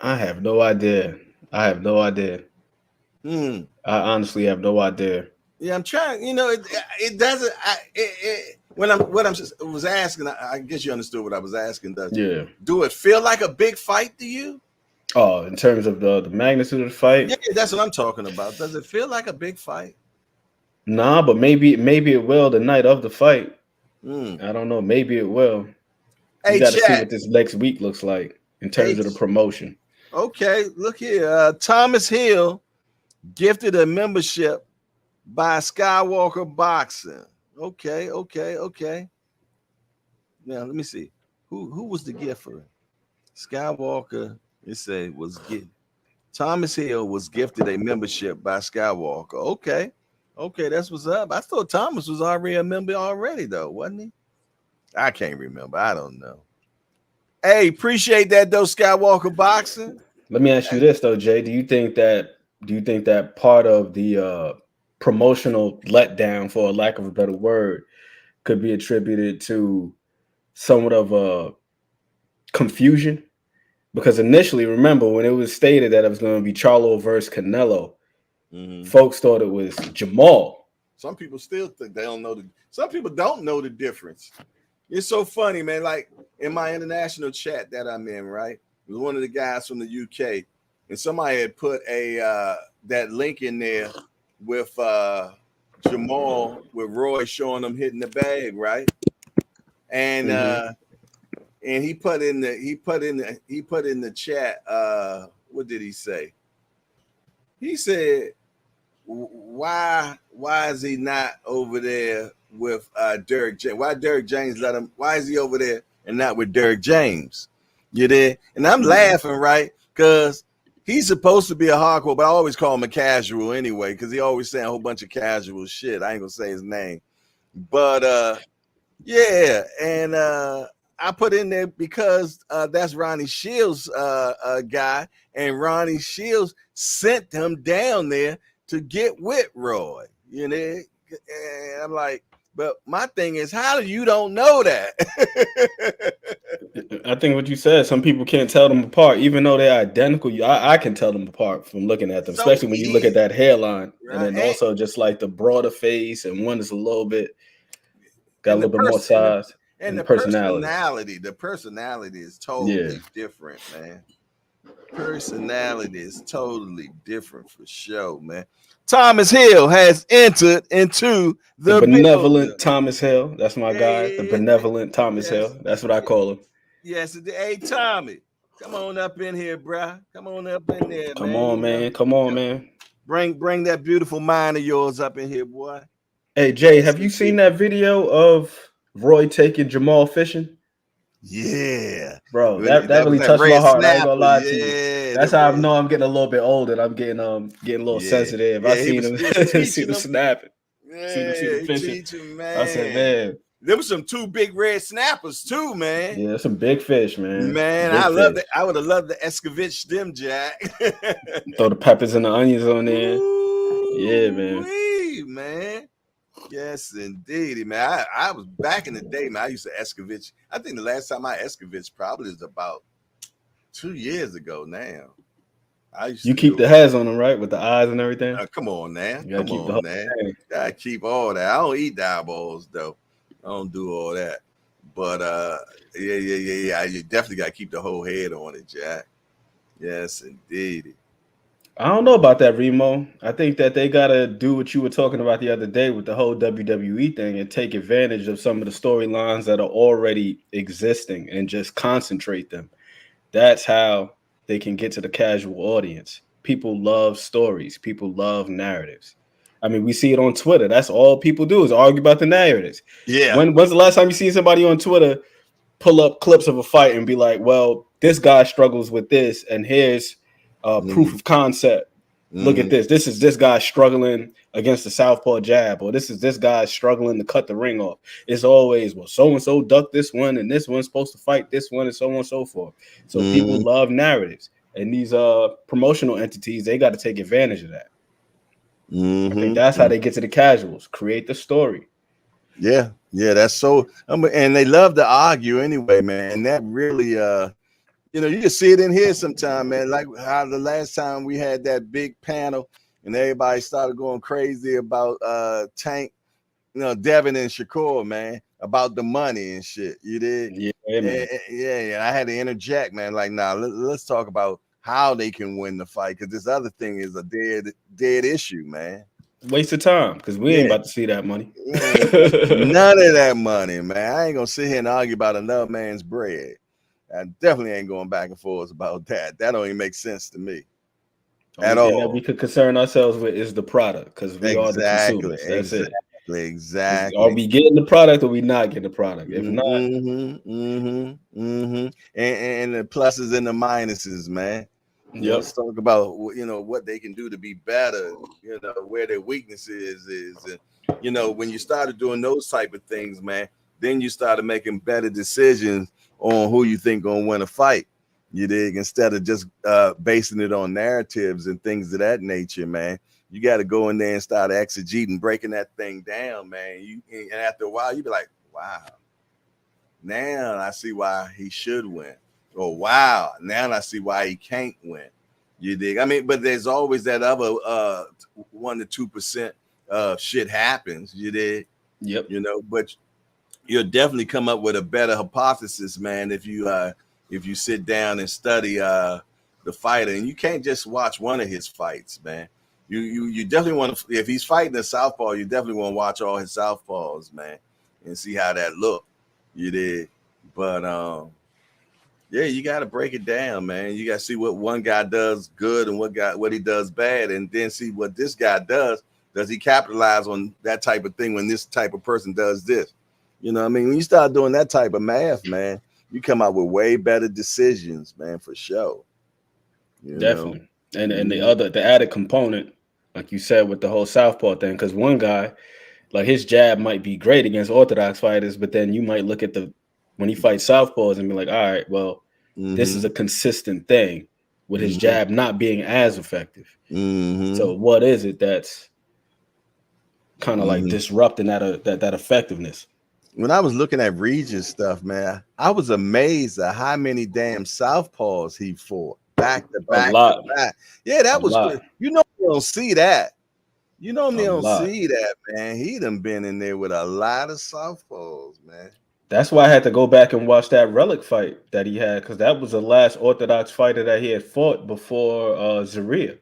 I have no idea. I honestly have no idea. Yeah, I'm trying. You know, it doesn't. Was asking, I guess you understood what I was asking. Do it feel like a big fight to you? Oh, in terms of the magnitude of the fight? Yeah, that's what I'm talking about. Does it feel like a big fight? Nah, but maybe it will the night of the fight. I don't know. Maybe it will. Hey, you got to see what this next week looks like in terms of the promotion. Okay, look here. Thomas Hill gifted a membership by Skywalker Boxing. Okay. Now let me see. Who was the gifter? Skywalker. It say was gift. Thomas Hill was gifted a membership by Skywalker. Okay, that's what's up. I thought Thomas was already a member already, though, wasn't he? I can't remember. I don't know. Hey, appreciate that though, Skywalker Boxing. Let me ask you this though, Jay. Do you think that part of the promotional letdown, for a lack of a better word, could be attributed to somewhat of a confusion? Because initially, remember when it was stated that it was going to be Charlo versus Canelo, folks thought it was Jamal. Some people still think they don't know some people don't know the difference. It's so funny, man. Like in my international chat that I'm in, right? It was one of the guys from the UK, and somebody had put that link in there with Jamal with Roy showing him hitting the bag, right? And and he put in the chat. What did he say? He said, "Why is he not over there with Derek James? Why Derek James let him? Why is he over there and not with Derek James? You there?" And I'm laughing, right? Because he's supposed to be a hardcore, but I always call him a casual anyway, because he always saying a whole bunch of casual shit. I ain't gonna say his name, but yeah, and I put in there because that's Ronnie Shields' guy, and Ronnie Shields sent him down there to get with Roy. You know, and I'm like, but my thing is, how do you don't know that? I think what you said, some people can't tell them apart, even though they're identical. I can tell them apart from looking at them, so especially when you look at that hairline, right? And then also just like the broader face, and one is a little bit got a little bit more size, and the personality. The personality is totally different, man. Personality is totally different for sure, man. Thomas Hill has entered into the benevolent Thomas Hill. That's my guy, the benevolent Thomas Hill. That's what I call him. Yes, hey Tommy, come on up in here, bro. Come on up in there, Come on, man. Come on, man. Bring that beautiful mind of yours up in here, boy. Hey Jay, have you seen that video of Roy taking Jamal fishing? Yeah, bro, that really touched my heart. I ain't gonna lie to you. That's how I know I'm getting a little bit older. I'm getting a little sensitive. I seen him snapping. See the he fishing. teaching, I said, man. man, There was some 2 big red snappers too, man. yeah, some big fish, man. Man, Big I love fish. it. I would have loved the Escovitch them, Jack. Throw the peppers and the onions on there. Yeah, man. Ooh-wee, man. Yes, indeed, man. I was back in the day, man. I used to Escovitch. I think the last time I Escovitch probably is about 2 years ago now. I used You to keep do the it. hairs on them, right? With the eyes and everything. Come on, now. You gotta Come keep the on, whole man. thing. Gotta keep all that. I don't eat the eyeballs though. I don't do all that. But yeah. You definitely gotta keep the whole head on it, Jack. Yes, indeed. I don't know about that, Remo. I think that they gotta do what you were talking about the other day with the whole WWE thing and take advantage of some of the storylines that are already existing and just concentrate them. That's how they can get to the casual audience. People love stories. People love narratives. I mean, we see it on Twitter. That's all people do is argue about the narratives. Yeah. When's the last time you seen somebody on Twitter pull up clips of a fight and be like, well, this guy struggles with this, and here's proof of concept. Look at this. This is this guy struggling against the southpaw jab, or this is this guy struggling to cut the ring off. It's always, well, so-and-so ducked this one, and this one's supposed to fight this one, and so on and so forth. So people love narratives. And these promotional entities, they got to take advantage of that. I think that's how they get to the casuals. Create the story. Yeah, that's so. And they love to argue anyway, man. And that really, you can see it in here sometime, man. Like how the last time we had that big panel, and everybody started going crazy about Tank, Devin and Shakur, man, about the money and shit. You did, yeah, man. Yeah. I had to interject, man. Like, nah, let's talk about how they can win the fight, because this other thing is a dead issue, man. Waste of time, because we ain't about to see that money. None of that money, man. I ain't gonna sit here and argue about another man's bread. I definitely ain't going back and forth about that. That don't even make sense to me at all. That we could concern ourselves with is the product, because we are the consumers. That's it. Exactly. Are we getting the product or we not getting the product? If not, and the pluses and the minuses, man. Let's talk about what they can do to be better. Where their weaknesses is, and when you started doing those type of things, man, then you started making better decisions on who you think gonna win a fight. You dig? Instead of just basing it on narratives and things of that nature, man. You got to go in there and start exegeting, breaking that thing down, man. And after a while, you be like, wow, now I see why he should win. Or wow, now I see why he can't win. You dig? I mean, but there's always that other 1 to 2% shit happens. You dig? Yep. But you'll definitely come up with a better hypothesis, man, if you sit down and study the fighter. And you can't just watch one of his fights, man. You definitely want to, if he's fighting a southpaw, you definitely want to watch all his southpaws, man, and see how that look. You did, but yeah, you got to break it down, man. You got to see what one guy does good and what he does bad, and then see what this guy does. Does he capitalize on that type of thing when this type of person does this? You know what I mean? When you start doing that type of math, man, you come out with way better decisions, man, for sure. Definitely. And the added component, like you said, with the whole southpaw thing, because one guy, like his jab might be great against orthodox fighters, but then you might look at when he fights southpaws and be like, all right, well, this is a consistent thing with his jab not being as effective. So what is it that's kind of like disrupting that effectiveness? When I was looking at Regis stuff, man, I was amazed at how many damn southpaws he fought back to back to back. Yeah, that was good. You don't see that. You normally don't see that, man. He done been in there with a lot of southpaws, man. That's why I had to go back and watch that Relic fight that he had, because that was the last orthodox fighter that he had fought before Zhilei.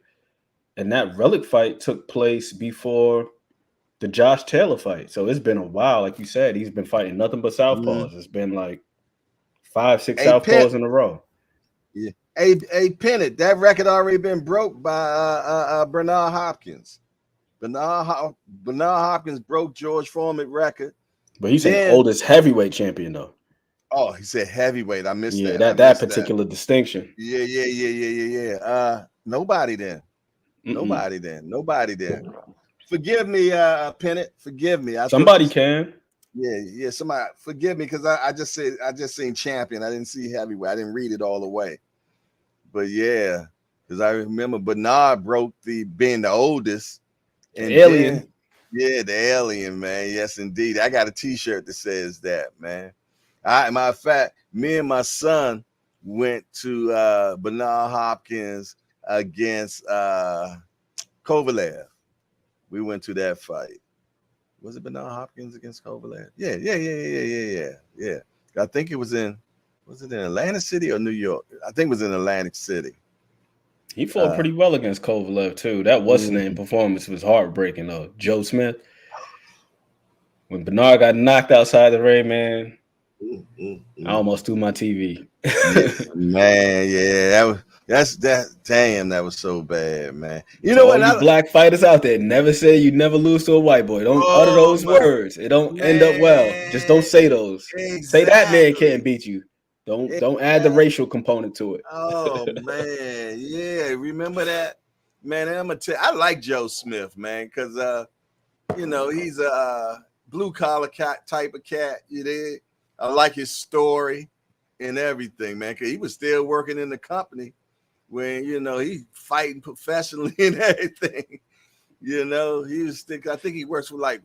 And that Relic fight took place before the Josh Taylor fight. So it's been a while. Like you said, he's been fighting nothing but southpaws. It's been like 5-6 southpaws in a row. Yeah. Hey, Pennant, that record already been broke by Bernard Hopkins. Bernard Hopkins broke George Foreman's record. But he's the oldest heavyweight champion, though. Oh, he said heavyweight. I missed that. Yeah, that particular distinction. Yeah. Nobody then. Nobody then. forgive me, Pennant. Forgive me. Somebody can. Yeah. Somebody forgive me because I just seen champion. I didn't see heavyweight. I didn't read it all the way. But yeah, because I remember Bernard broke being the oldest. And Alien. Then, the alien, man. Yes, indeed. I got a T-shirt that says that, man. Matter of fact, me and my son went to Bernard Hopkins against Kovalev. We went to that fight. Was it Bernard Hopkins against Kovalev? Yeah. I think it was in Atlantic City or New York? I think it was in Atlantic City. He fought pretty well against Kovalev too. That what's-his-name performance was heartbreaking though. Joe Smith. When Bernard got knocked outside the ring, man, I almost threw my TV. Man, yeah, that was so bad, man. You know what? All you black fighters out there, never say you never lose to a white boy. Don't utter those words. It don't end up well. Just don't say those. Exactly. Say that man can't beat you. Don't add the racial component to it. Oh man, yeah. Remember that, man? I'm gonna tell. I like Joe Smith, man, because he's a blue collar cat type of cat. You did. I like his story and everything, man. Because he was still working in the company when he fighting professionally and everything. He was I think he works for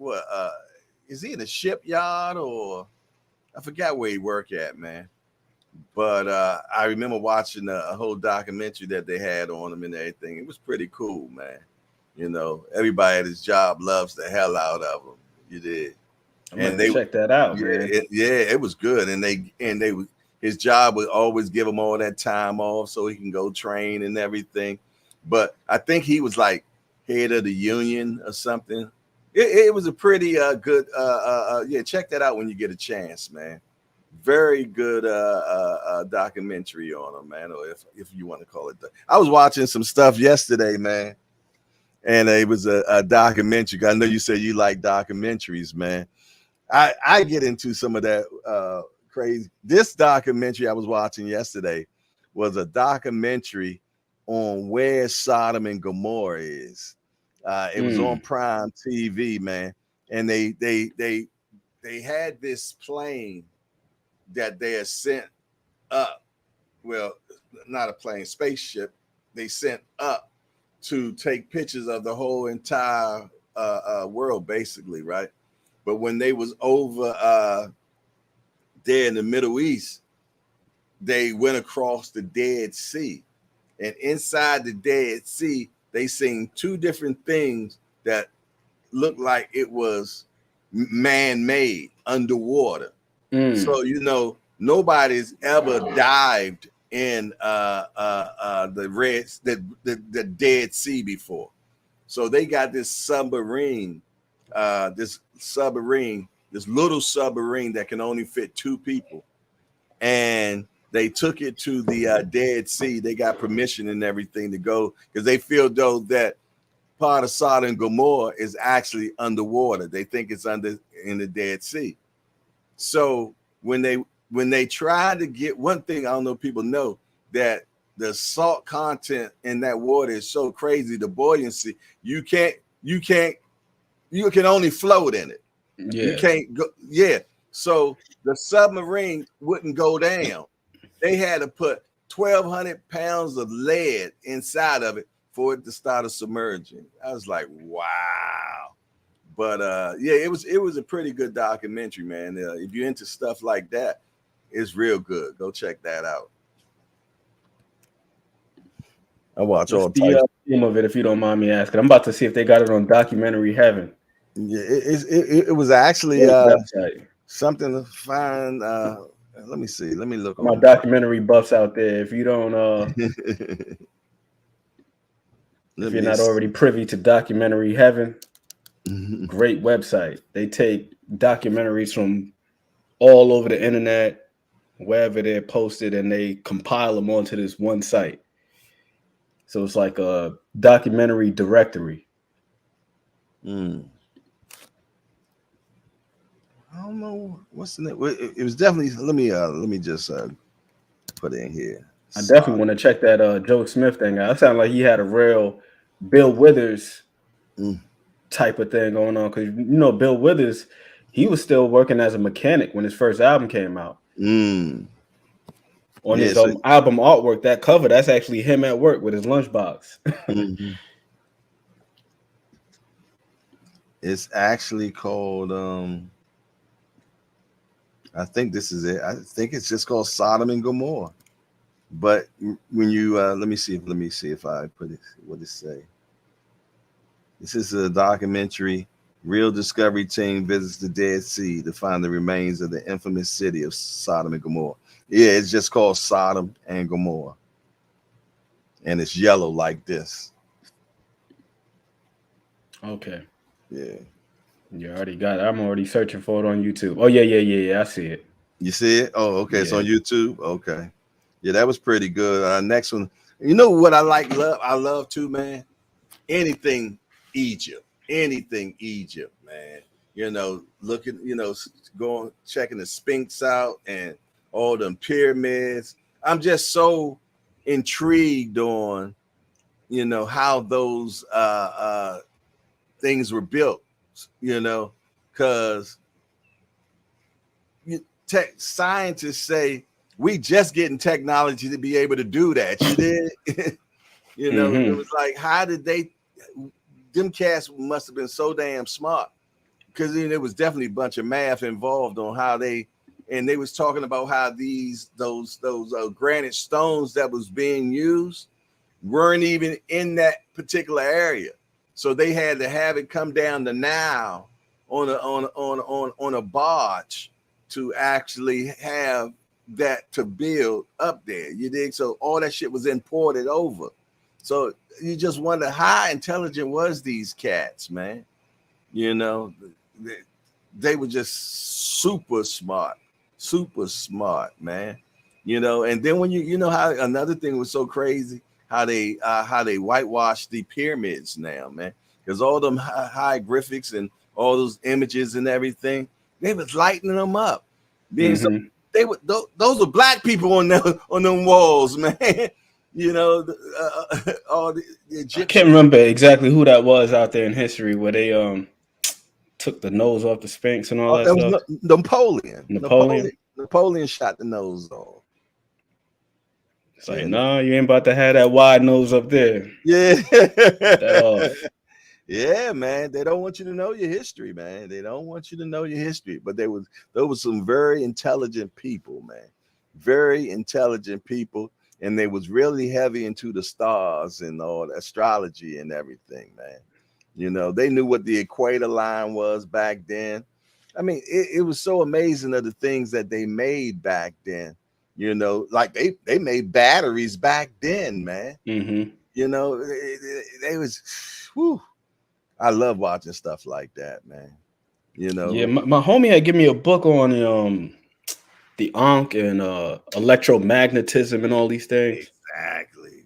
is he in a shipyard or I forgot where he worked at, man. But I remember watching a whole documentary that they had on him and everything. It was pretty cool, man. Everybody at his job loves the hell out of him. You did. And they check that out, man. It was good. And his job would always give him all that time off so he can go train and everything. But I think he was like head of the union or something. It was a pretty good. Check that out when you get a chance, man. Very good documentary on him, man, or if you want to call it that. I was watching some stuff yesterday, man, and it was a documentary. I know you said you like documentaries, man. I get into some of that crazy. This documentary I was watching yesterday was a documentary on where Sodom and Gomorrah is. It was on Prime TV, man, and they had this plane that they had sent up. Well, not a plane, spaceship. They sent up to take pictures of the whole entire world, basically, right? But when they was over there in the Middle East, they went across the Dead Sea. And inside the Dead Sea, they seen two different things that looked like it was man-made underwater. So nobody's ever dived in the Dead Sea before. So they got this submarine, this little submarine that can only fit two people, and they took it to the Dead Sea. They got permission and everything to go because they feel though that part of Sodom and Gomorrah is actually underwater. They think it's in the Dead Sea. So when they try to get one thing, I don't know if people know that the salt content in that water is so crazy, the buoyancy, you can only float in it. Yeah. You can't go. Yeah. So the submarine wouldn't go down. They had to put 1,200 pounds of lead inside of it for it to start submerging. I was like, wow. But it was a pretty good documentary, man. If you're into stuff like that, it's real good. Go check that out. I watch all the name of it, if you don't mind me asking. I'm about to see if they got it on Documentary Heaven. Yeah, it was actually something to find. Let me see. Let me look. My documentary buffs out there. If you don't, if you're not already privy to Documentary Heaven. Great website. They take documentaries from all over the internet, wherever they're posted, and they compile them onto this one site. So it's like a documentary directory. I don't know what's the name. It was definitely. Let me just put it in here. I definitely want to check that Joe Smith thing out. It sounded like he had a real Bill Withers type of thing going on, because Bill Withers, he was still working as a mechanic when his first album came out. On his album artwork, that cover, that's actually him at work with his lunchbox. It's actually called I think this is it. I think it's just called Sodom and Gomorrah. But when you let me see if I put it, what it say. This is a documentary. Real discovery team visits the Dead Sea to find the remains of the infamous city of Sodom and Gomorrah. Yeah, it's just called Sodom and Gomorrah. And it's yellow like this. Okay. Yeah. You already got it. I'm already searching for it on YouTube. Oh, yeah. I see it. You see it? Oh, okay. Yeah. It's on YouTube. Okay. Yeah, that was pretty good. Next one. You know what I love too, man? Anything Egypt, man. Looking, going, checking the Sphinx out and all them pyramids. I'm just so intrigued on, how those things were built, because scientists say we just getting technology to be able to do that. You did, It was like, how did them cats must have been so damn smart, because there was definitely a bunch of math involved on how they was talking about how those granite stones that was being used weren't even in that particular area, so they had to have it come down the Nile on a barge to actually have that to build up there. You dig? So all that shit was imported over. So you just wonder how intelligent was these cats, man. They were just super smart, man. And then when how another thing was so crazy, how they whitewashed the pyramids now, man, because all them hieroglyphics and all those images and everything, they was lighting them up. So they were those were black people on them walls, man. All the Egyptians. I can't remember exactly who that was out there in history where they took the nose off the Sphinx and all that stuff. Napoleon shot the nose off. It's like, nah, you ain't about to have that wide nose up there. Yeah. That off. Yeah, man. They don't want you to know your history, man. They don't want you to know your history. But there was some very intelligent people, man. Very intelligent people. And they was really heavy into the stars and all the astrology and everything, man. They knew what the equator line was back then. I mean, it was so amazing of the things that they made back then. Like they made batteries back then, man. They was, whew. I love watching stuff like that, man. Yeah, my homie had given me a book on the Ankh and electromagnetism and all these things. Exactly.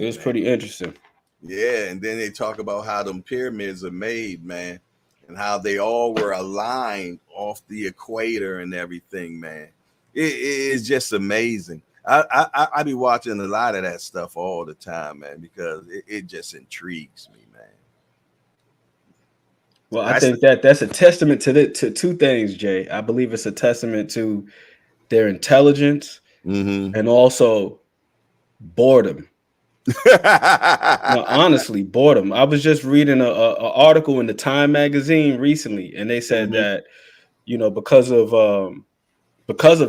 It was pretty interesting. Yeah, and then they talk about how them pyramids are made, man, and how they all were aligned off the equator and everything, man. It is just amazing. I be watching a lot of that stuff all the time, man, because it just intrigues me, man. Well, I think that's a testament to two things, Jay. I believe it's a testament to their intelligence and also boredom. No, honestly, boredom. I was just reading a article in the Time magazine recently, and they said that because of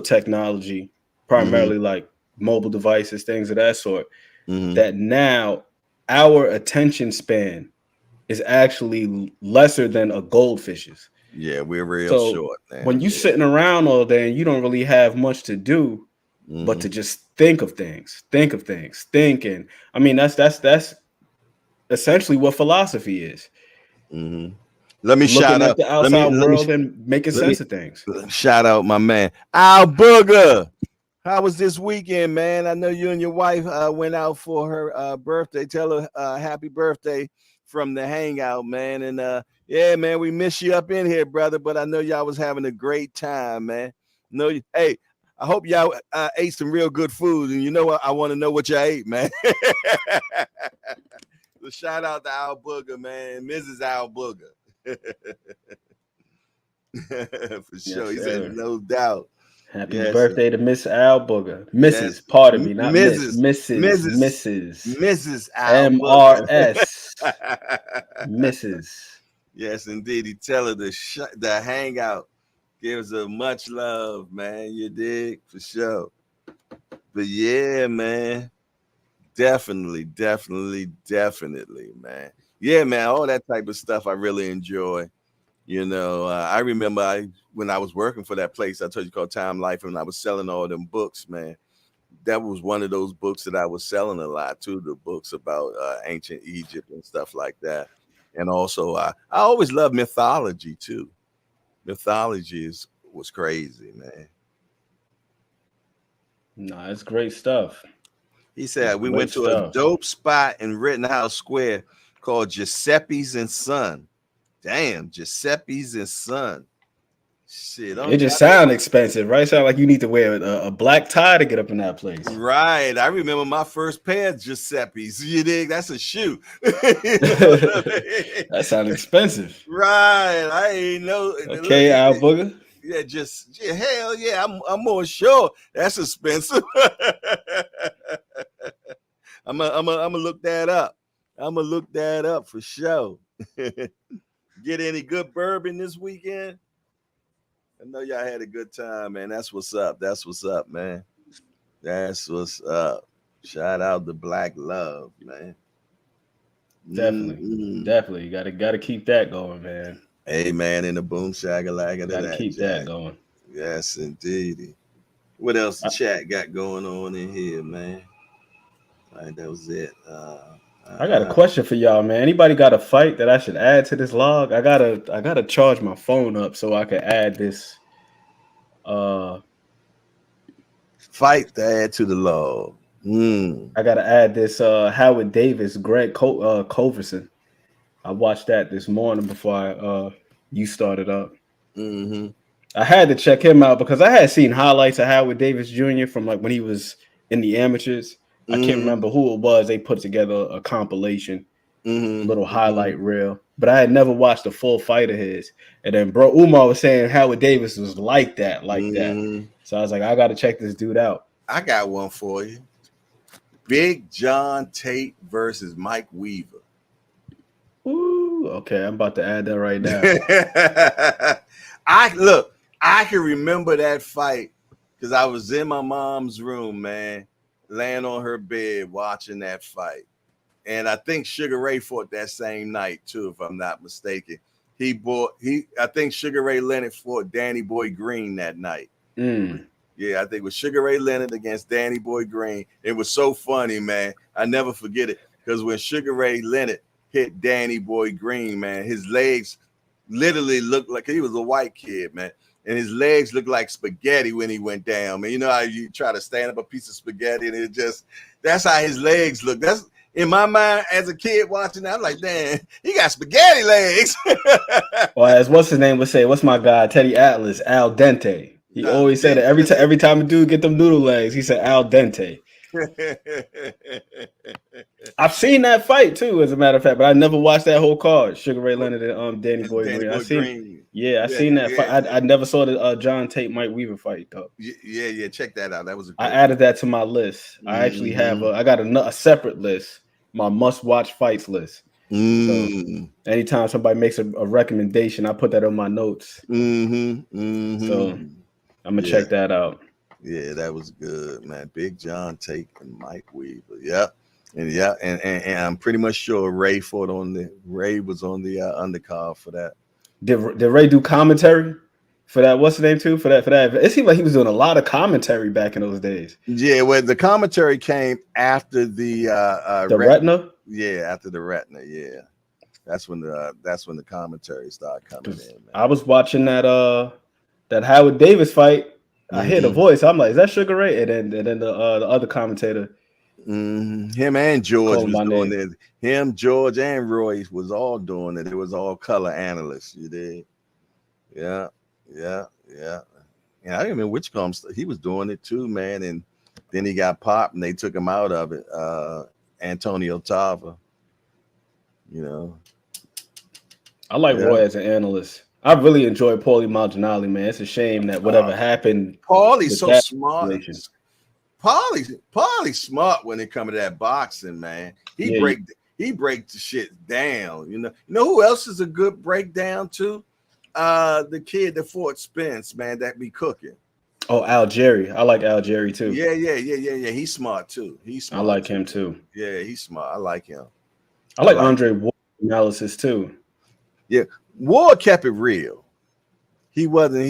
technology, primarily like mobile devices, things of that sort, that now our attention span is actually lesser than a goldfish's. Yeah, we're real short, man. When you're sitting around all day and you don't really have much to do, but to just think of things. And I mean, that's essentially what philosophy is. Let me shout out the outside world and making sense of things. Shout out my man Al Booger. How was this weekend, man? I know you and your wife went out for her birthday. Tell her happy birthday from the hangout, man. And yeah, man, we miss you up in here, brother. But I know y'all was having a great time, man. Hey, I hope y'all ate some real good food. And I want to know what y'all ate, man. shout out to Al Booger, man. Mrs. Al Booger. For sure. He said, no doubt. Happy birthday to Miss Al Booger. Mrs. Yes. Pardon me, not Miss. Mrs. Al MRS. Mrs. Yes, indeed. He tell her the hangout gives her much love, man. You dig? For sure. But yeah, man. Definitely, man. Yeah, man. All that type of stuff I really enjoy. You know, I remember when I was working for that place I told you called Time Life, and I was selling all them books, man. That was one of those books that I was selling a lot too, the books about ancient Egypt and stuff like that. And also, I always loved mythology too. Mythology was crazy, man. No, it's great stuff. He said we went to a dope spot in Rittenhouse Square called Giuseppe's and Son. Damn, Giuseppe's and Son. Shit, it just sounds expensive, right? Sound like you need to wear a black tie to get up in that place. Right. I remember my first pair of Giuseppe's. You dig? That's a shoe. That sounds expensive. Right. I ain't know. Okay, Al Booger. Yeah, hell yeah. I'm more sure that's expensive. I'm gonna look that up. I'm gonna look that up for sure. Get any good bourbon this weekend? I know y'all had a good time, man. That's what's up. That's what's up, man. That's what's up. Shout out to Black Love, man. Definitely. Definitely. You gotta keep that going, man. Hey, man, in the boom shagalaga. Gotta keep that going. Yes, indeed. What else the chat got going on in here, man? All right, that was it. I got a question for y'all, man. Anybody got a fight that I should add to this log? I gotta charge my phone up so I can add this fight to add to the log. I gotta add this Howard Davis, Greg Coverson. I watched that this morning before you started up. I had to check him out because I had seen highlights of Howard Davis Jr. from like when he was in the amateurs. I can't remember who it was. They put together a compilation, little highlight reel, but I had never watched a full fight of his. And then bro Umar was saying Howard Davis was like that. So I was like, I got to check this dude out. I got one for you. Big John Tate versus Mike Weaver. Ooh, okay. I'm about to add that right now. I can remember that fight because I was in my mom's room, man, laying on her bed watching that fight. And I think Sugar Ray fought that same night too, if I'm not mistaken. I think Sugar Ray Leonard fought Danny Boy Green that night. Yeah, I think it was Sugar Ray Leonard against Danny Boy Green. It was so funny, man. I never forget it because when Sugar Ray Leonard hit Danny Boy Green, man, his legs literally looked like he was a white kid, man. And his legs looked like spaghetti when he went down, man. You know how you try to stand up a piece of spaghetti and that's how his legs look. That's in my mind as a kid watching that. I'm like, damn, he got spaghetti legs. Well, as what's his name would say, what's my guy, Teddy Atlas, al dente. He always said it every time a dude get them noodle legs, he said al dente. I've seen that fight too, as a matter of fact, but I never watched that whole card. Sugar Ray Leonard and Danny Boy Green. I seen that fight. I never saw the John Tate Mike Weaver fight though. Yeah. Check that out. That was. I added that to my list. I actually have I got a separate list, my must watch fights list. So anytime somebody makes a recommendation, I put that on my notes. So I'm gonna check that out. Yeah, that was good, man. Big John Tate and Mike Weaver. Yep. And I'm pretty much sure Ray was on the undercard for that. Did Ray do commentary for that? What's the name too? For that? It seemed like he was doing a lot of commentary back in those days. Yeah, well, the commentary came after the retina. Yeah, after the retina. Yeah, that's when the commentary started coming in. Man. I was watching that Howard Davis fight. I hear the voice. I'm like, is that Sugar Ray? And then the other commentator. Him and George was doing it. Him, George, and Royce was all doing it. It was all color analysts. You did. Yeah. And I don't remember which comes. He was doing it too, man. And then he got popped, and they took him out of it. Antonio Tarver. You know, I like Roy as an analyst. I really enjoy Paulie Maldonado, man. It's a shame that whatever happened Paulie's with so that smart. situation. Paulie's smart when it comes to that boxing, man. He break the shit down. You know who else is a good breakdown too? The kid that fought Spence, man, that be cooking. Oh, Al Jerry. I like Al Jerry too. Yeah. He's smart too. He's smart. I like him too. Yeah, he's smart. I like him. I like Andre Ward's analysis too. Yeah, Ward kept it real. He wasn't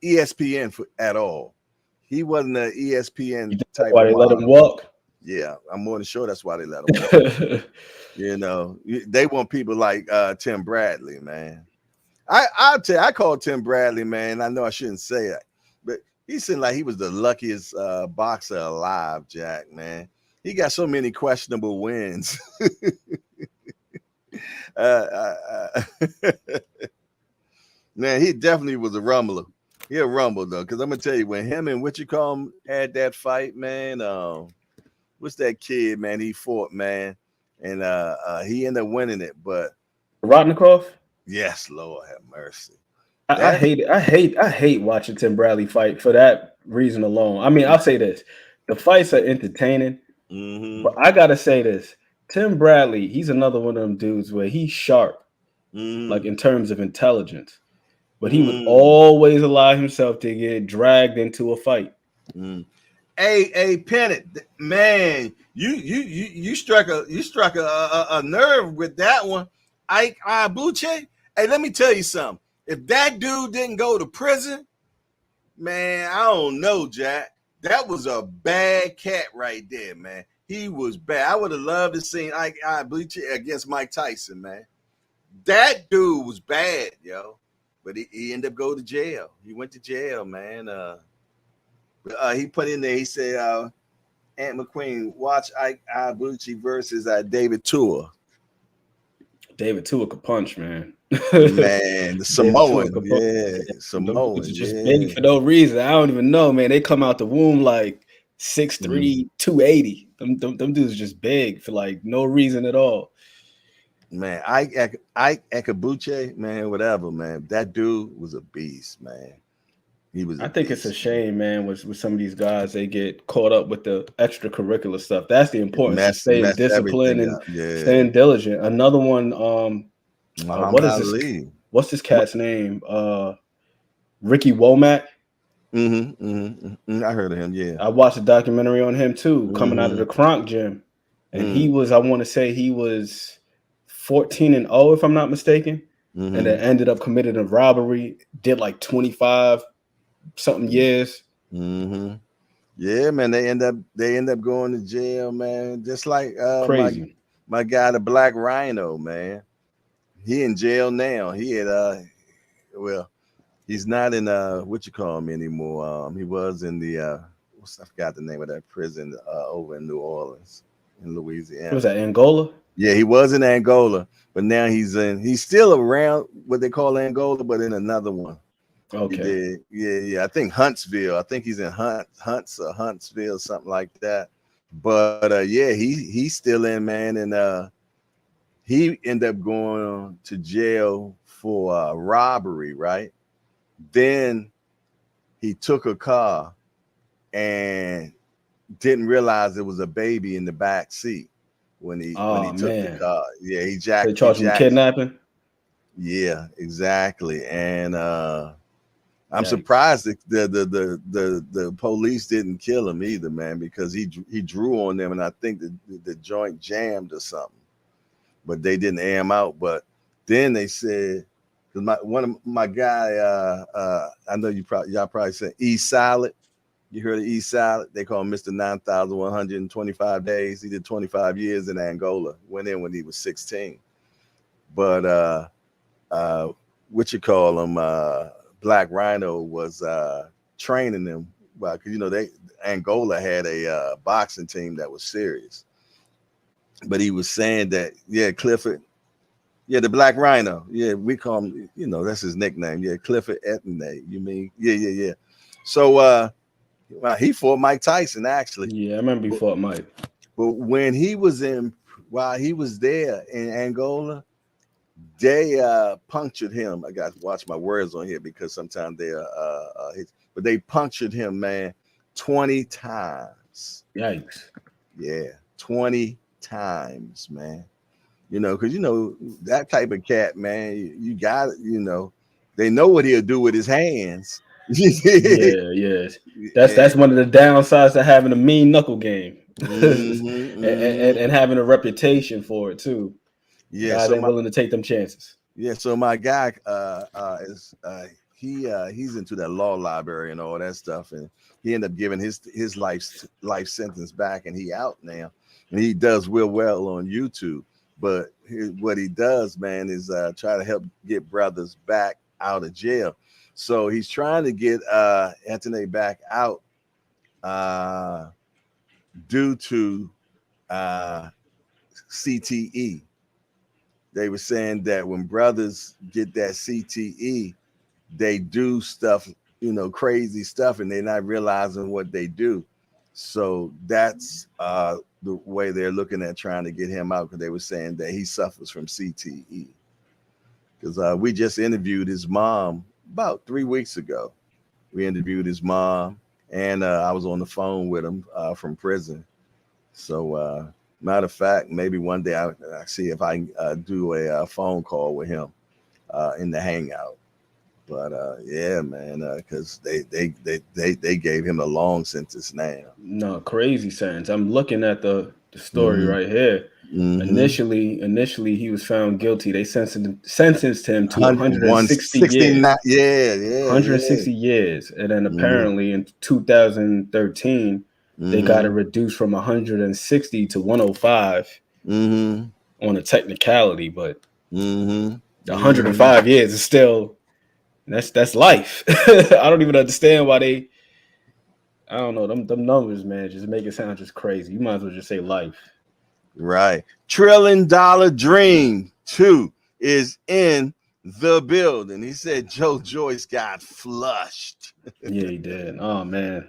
ESPN at all. He wasn't an ESPN type. Why they let him walk? Yeah, I'm more than sure that's why they let him walk. You know, they want people like Tim Bradley, man. I'll tell you, I call Tim Bradley, man. I know I shouldn't say it, but he seemed like he was the luckiest boxer alive, Jack, man. He got so many questionable wins. Man, he definitely was a rumbler. He a rumble though, because I'm gonna tell you, when him and what you call him had that fight, man. What's that kid, man? He fought, man, and he ended up winning it. But Rodnikoff? Yes, Lord have mercy. I hate it. I hate watching Tim Bradley fight for that reason alone. I mean, I'll say this: the fights are entertaining, but I gotta say this: Tim Bradley, he's another one of them dudes where he's sharp, like in terms of intelligence, but he would always allow himself to get dragged into a fight. Hey, Pennant, man, you struck a nerve with that one. Ike Ibuche. Hey, let me tell you something. If that dude didn't go to prison, man, I don't know, Jack. That was a bad cat right there, man. He was bad. I would have loved to see Ike Ibuche against Mike Tyson, man. That dude was bad, yo. But he ended up going to jail. He went to jail, man. He put in there, he said, Aunt McQueen, watch Ike Ibuche versus David Tua. David Tua could punch, man. Man, the Samoan, Samoan, just big for no reason. I don't even know, man. They come out the womb like 6'3", 280. Them dudes just big for like no reason at all. Man, Ike Ibuche, man, whatever, man. That dude was a beast, man. I think it's a shame, man, with some of these guys, they get caught up with the extracurricular stuff. That's the importance of staying disciplined and staying diligent. Another one, what's this cat's name? Ricky Womack. I heard of him, yeah. I watched a documentary on him too, coming out of the Kronk gym. And he was, I want to say he was 14-0, if I'm not mistaken. And then ended up committing a robbery, did like 25 something years. Yeah, man. They end up going to jail, man. Just like crazy. My guy, the Black Rhino, man. He in jail now. He had he's not in what you call him anymore. He was in the I forgot the name of that prison over in New Orleans, in Louisiana. Was that Angola? Yeah, he was in Angola, but now he's still around what they call Angola, but in another one. Okay. Yeah. I think Huntsville. I think he's in Huntsville, something like that. But he's still in, man, and he ended up going to jail for robbery, right? Then he took a car and didn't realize there was a baby in the back seat when he took the car. Yeah, he jacked. They charged him kidnapping. Yeah, exactly. And I'm surprised that the police didn't kill him either, man, because he drew on them, and I think the joint jammed or something, but they didn't air him out. But then they said, one of my guy, I know y'all probably said E Salad. You heard of E Salad? They call him Mr. 9,125 days. He did 25 years in Angola. Went in when he was 16. But what you call him? Black Rhino was training them, because Angola had a boxing team that was serious. But he was saying that, Clifford, the Black Rhino, we call him, that's his nickname, Clifford Etnay. You mean, yeah. So he fought Mike Tyson, actually. Yeah, I remember he fought Mike. But when he was in while he was there in Angola, they punctured him. I got to watch my words on here because sometimes they but they punctured him, man, 20 times. Yikes. Yeah, 20 times, man. Because that type of cat, man, you got it, they know what he'll do with his hands. Yeah. That's And, one of the downsides to having a mean knuckle game. mm-hmm. And having a reputation for it too. Yeah, Guys so ain't willing to take them chances. so my guy is he's into that law library and all that stuff, and he ended up giving his life sentence back, and he out now, and he does real well on YouTube. But what he does, man, is try to help get brothers back out of jail. So he's trying to get Anthony back out due to CTE. They were saying that when brothers get that CTE, they do stuff, crazy stuff, and they're not realizing what they do. So that's the way they're looking at trying to get him out, because they were saying that he suffers from CTE. Because we just interviewed his mom about 3 weeks ago. We interviewed his mom, and I was on the phone with him from prison. So, matter of fact, maybe one day I see if I can do a phone call with him in the hangout. But yeah, man, because they gave him a long sentence now. No, crazy sentence. I'm looking at the story Mm-hmm. right here. Mm-hmm. Initially, he was found guilty. They sentenced him to 160 years. 169. Yeah, 160 years. And then Mm-hmm. apparently in 2013, they got it Mm-hmm. reduced from 160 to 105 Mm-hmm. on a technicality, but Mm-hmm. Mm-hmm. 105 years is still that's life. I don't even understand why they I don't know them numbers, man, just make it sound just crazy. You might as well just say life. Right. $1 trillion Dream 2 is in the building. He said Joyce got flushed. Yeah, he did. Oh man.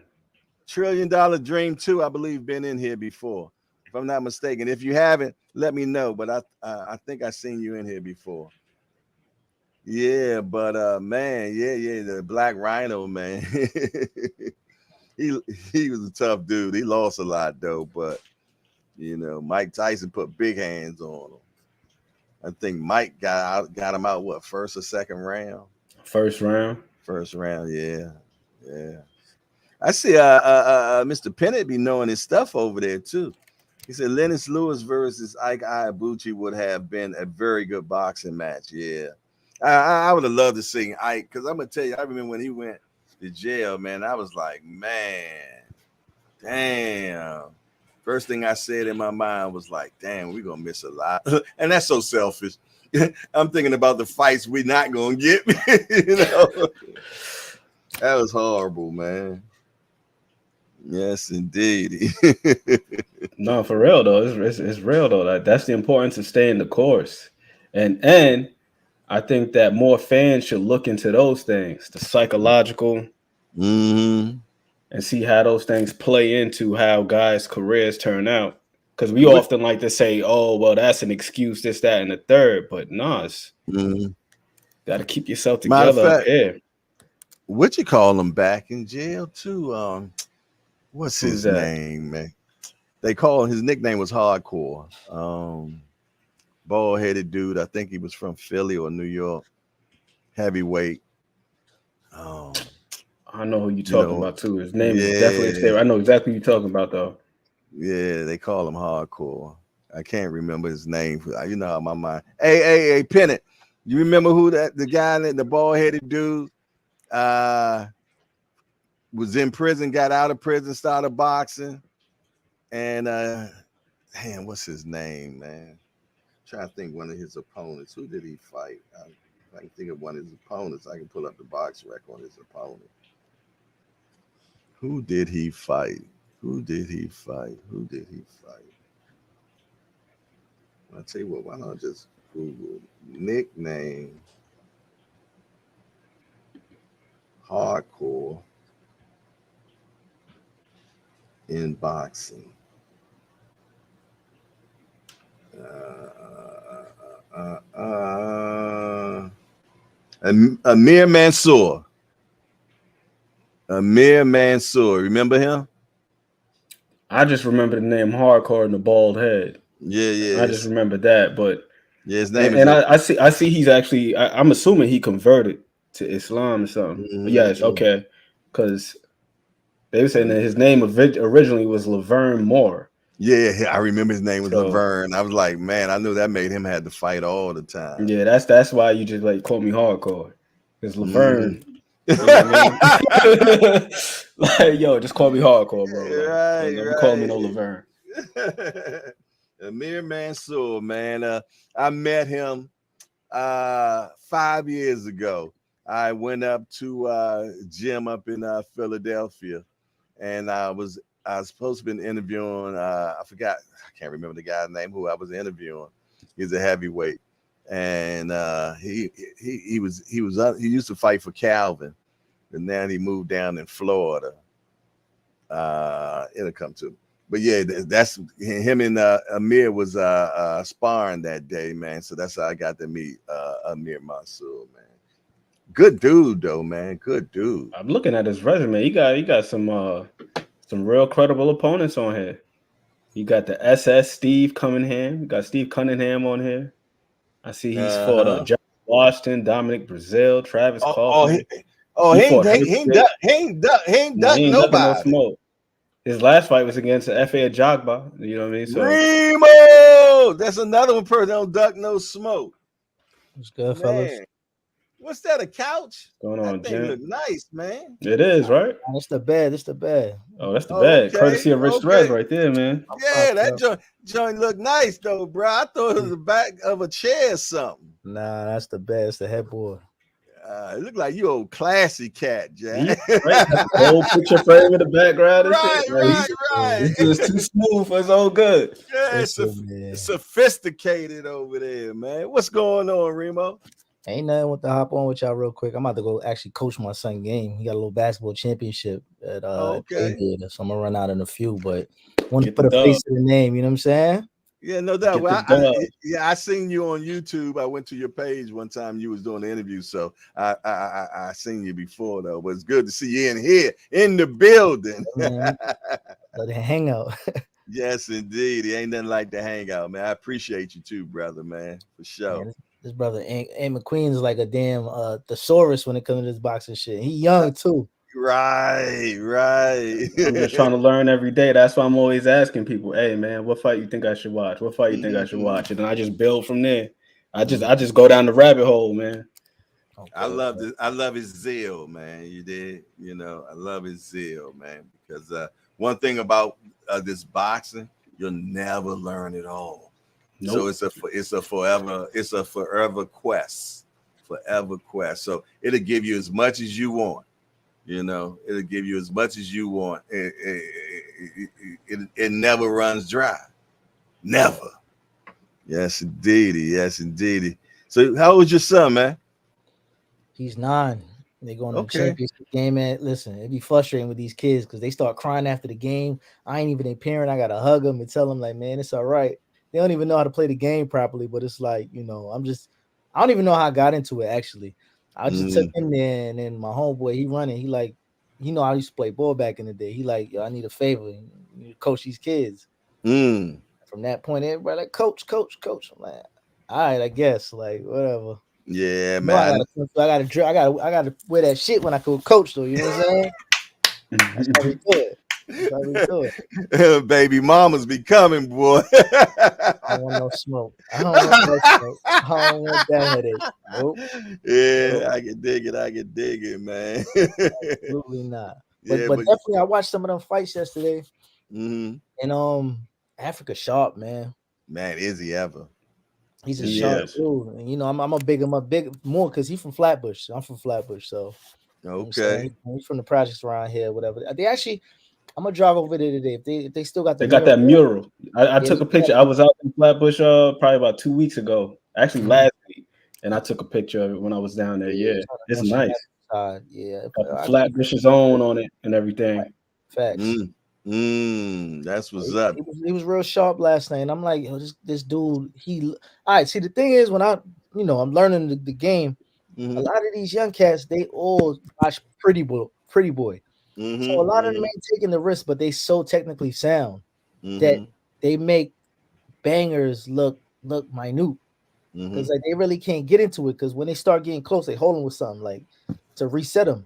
$1 trillion Dream 2, I believe, been in here before, if I'm not mistaken. If you haven't, let me know. But I think I seen you in here before. Yeah, but man, yeah, the Black Rhino, man. he he was a tough dude. He lost a lot though, but Mike Tyson put big hands on him. I think Mike got him out, what, first or second round? First round. First round, yeah. Yeah. I see Mr. Pennant be knowing his stuff over there too. He said Lennox Lewis versus Ike Ibuchi would have been a very good boxing match. Yeah. I would have loved to see Ike, because I'm gonna tell you, I remember when he went to jail, man. I was like, man, damn. First thing I said in my mind was like, damn, we're gonna miss a lot. And that's so selfish. I'm thinking about the fights we're not gonna get. That was horrible, man. Yes, indeed. No, for real though. It's real though. That's the importance of staying the course. And I think that more fans should look into those things, the psychological, Mm-hmm. and see how those things play into how guys' careers turn out. Because we What? often like to say, "Oh, well, that's an excuse, this, that, and the third." But no, it's Mm-hmm. got to keep yourself Matter of together up fact, here. what you call him back in jail too? What's Who's his that? name, man? They call his nickname was Hardcore. Bald headed dude. I think he was from Philly or New York. Heavyweight. Um, I know who you're you talking know, about too. His name is definitely yeah, escaped. I know exactly who you're talking about though. yeah. They call him Hardcore. I can't remember his name. You know how my mind. Hey, Pennant. You remember who the guy, the bald headed dude, uh, was in prison, got out of prison, started boxing, and damn, what's his name, man? I'm trying to think one of his opponents. Who did he fight? If I can think of one of his opponents, I can pull up the box rec on his opponent. Who did he fight? Who did he fight? Who did he fight? I'll tell you what, why don't I just Google nickname hardcore in boxing. Amir Mansour. Amir Mansour. Remember him? I just remember the name Hardcore and the bald head. Yeah. I just remember that, but yeah, his name and I see he's actually. I'm assuming he converted to Islam or something. But yes, okay, because they were saying that his name originally was Laverne Moore. Yeah, I remember his name was Laverne. I was like, man, I knew that made him had to fight all the time. Yeah, that's why you just like call me Hardcore, because Laverne. You know what I mean? Like, yo, just call me Hardcore, bro. Like, right. Never call me no Laverne. Amir Mansour, man. I met him 5 years ago. I went up to gym up in Philadelphia, and I was supposed to be interviewing. I forgot. I can't remember the guy's name who I was interviewing. He's a heavyweight, and he used to fight for Calvin, and now he moved down in Florida. It'll come to me. But yeah, that's him and Amir was sparring that day, man. So that's how I got to meet Amir Mansour, man. Good dude, though, man. Good dude. I'm looking at his resume. He got some real credible opponents on here. You got the SS Steve Cunningham. You got Steve Cunningham on here. I see he's fought John Washington, Dominic Brazil, Travis Coughlin. He ain't duck nobody. No smoke. His last fight was against the FA Jogba. You know what I mean? So Remo, that's another one person don't duck no smoke. What's good, fellas? What's that? A couch? What's going on, that thing look nice, man. It is, right? That's the bed. That's the bed. Oh, that's the bed. Okay, courtesy of Rich Threads right there, man. Yeah, that joint look nice though, bro. I thought it was the back of a chair or something. Nah, that's the bed. It's the headboard. It look like you old classy cat, Jack. Right? Old picture frame in the background. Right. It's too smooth for his own good. Yeah, it's sophisticated over there, man. What's going on, Remo? Ain't nothing with to hop on with y'all real quick. I'm about to go actually coach my son game. He got a little basketball championship at so I'm gonna run out in a few, but want to put a face to the name, you know what I'm saying? Yeah, no doubt. I seen you on YouTube. I went to your page one time. You was doing the interview, so I seen you before though. But it's good to see you in here in the building. Let it hang out. Yes, indeed. It ain't nothing like the hangout, man. I appreciate you too, brother, man, for sure. Man, this brother, A. McQueen is like a damn thesaurus when it comes to this boxing shit. He young too. Right. I'm just trying to learn every day. That's why I'm always asking people, hey man, what fight you think I should watch? What fight you think I should watch? And then I just build from there. I just go down the rabbit hole, man. Okay, I love his zeal, man. You did, I love his zeal, man. Because one thing about this boxing, you'll never learn it all. Nope. So it's a forever quest. So it'll give you as much as you want. It'll give you as much as you want. It never runs dry. Never. Yes, indeedy. So how old's your son, man? He's 9. They going to the championship game, man. Listen, it'd be frustrating with these kids because they start crying after the game. I ain't even a parent. I gotta hug them and tell them, like, man, it's all right. They don't even know how to play the game properly, but it's like, I don't even know how I got into it, actually. I just took him there, and then my homeboy, he running. He like, I used to play ball back in the day. He like, yo, I need a favor. You need to coach these kids. From that point, everybody like, coach. I'm like, all right, I guess, like, whatever. Yeah, man. I gotta wear that shit when I go coach, though. You know what I'm saying? That's how we do it. Baby mamas be coming, boy. I don't want no smoke. I don't want that headache. Nope. Yeah, nope. I can dig it, man. Absolutely not. But definitely, I watched some of them fights yesterday. And Africa Sharp, man. Man, is he ever? He's a sharp dude. And, I'm gonna big him up more because he's from Flatbush. I'm from Flatbush, so okay. He's from the projects around here, whatever. They actually. I'm gonna drive over there today. If they still got they got that mural. I took a picture. I was out in Flatbush probably about 2 weeks ago. Actually, last week, and I took a picture of it when I was down there. Yeah, it's nice. Yeah, got the Flatbush zone on it and everything. Facts. That's what's up. He was real sharp last night. And I'm like, yo, this dude, all right. See, the thing is, when I'm learning the game, a lot of these young cats, they all watch Pretty Boy. So a lot of them ain't taking the risk, but they so technically sound that they make bangers look minute. Because like they really can't get into it, because when they start getting close, they hold them with something like to reset them.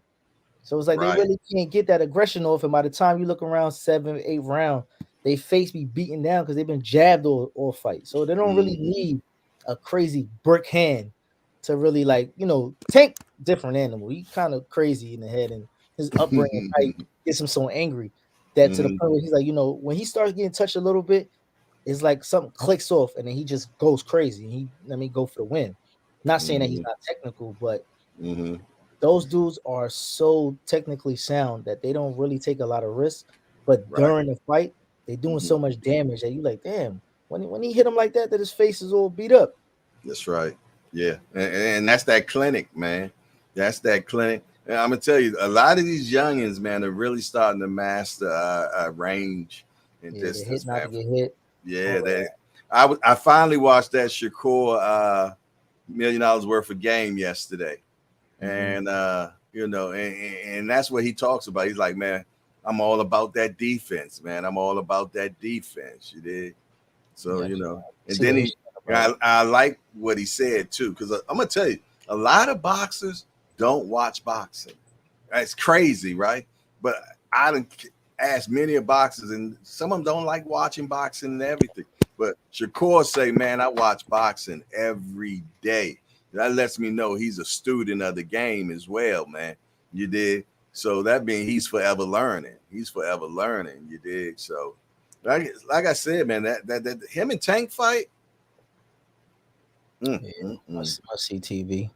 So it's like they really can't get that aggression off, and by the time you look around 7, 8 round, they face be beaten down because they've been jabbed all fight. So they don't really need a crazy brick hand to really Tank different animal. He kind of crazy in the head, and his upbringing gets him so angry that to the point where he's like, when he starts getting touched a little bit, it's like something clicks off, and then he just goes crazy. Let me go for the win. Not saying that he's not technical, but those dudes are so technically sound that they don't really take a lot of risks. But during the fight, they're doing so much damage that you like, damn, when he hit him like that his face is all beat up. That's right. Yeah. And that's that clinic, man. That's that clinic. And I'm gonna tell you, a lot of these youngins, man, are really starting to master range and distance. Not to get hit. Yeah, I finally watched that Shakur $1 million worth of game yesterday. And and that's what he talks about. He's like, man, I'm all about that defense, man. I'm all about that defense. You did. So, and then I like what he said too, because I'm gonna tell you, a lot of boxers don't watch boxing. It's crazy, right? But I didn't ask many of boxers, and some of them don't like watching boxing and everything. But Shakur say, man, I watch boxing every day. That lets me know he's a student of the game as well, man. You did. So that means he's forever learning. He's forever learning. You did. So, like I said, man, that him and Tank fight. Must see TV.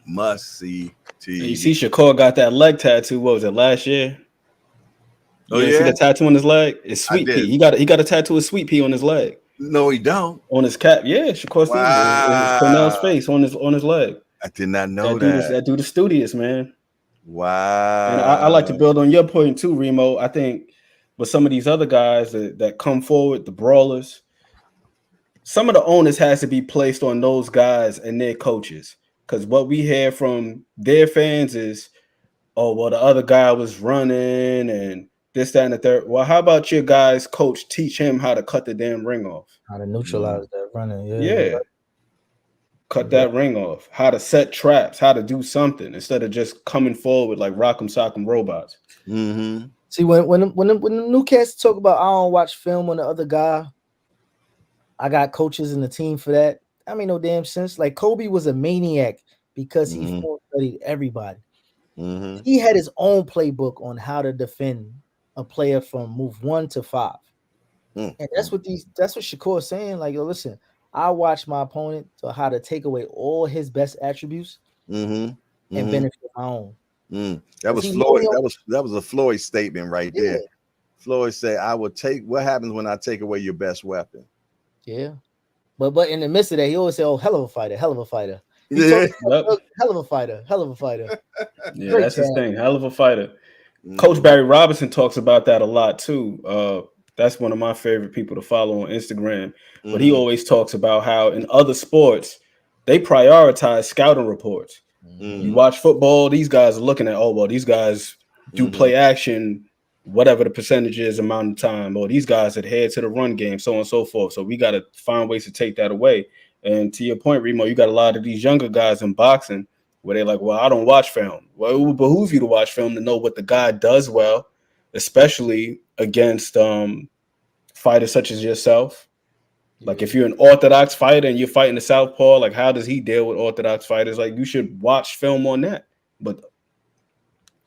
Must see TV. You see, Shakur got that leg tattoo. What was it, last year? You see the tattoo on his leg? It's Sweet Pea. He got a tattoo of Sweet Pea on his leg. No, he don't. On his cap, yeah. Shakur Stevenson. Cornell's face on his leg. I did not know that. That dude is studious, man. Wow. And I like to build on your point too, Remo. I think with some of these other guys that come forward, the brawlers, some of the onus has to be placed on those guys and their coaches. Because what we hear from their fans is, oh, well, the other guy was running and this, that, and the third. Well, how about your guys' coach teach him how to cut the damn ring off? How to neutralize that running. Yeah. Cut that ring off. How to set traps. How to do something instead of just coming forward like rock'em sock'em robots. See, when the new cats talk about I don't watch film on the other guy, I got coaches in the team for that. I mean, no damn sense. Like Kobe was a maniac because he studied everybody. He had his own playbook on how to defend a player from move 1 to 5. And that's what Shakur is saying. Like, yo, listen, I watch my opponent to how to take away all his best attributes and benefit my own. That was Floyd. That was a Floyd statement right there. Floyd said, "I will take what happens when I take away your best weapon." Yeah, but in the midst of that, he always say, "Oh, hell of a fighter, hell of a fighter." Yeah, hell of a fighter, hell of a fighter. Yeah, great that's his thing. Hell of a fighter. Coach Barry Robinson talks about that a lot too. That's one of my favorite people to follow on Instagram. But he always talks about how in other sports they prioritize scouting reports. You watch football, these guys are looking at, oh, well, these guys do play action, whatever the percentage is, amount of time, or these guys adhere to the run game, so on and so forth. So we got to find ways to take that away. And to your point, Remo, you got a lot of these younger guys in boxing where they're like, well, I don't watch film. Well, it would behoove you to watch film to know what the guy does well, especially against fighters such as yourself. Like if you're an orthodox fighter and you're fighting a southpaw, like how does he deal with orthodox fighters? Like you should watch film on that. But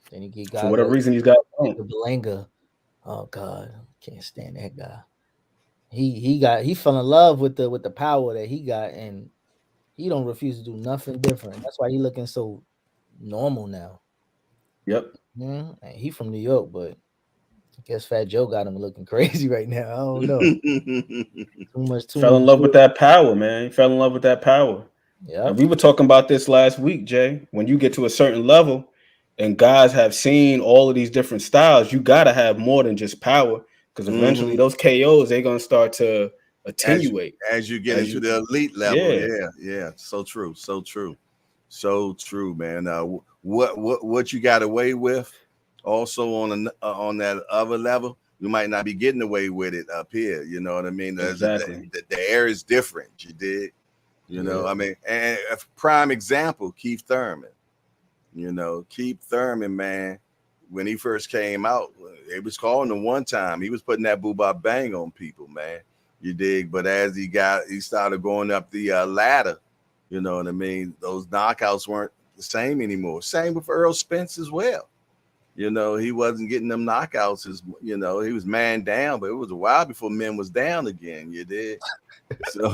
for whatever reason, he's got Belanga. Oh God, can't stand that guy. He fell in love with the power that he got, and he don't refuse to do nothing different. That's why he looking so normal now. Yep. And he from New York, but I guess Fat Joe got him looking crazy right now. I don't know. Fell in love with that power, man. He fell in love with that power. Yeah. We were talking about this last week, Jay. When you get to a certain level and guys have seen all of these different styles, you got to have more than just power, because eventually those KOs, they're going to start to attenuate as you get into the elite level. Yeah. So true, man. What you got away with also on that other level, you might not be getting away with it up here. You know what I mean? Exactly. The air is different. You did. You know, I mean, and a prime example, Keith Thurman. You know, Keith Thurman, man, when he first came out, it was calling him one time. He was putting that boo-bop bang on people, man. You dig? But as he started going up the ladder, you know what I mean? Those knockouts weren't the same anymore. Same with Earl Spence as well. You know, he wasn't getting them knockouts as, you know, he was man down, but it was a while before men was down again. You did. So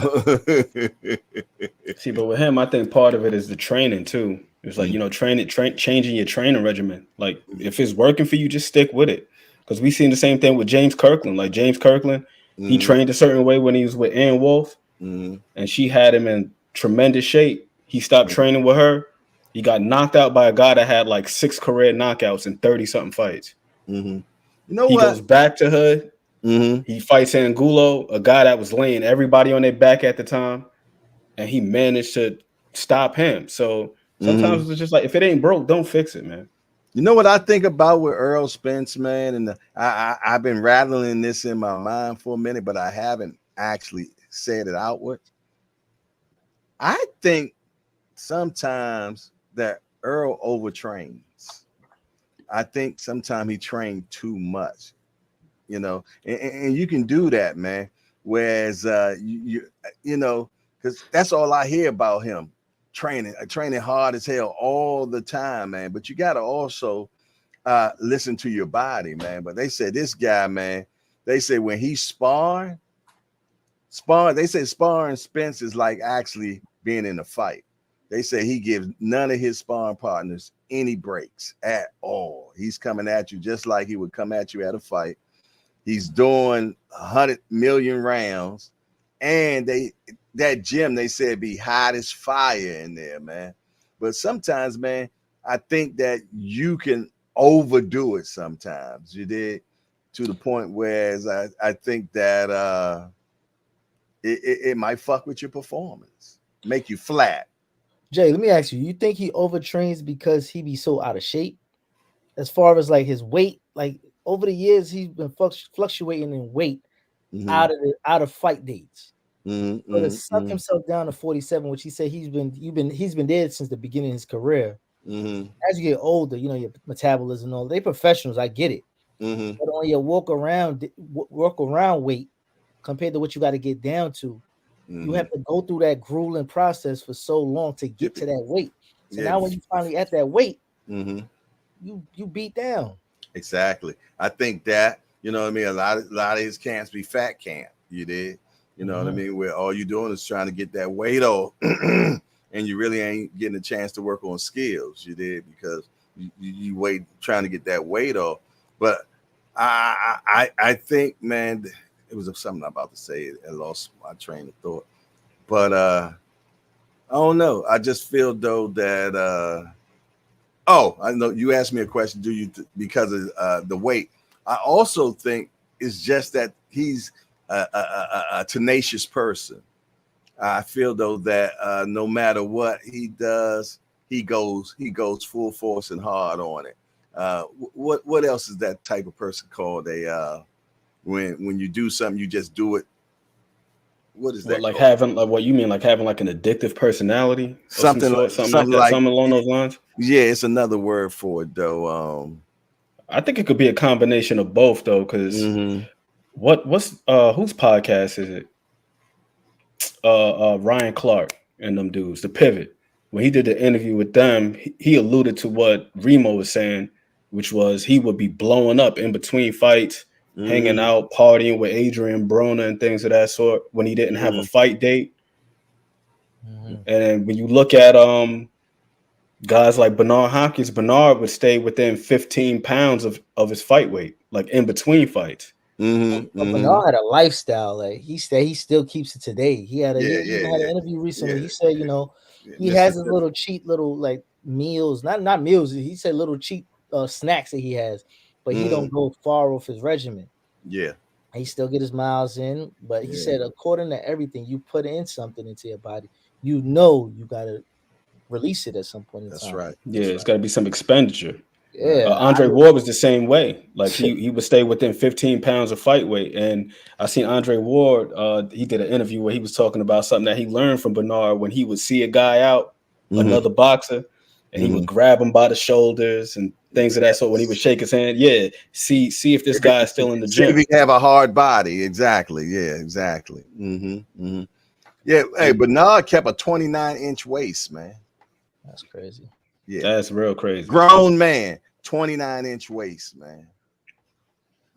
see, but with him, I think part of it is the training too. It's like, you know, changing your training regimen. Like, if it's working for you, just stick with it. Because we seen the same thing with James Kirkland. Like, James Kirkland, he trained a certain way when he was with Ann Wolfe, and she had him in tremendous shape. He stopped training with her. He got knocked out by a guy that had like 6 career knockouts in 30-something fights. You know he what? goes back to her. He fights Angulo, a guy that was laying everybody on their back at the time, and he managed to stop him. So sometimes it's just like, if it ain't broke, don't fix it, man. You know what I think about with Earl Spence, man? And I've been rattling this in my mind for a minute, but I haven't actually said it outward. I think sometimes that Earl overtrains. I think sometimes he trained too much, you know, and you can do that, man. Whereas you know, because that's all I hear about him. Training hard as hell all the time, man. But you got to also listen to your body, man. But they said this guy, man, they say when he's sparring, they say sparring Spence is like actually being in a fight. They say he gives none of his sparring partners any breaks at all. He's coming at you just like he would come at you at a fight. He's doing 100 million rounds, and that gym, they said, be hot as fire in there, man. But sometimes, man, I think that you can overdo it sometimes. You did, to the point where I think that it might fuck with your performance, make you flat. Jay, let me ask you, you think he overtrains because he be so out of shape? As far as like his weight, like over the years, he's been fluctuating in weight out of fight dates. So to suck himself down to 47, which he said he's been dead since the beginning of his career. As you get older, you know, your metabolism and all, they professionals, I get it. But on your walk around weight compared to what you got to get down to, you have to go through that grueling process for so long to get to that weight. So now when you finally at that weight, you beat down. Exactly. I think that, you know what I mean, a lot of his camps be fat camp. You did. You know what I mean? Where all you're doing is trying to get that weight off, and you really ain't getting a chance to work on skills. You did, because you wait trying to get that weight off. But I think, man, it was something I'm about to say. I lost my train of thought. But I don't know. I just feel though that I know you asked me a question. Do you because of the weight? I also think it's just that he's a tenacious person. I feel though that no matter what he does, he goes full force and hard on it. What else is that type of person called? When you do something, you just do it. What is that? Like having, like, what you mean, like having like an addictive personality, something like something along those lines. Yeah, it's another word for it though. I think it could be a combination of both though, because what's whose podcast is it? Ryan Clark and them dudes, The Pivot. When he did the interview with them, he alluded to what Remo was saying, which was he would be blowing up in between fights, hanging out, partying with Adrian Broner and things of that sort when he didn't have a fight date. And when you look at guys like Bernard Hopkins, Bernard would stay within 15 pounds of his fight weight, like in between fights. Bernard had a lifestyle. Like he still keeps it today. He had an interview recently. He said, you know, he has his little cheat little like meals, not meals. He said little cheap snacks that he has, but he don't go far off his regimen. Yeah. He still get his miles in, but he said according to everything, you put in something into your body, you gotta release it at some point in That's time. right. Yeah, it's got to be some expenditure. Yeah, Andre Ward was the same way. Like he would stay within 15 pounds of fight weight. And I seen Andre Ward. He did an interview where he was talking about something that he learned from Bernard when he would see a guy out, another boxer, and he would grab him by the shoulders and things of that sort. When he would shake his hand, see if this guy is still in the gym. See if he have a hard body. Exactly. Yeah. Exactly. Yeah. Hey, Bernard kept a 29-inch waist, man. That's crazy. Yeah, that's real crazy. Grown man, 29-inch waist, man.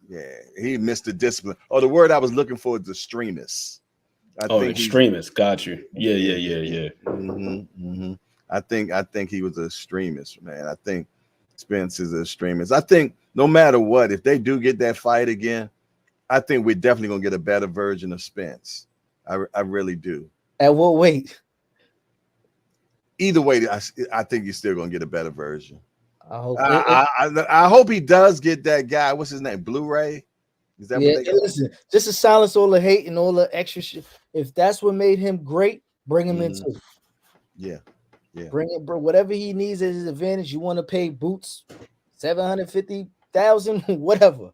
Yeah, he missed the discipline. Oh, the word I was looking for is extremist. Extremist. Got you. Yeah. I think he was an extremist, man. I think Spence is an extremist. I think no matter what, if they do get that fight again, I think we're definitely gonna get a better version of Spence. I really do. At what weight? Either way, I think you're still gonna get a better version. I hope. I hope he does get that guy. What's his name? Blu-ray. Is that what they got? Listen, just to silence all the hate and all the extra shit. If that's what made him great, bring him into it. Yeah. Bring it, bro. Whatever he needs as his advantage. You want to pay Boots $750,000, whatever.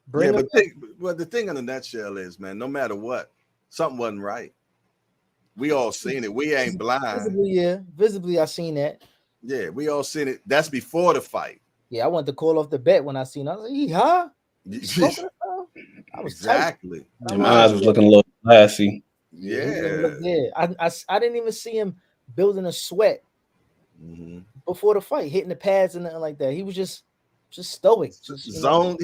But the thing in a nutshell is, man, no matter what, something wasn't right. We all seen it. We ain't blind. Visibly, I seen that. Yeah, we all seen it. That's before the fight. Yeah, I wanted to call off the bet when I seen it. I was like, huh? I was exactly. My eyes was looking a little glassy. Yeah. I didn't even see him building a sweat before the fight, hitting the pads and nothing like that. He was just stoic. Zone.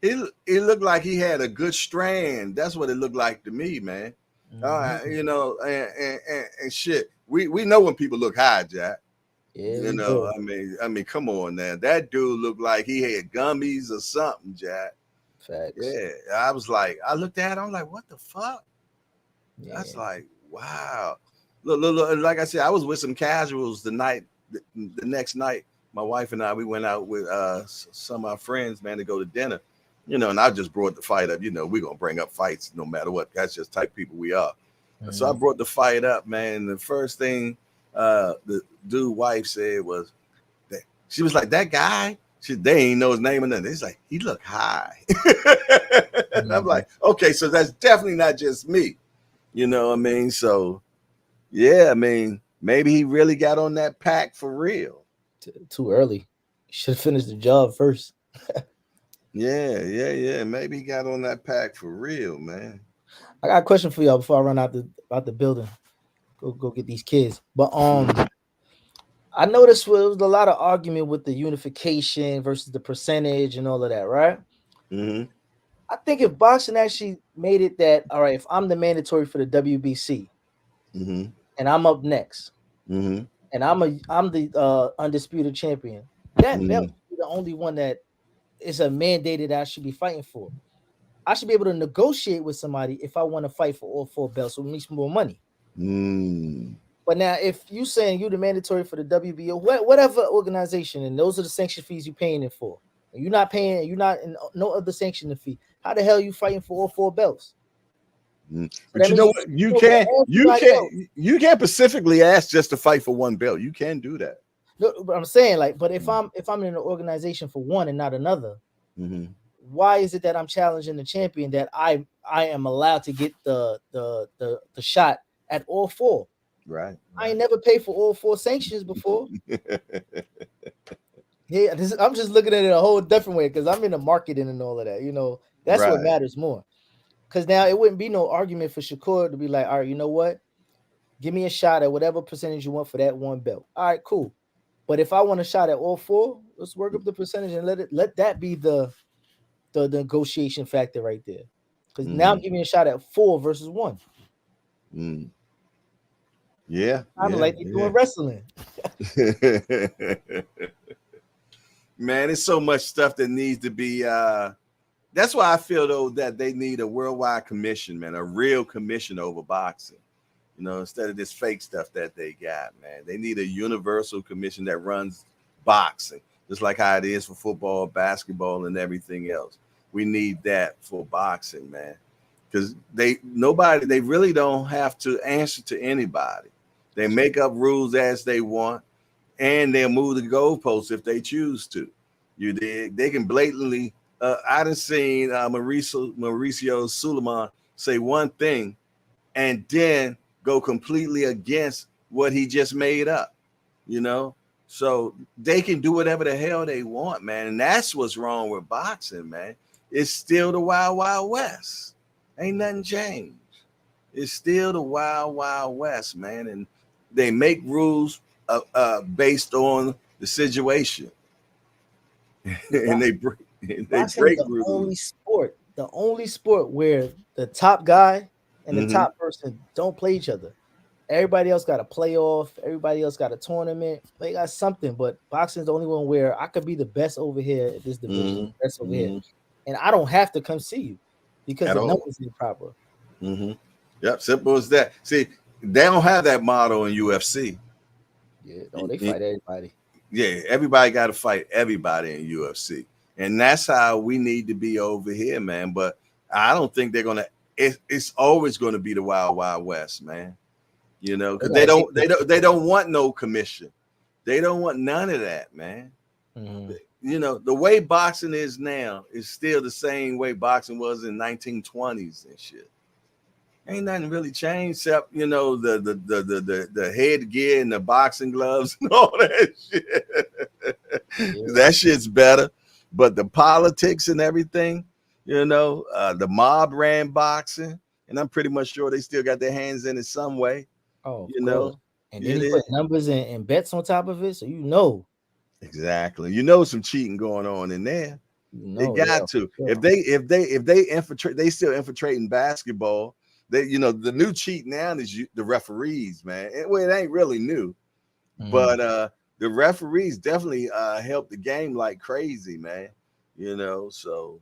He looked like he had a good strand. That's what it looked like to me, man. And shit. We know when people look high, Jack. Yeah, I mean, come on now. That dude looked like he had gummies or something, Jack. Facts. Yeah, I was like, I looked at him, I'm like, what the fuck? Yeah. That's like, wow. Look, like I said, I was with some casuals the next night. My wife and I, we went out with some of our friends, man, to go to dinner. And I just brought the fight up. We're gonna bring up fights no matter what. That's just type of people we are. So I brought the fight up, man. The first thing the dude wife said was that she was like, that guy, they ain't know his name or nothing. It's like, he look high. And I'm like, okay, so that's definitely not just me. You know what I mean? So yeah, I mean, maybe he really got on that pack for real. Too early. Should have finished the job first. Yeah. Maybe he got on that pack for real, man. I got a question for y'all before I run out the building. Go get these kids. But I noticed it was a lot of argument with the unification versus the percentage and all of that, right? I think if boxing actually made it that, all right, if I'm the mandatory for the WBC and I'm up next and I'm the undisputed champion, that belt is the only one that is a mandated I should be fighting for. I should be able to negotiate with somebody if I want to fight for all 4 belts, so it makes more money. But now, if you saying you the mandatory for the WBO, whatever organization, and those are the sanction fees you're paying it for, and you're not in no other sanction fee, how the hell are you fighting for all 4 belts? But you know what? You can't specifically ask just to fight for one belt. You can do that. No, but I'm saying, like, but if I'm in an organization for one and not another, why is it that I'm challenging the champion that I am allowed to get the shot at all 4? Right. I ain't never paid for all 4 sanctions before. I'm just looking at it a whole different way because I'm in the marketing and all of that. That's what matters more. Because now it wouldn't be no argument for Shakur to be like, all right, you know what? Give me a shot at whatever percentage you want for that one belt. All right, cool. But if I want a shot at all 4, let's work up the percentage and let that be the negotiation factor right there. Because now I'm giving you a shot at 4 versus 1. Yeah. I'm like they're doing wrestling. Man, it's so much stuff that needs to be that's why I feel though that they need a worldwide commission, man, a real commission over boxing. instead of this fake stuff that they got, man. They need a universal commission that runs boxing, just like how it is for football, basketball, and everything else. We need that for boxing, man. Because they really don't have to answer to anybody. They make up rules as they want, and they'll move the goalposts if they choose to. They can blatantly. I done seen Mauricio Suleiman say one thing, and then go completely against what he just made up. So they can do whatever the hell they want, man, and that's what's wrong with boxing, man. It's still the Wild Wild West. Ain't nothing changed. It's still the Wild Wild West, man, and they make rules based on the situation, and they break rules. The only sport where the top guy and the top person don't play each other. Everybody else got a playoff. Everybody else got a tournament. They got something, but boxing is the only one where I could be the best over here at this division, best over here, and I don't have to come see you because the numbers ain't proper. Yep, simple as that. See, they don't have that motto in UFC. Yeah, no, they fight everybody. Yeah, everybody got to fight everybody in UFC, and that's how we need to be over here, man. But I don't think they're gonna. It's always going to be the Wild Wild West, man. Because they don't want no commission. They don't want none of that, man. The way boxing is now is still the same way boxing was in 1920s and shit. Ain't nothing really changed except the headgear and the boxing gloves and all that shit. That shit's better, but the politics and everything, the mob ran boxing, and I'm pretty much sure they still got their hands in it some way. Oh, and then you put numbers and bets on top of it, so exactly. Some cheating going on in there. They got to. Sure. If they infiltrate, they still infiltrating basketball. They, the new cheat now is the referees, man. It ain't really new, but the referees definitely help the game like crazy, man. So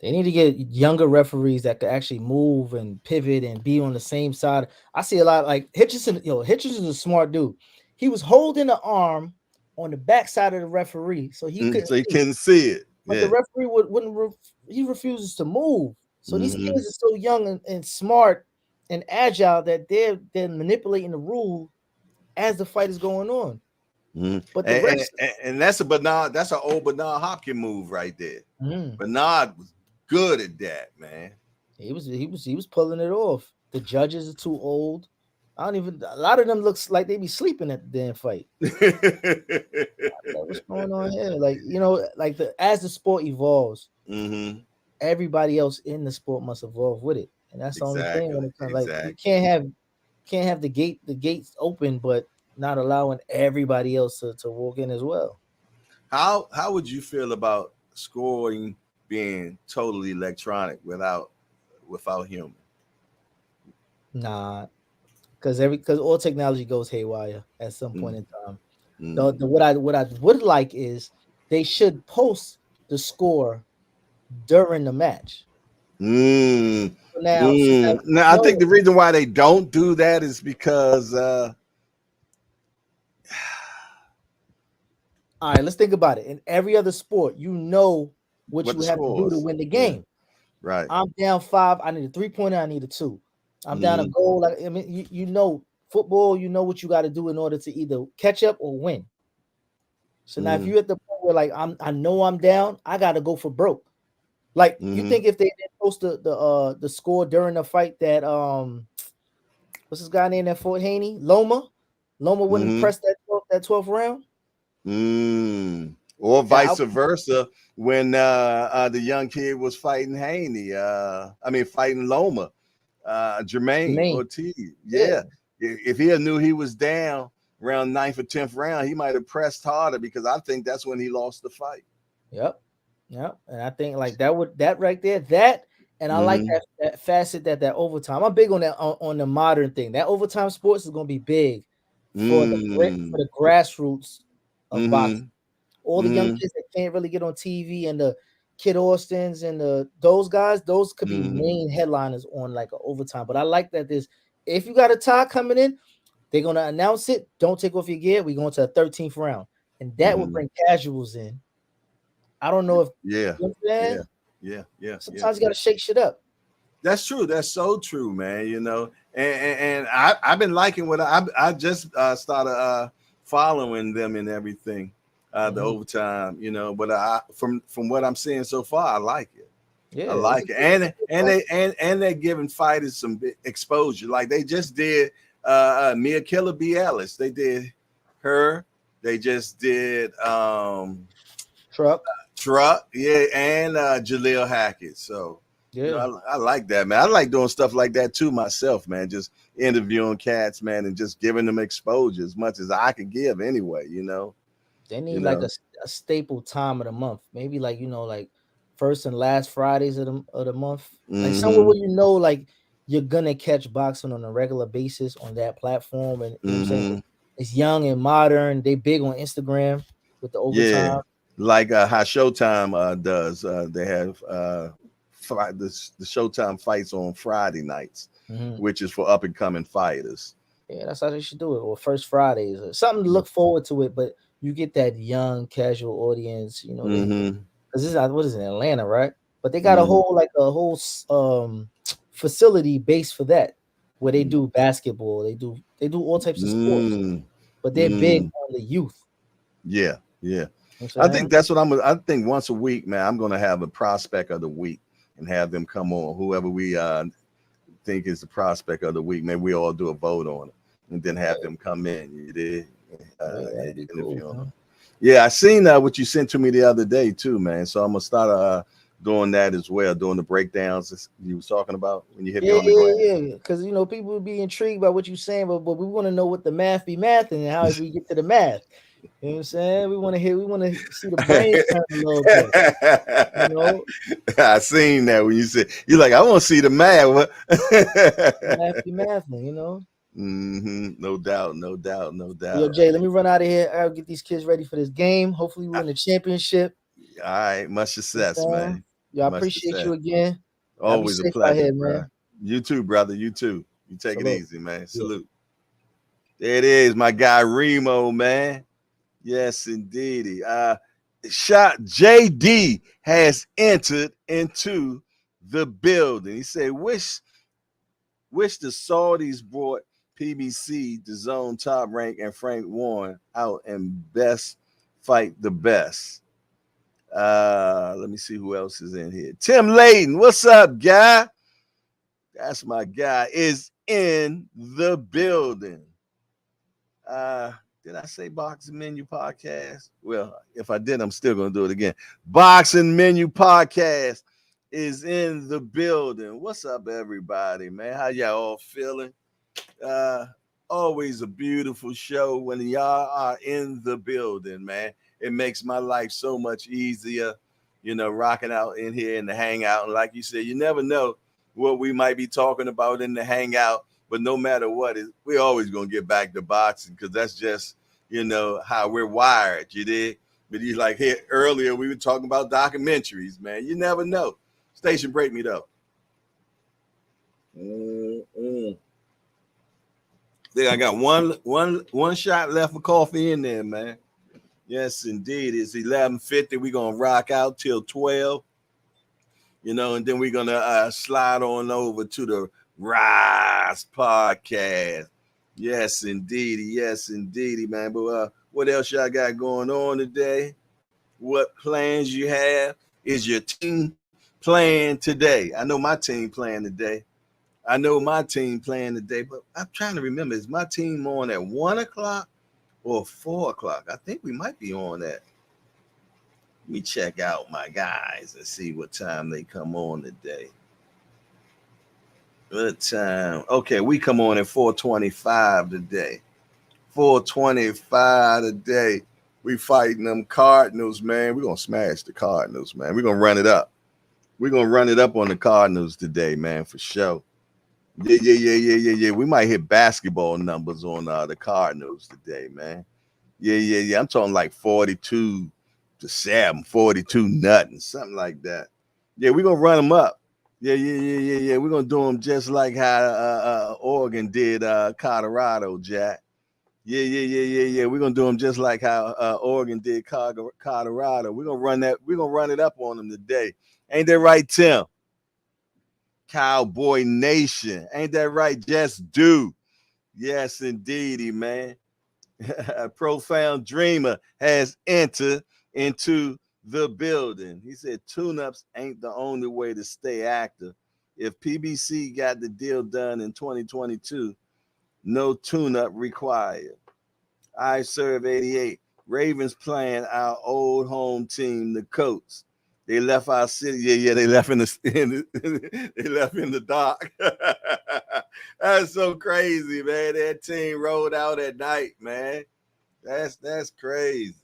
they need to get younger referees that could actually move and pivot and be on the same side. I see a lot like Hitchison. Hitchison's a smart dude. He was holding the arm on the backside of the referee, so he couldn't see it. But the referee wouldn't. He refuses to move. So these kids are so young and smart and agile that they're manipulating the rule as the fight is going on. But that's an old Bernard Hopkins move right there. Bernard was good at that, man. He was pulling it off. The judges are too old. A lot of them looks like they be sleeping at the damn fight. What's going on here? As the sport evolves, everybody else in the sport must evolve with it, and that's the only thing when it comes. You can't have the gates open, but not allowing everybody else to walk in as well. How would you feel about scoring being totally electronic without human? Nah, because all technology goes haywire at some point in time. What I would like is they should post the score during the match. Now, I think the reason why they don't do that is because all right, let's think about it. In every other sport, what you have to do to win the game. Yeah. Right. I'm down 5. I need a 3-pointer. I need a 2. I'm down a goal. Football, what you got to do in order to either catch up or win. So now if you're at the point where I know I'm down, I got to go for broke. You think if they post the score during the fight that what's this guy named that Fort Haney? Loma wouldn't press that 12th round? Or vice versa when the young kid was fighting Haney. Fighting Loma, Jermaine Ortiz. Yeah. If he knew he was down around 9th or 10th round, he might have pressed harder because I think that's when he lost the fight. Yep. And I think that right there, and I like that facet that overtime. I'm big on that on the modern thing. That overtime sports is going to be big for the grassroots of boxing. All the young kids that can't really get on TV and the Kid Austins and those guys, those could be main headliners on an overtime. But I like that there's if you got a tie coming in, they're gonna announce it. Don't take off your gear. We're going to the 13th round, and that will bring casuals in. I don't know if yeah, you know what I'm saying? yeah. Sometimes you gotta shake shit up. That's true. That's so true, man. You know, and I've been liking what I just started following them and everything, the overtime. You know, but from what I'm seeing so far, I like it. Yeah, I like it, and they're giving fighters some big exposure. Like they just did Mia Killer B. Ellis. They did her. They just did Truck, yeah, and Jaleel Hackett. So yeah. you know, I like that, man. I like doing stuff like that too myself, man. Just interviewing cats, man, and just giving them exposure as much as I can give anyway, you know. They need like a staple time of the month. Maybe like, you know, like first and last Fridays of the month. Like somewhere where you know like you're gonna catch boxing on a regular basis on that platform. And you know what I'm saying? It's young and modern. They big on Instagram with the overtime. Yeah, like how Showtime does. They have the Showtime fights on Friday nights, which is for up and coming fighters. Yeah, that's how they should do it. Or first Fridays or something to look forward to it, but you get that young casual audience, you know, because this is what is in Atlanta, right? But they got a whole facility based for that, where they do basketball, they do all types of sports, but they're big on the youth. Yeah. I think that's what I think once a week, man, I'm gonna have a prospect of the week and have them come on. Whoever we think is the prospect of the week, man, we all do a vote on it and then have them come in. You did. Cool, yeah, I seen what you sent to me the other day too, man. So I'm gonna start doing that as well, doing the breakdowns you was talking about when you hit me on the ground. Yeah, because you know people would be intrigued by what you're saying, but we want to know what the math be mathing and how we get to the math. You know what I'm saying? We want to see the brain turn a little bit. You know, I seen that when you said you're like, I want to see the math. Math be mathing, you know. No doubt. Yo, Jay, let me run out of here. I'll get these kids ready for this game. Hopefully, we win the championship. All right, much success, man. Yeah, I appreciate you again. Always a pleasure, here, man. You too, brother. You too. You take it easy, man. Salute. There it is, my guy Remo, man. Yes, indeed. Shot JD has entered into the building. He said, wish the Saudis brought PBC, the zone Top Rank, and Frank Warren out and best fight the best. Let me see who else is in here. Tim Layden, what's up, guy? That's my guy, is in the building. Did I say Boxing Menu Podcast? Well, if I did, I'm still going to do it again. Boxing Menu Podcast is in the building. What's up, everybody, man? How y'all all feeling? Always a beautiful show when y'all are in the building, man. It makes my life so much easier, you know, rocking out in here in the hangout. And like you said, you never know what we might be talking about in the hangout. But no matter what, we're always going to get back to boxing because that's just, you know, how we're wired, you did. But you like here earlier, we were talking about documentaries, man. You never know. Station break me, though. Think I got one shot left of coffee in there, man. Yes, indeed. It's 11:50. We're going to rock out till 12, you know, and then we're going to slide on over to the Rise Podcast. Yes, indeedy, man. But what else y'all got going on today? What plans you have? Is your team playing today? I know my team playing today. But I'm trying to remember. Is my team on at 1 o'clock or 4 o'clock? I think we might be on that. Let me check out my guys and see what time they come on today. Good time. Okay, we come on at 4:25 today. 4:25 today. We fighting them Cardinals, man. We're going to smash the Cardinals, man. We're going to run it up. We're going to run it up on the Cardinals today, man, for sure. Yeah. We might hit basketball numbers on the Cardinals today, man. Yeah. I'm talking like 42-7, 42-0, something like that. Yeah, we're going to run them up. Yeah. We're gonna do them just like how Oregon did Colorado, Jack. Yeah. We're gonna do them just like how Oregon did Colorado. We're gonna run that. We're gonna run it up on them today. Ain't that right, Tim? Cowboy Nation. Ain't that right? Just do. Yes, indeedy, man. A profound dreamer has entered into the building. He said tune-ups ain't the only way to stay active. If PBC got the deal done in 2022, no tune-up required. I serve 88. Ravens playing our old home team, the Colts. They left our city. Yeah. They left in the they left in the dark. That's so crazy, man. That team rolled out at night, man. That's crazy.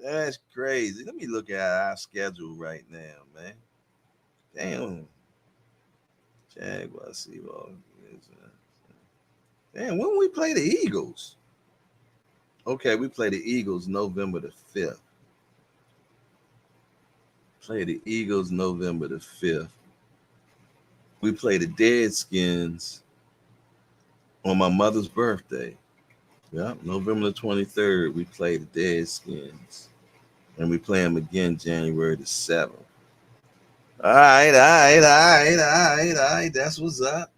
That's crazy. Let me look at our schedule right now, man. Damn. Jaguars, Seahawks. Damn, when we play the Eagles? Okay, we play the Eagles November the 5th. Play the Eagles November the 5th. We play the Deadskins on my mother's birthday. Yeah, November the 23rd, we play the Deadskins. And we play them again January the 7th. All right. That's what's up.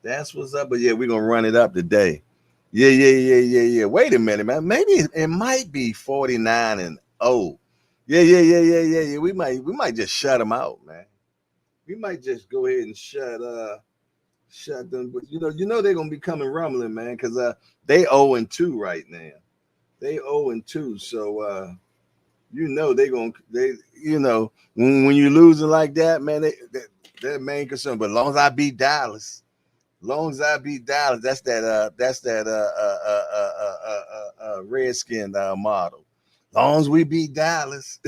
But yeah, we're gonna run it up today. Yeah. Wait a minute, man. Maybe it might be 49-0. Yeah. We might just shut them out, man. We might just go ahead and shut them. But you know they're gonna be coming rumbling, man, because they 0-2 right now. They 0-2, so they when you're losing like that, man, they're main concern. But as long as I beat Dallas, that's that Redskin model. As long as we beat Dallas.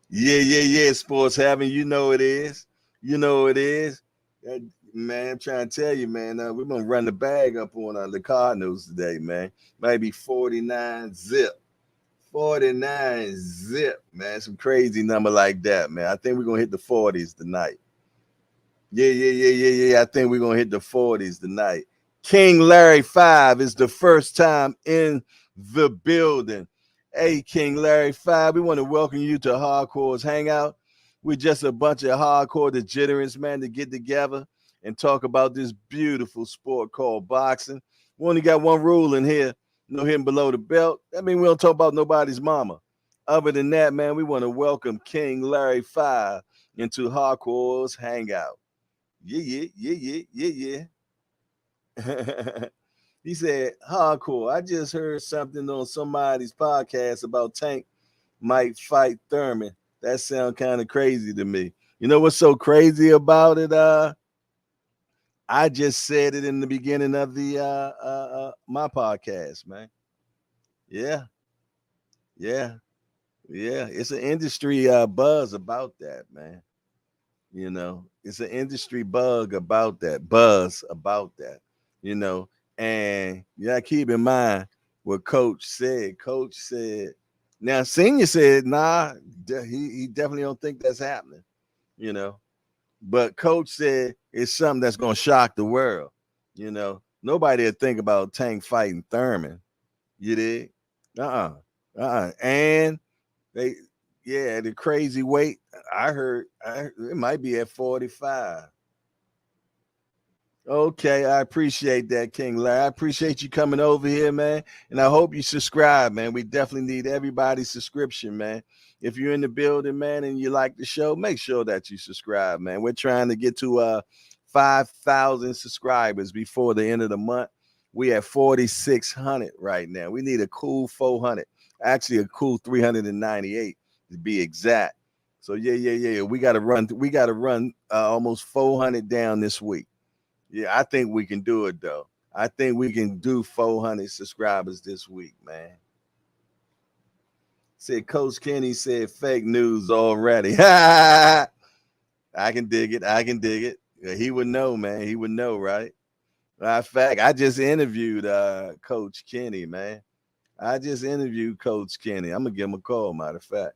Yeah, sports having, it is. Man, I'm trying to tell you, man, we're going to run the bag up on the Cardinals today, man. Maybe 49 zip. 49 zip, man. Some crazy number like that, man. I think we're going to hit the 40s tonight. Yeah. I think we're going to hit the 40s tonight. King Larry 5 is the first time in the building. Hey, King Larry 5, we want to welcome you to Hardcore's Hangout. We're just a bunch of hardcore degenerates, man, to get together and talk about this beautiful sport called boxing. We only got one rule in here: no hitting below the belt. That means we don't talk about nobody's mama. Other than that, man, we want to welcome King Larry 5 into Hardcore's Hangout. Yeah. He said, Hardcore, I just heard something on somebody's podcast about Tank might fight Thurman. That sounds kind of crazy to me. You know what's so crazy about it? I just said it in the beginning of the my podcast, man. Yeah. It's an industry buzz about that, man. It's an industry buzz about that. And keep in mind what Coach said. Now Senior said, nah, he definitely don't think that's happening, but Coach said it's something that's going to shock the world. Nobody would think about Tank fighting Thurman. You did? And the crazy weight, I heard it might be at 45. Okay, I appreciate that, King Larry. I appreciate you coming over here, man. And I hope you subscribe, man. We definitely need everybody's subscription, man. If you're in the building, man, and you like the show, make sure that you subscribe, man. We're trying to get to 5,000 subscribers before the end of the month. We at 4,600 right now. We need a cool 400. Actually, a cool 398 to be exact. So yeah. We got to run almost 400 down this week. Yeah, I think we can do it, though. I think we can do 400 subscribers this week, man. Said Coach Kenny said fake news already. I can dig it. Yeah, he would know, man. He would know, right? Matter of fact, I just interviewed Coach Kenny, man. I'm going to give him a call, matter of fact.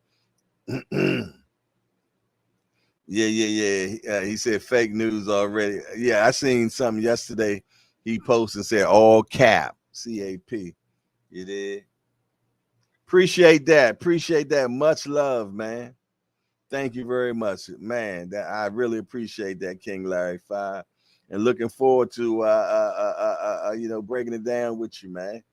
Yeah. He said fake news already. Yeah, I seen something yesterday. He posted and said all cap, CAP. You did. Appreciate that. Appreciate that. Much love, man. Thank you very much, man. That I really appreciate that, King Larry 5, and looking forward to breaking it down with you, man.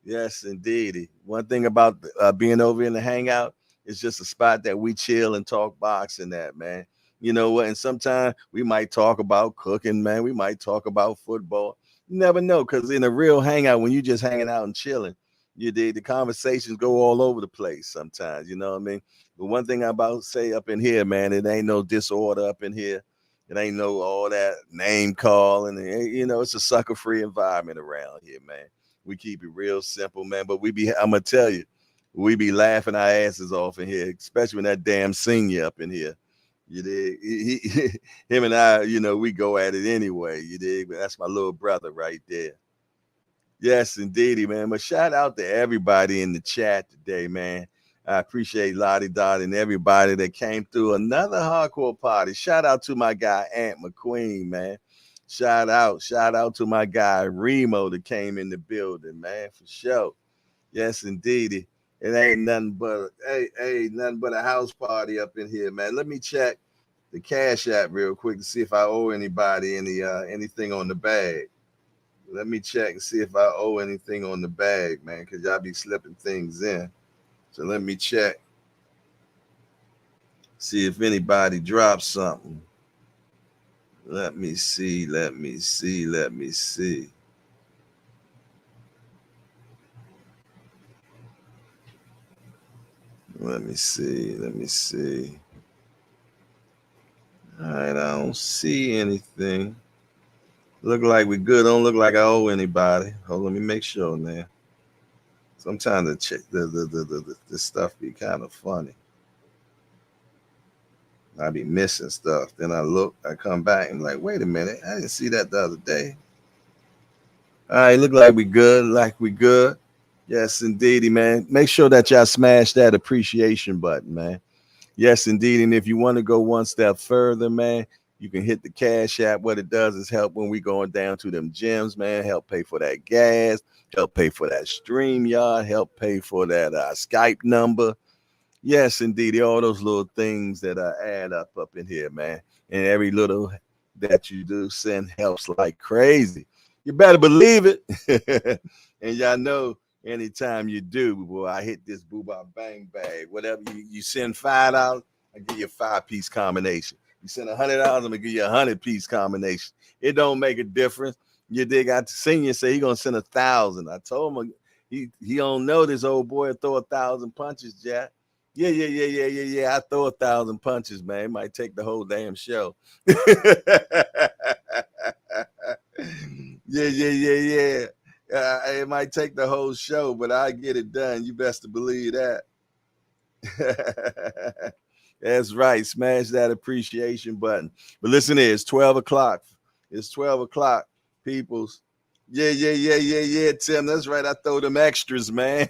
Yes, indeed. One thing about being over in the hangout is just a spot that we chill and talk boxing at, man. You know what? And sometimes we might talk about cooking, man. We might talk about football. You never know, because in a real hangout, when you just hanging out and chilling, the conversations go all over the place sometimes. You know what I mean? But one thing I about to say up in here, man, it ain't no disorder up in here. It ain't no all that name calling. It's a sucker-free environment around here, man. We keep it real simple, man. But I'm gonna tell you, we be laughing our asses off in here, especially when that damn senior up in here. You dig? Him and I, we go at it anyway. You dig? But that's my little brother right there. Yes, indeedy, man. But shout out to everybody in the chat today, man. I appreciate Lottie Dot and everybody that came through another hardcore party. Shout out to my guy Aunt McQueen, man. Shout out to my guy Remo that came in the building, man, for sure. Yes, indeedy. It ain't nothing but nothing but a house party up in here, man. Let me check the Cash App real quick to see if I owe anybody anything on the bag. Let me check and see if I owe anything on the bag, man, because y'all be slipping things in. So let me check. See if anybody drops something. Let me see. Let me see. Let me see. Let me see. Let me see. All right, I don't see anything. Look like we good. Don't look like I owe anybody. Hold on, let me make sure now. Sometimes the check the stuff be kind of funny. I be missing stuff. Then I look, I come back and like, wait a minute, I didn't see that the other day. All right, look like we good. Like we good. Yes, indeedy, man. Make sure that y'all smash that appreciation button, man. Yes, indeed. And if you want to go one step further, man, you can hit the Cash App. What it does is help when we going down to them gyms, man. Help pay for that gas. Help pay for that StreamYard. Help pay for that Skype number. Yes, indeed. All those little things that add up in here, man. And every little that you do send helps like crazy. You better believe it. And y'all know anytime you do, boy, I hit this boo-bop bang bag. Whatever you send $5, I give you a 5-piece combination. You send $100, I'm gonna give you a 100-piece combination. It don't make a difference. You dig? I senior say he gonna send 1,000. I told him he don't know this old boy throw 1,000 punches, Jack. Yeah. I throw 1,000 punches, man. It might take the whole damn show. Yeah. It might take the whole show, but I get it done. You best to believe that. That's right. Smash that appreciation button. But listen here, it's 12 o'clock. It's 12 o'clock, peoples. Yeah, Tim. That's right. I throw them extras, man.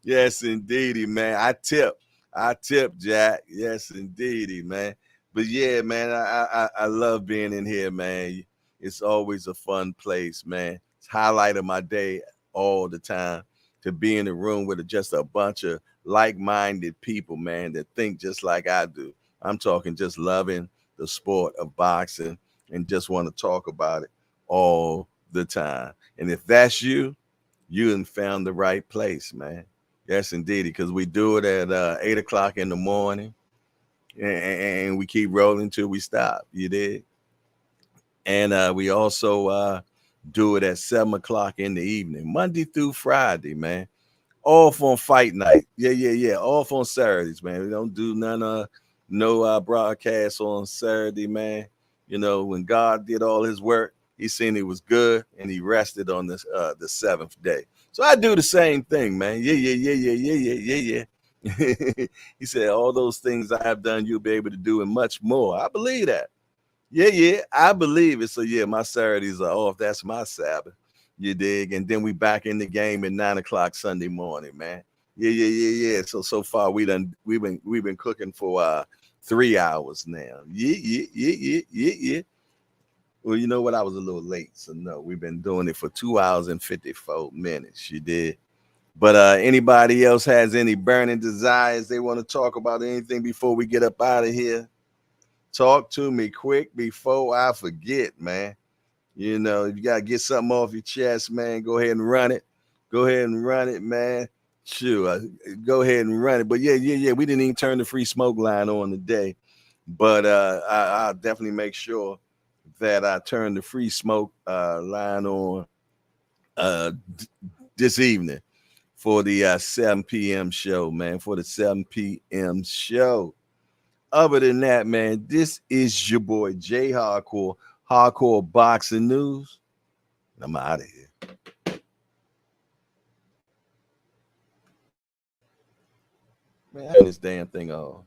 Yes, indeedy, man. I tip, Jack. Yes, indeedy, man. But yeah, man, I love being in here, man. It's always a fun place, man. It's highlight of my day all the time to be in the room with just a bunch of like-minded people, man, that think just like I do. I'm talking just loving the sport of boxing and just want to talk about it all the time. And if that's you, you done found the right place, man. Yes, indeed, because we do it at 8 o'clock in the morning, and we keep rolling till we stop. You did, and we also do it at 7 o'clock in the evening, Monday through Friday, man. Off on fight night. Yeah. Off on Saturdays, man. We don't do no broadcast on Saturday, man. You know, when God did all his work, he seen it was good and he rested on this the seventh day. So I do the same thing, man. Yeah. He said, all those things I have done, you'll be able to do and much more. I believe that. Yeah, I believe it. So yeah, my Saturdays are off. That's my Sabbath. You dig? And then we back in the game at 9 o'clock Sunday morning, man. Yeah. So far we've been cooking for 3 hours now. Yeah. Well, you know what? I was a little late, so no, we've been doing it for 2 hours and 54 minutes. You did. But anybody else has any burning desires they want to talk about, anything before we get up out of here? Talk to me quick before I forget, man. You know, you got to get something off your chest, man. Go ahead and run it. Go ahead and run it, man. Sure. Go ahead and run it. But yeah. We didn't even turn the free smoke line on today. But I'll definitely make sure that I turn the free smoke line on this evening for the 7 p.m. show, man. For the 7 p.m. show. Other than that, man, this is your boy Jay Hardcore, Hardcore Boxing News. I'm out of here. Man, I turn this damn thing off.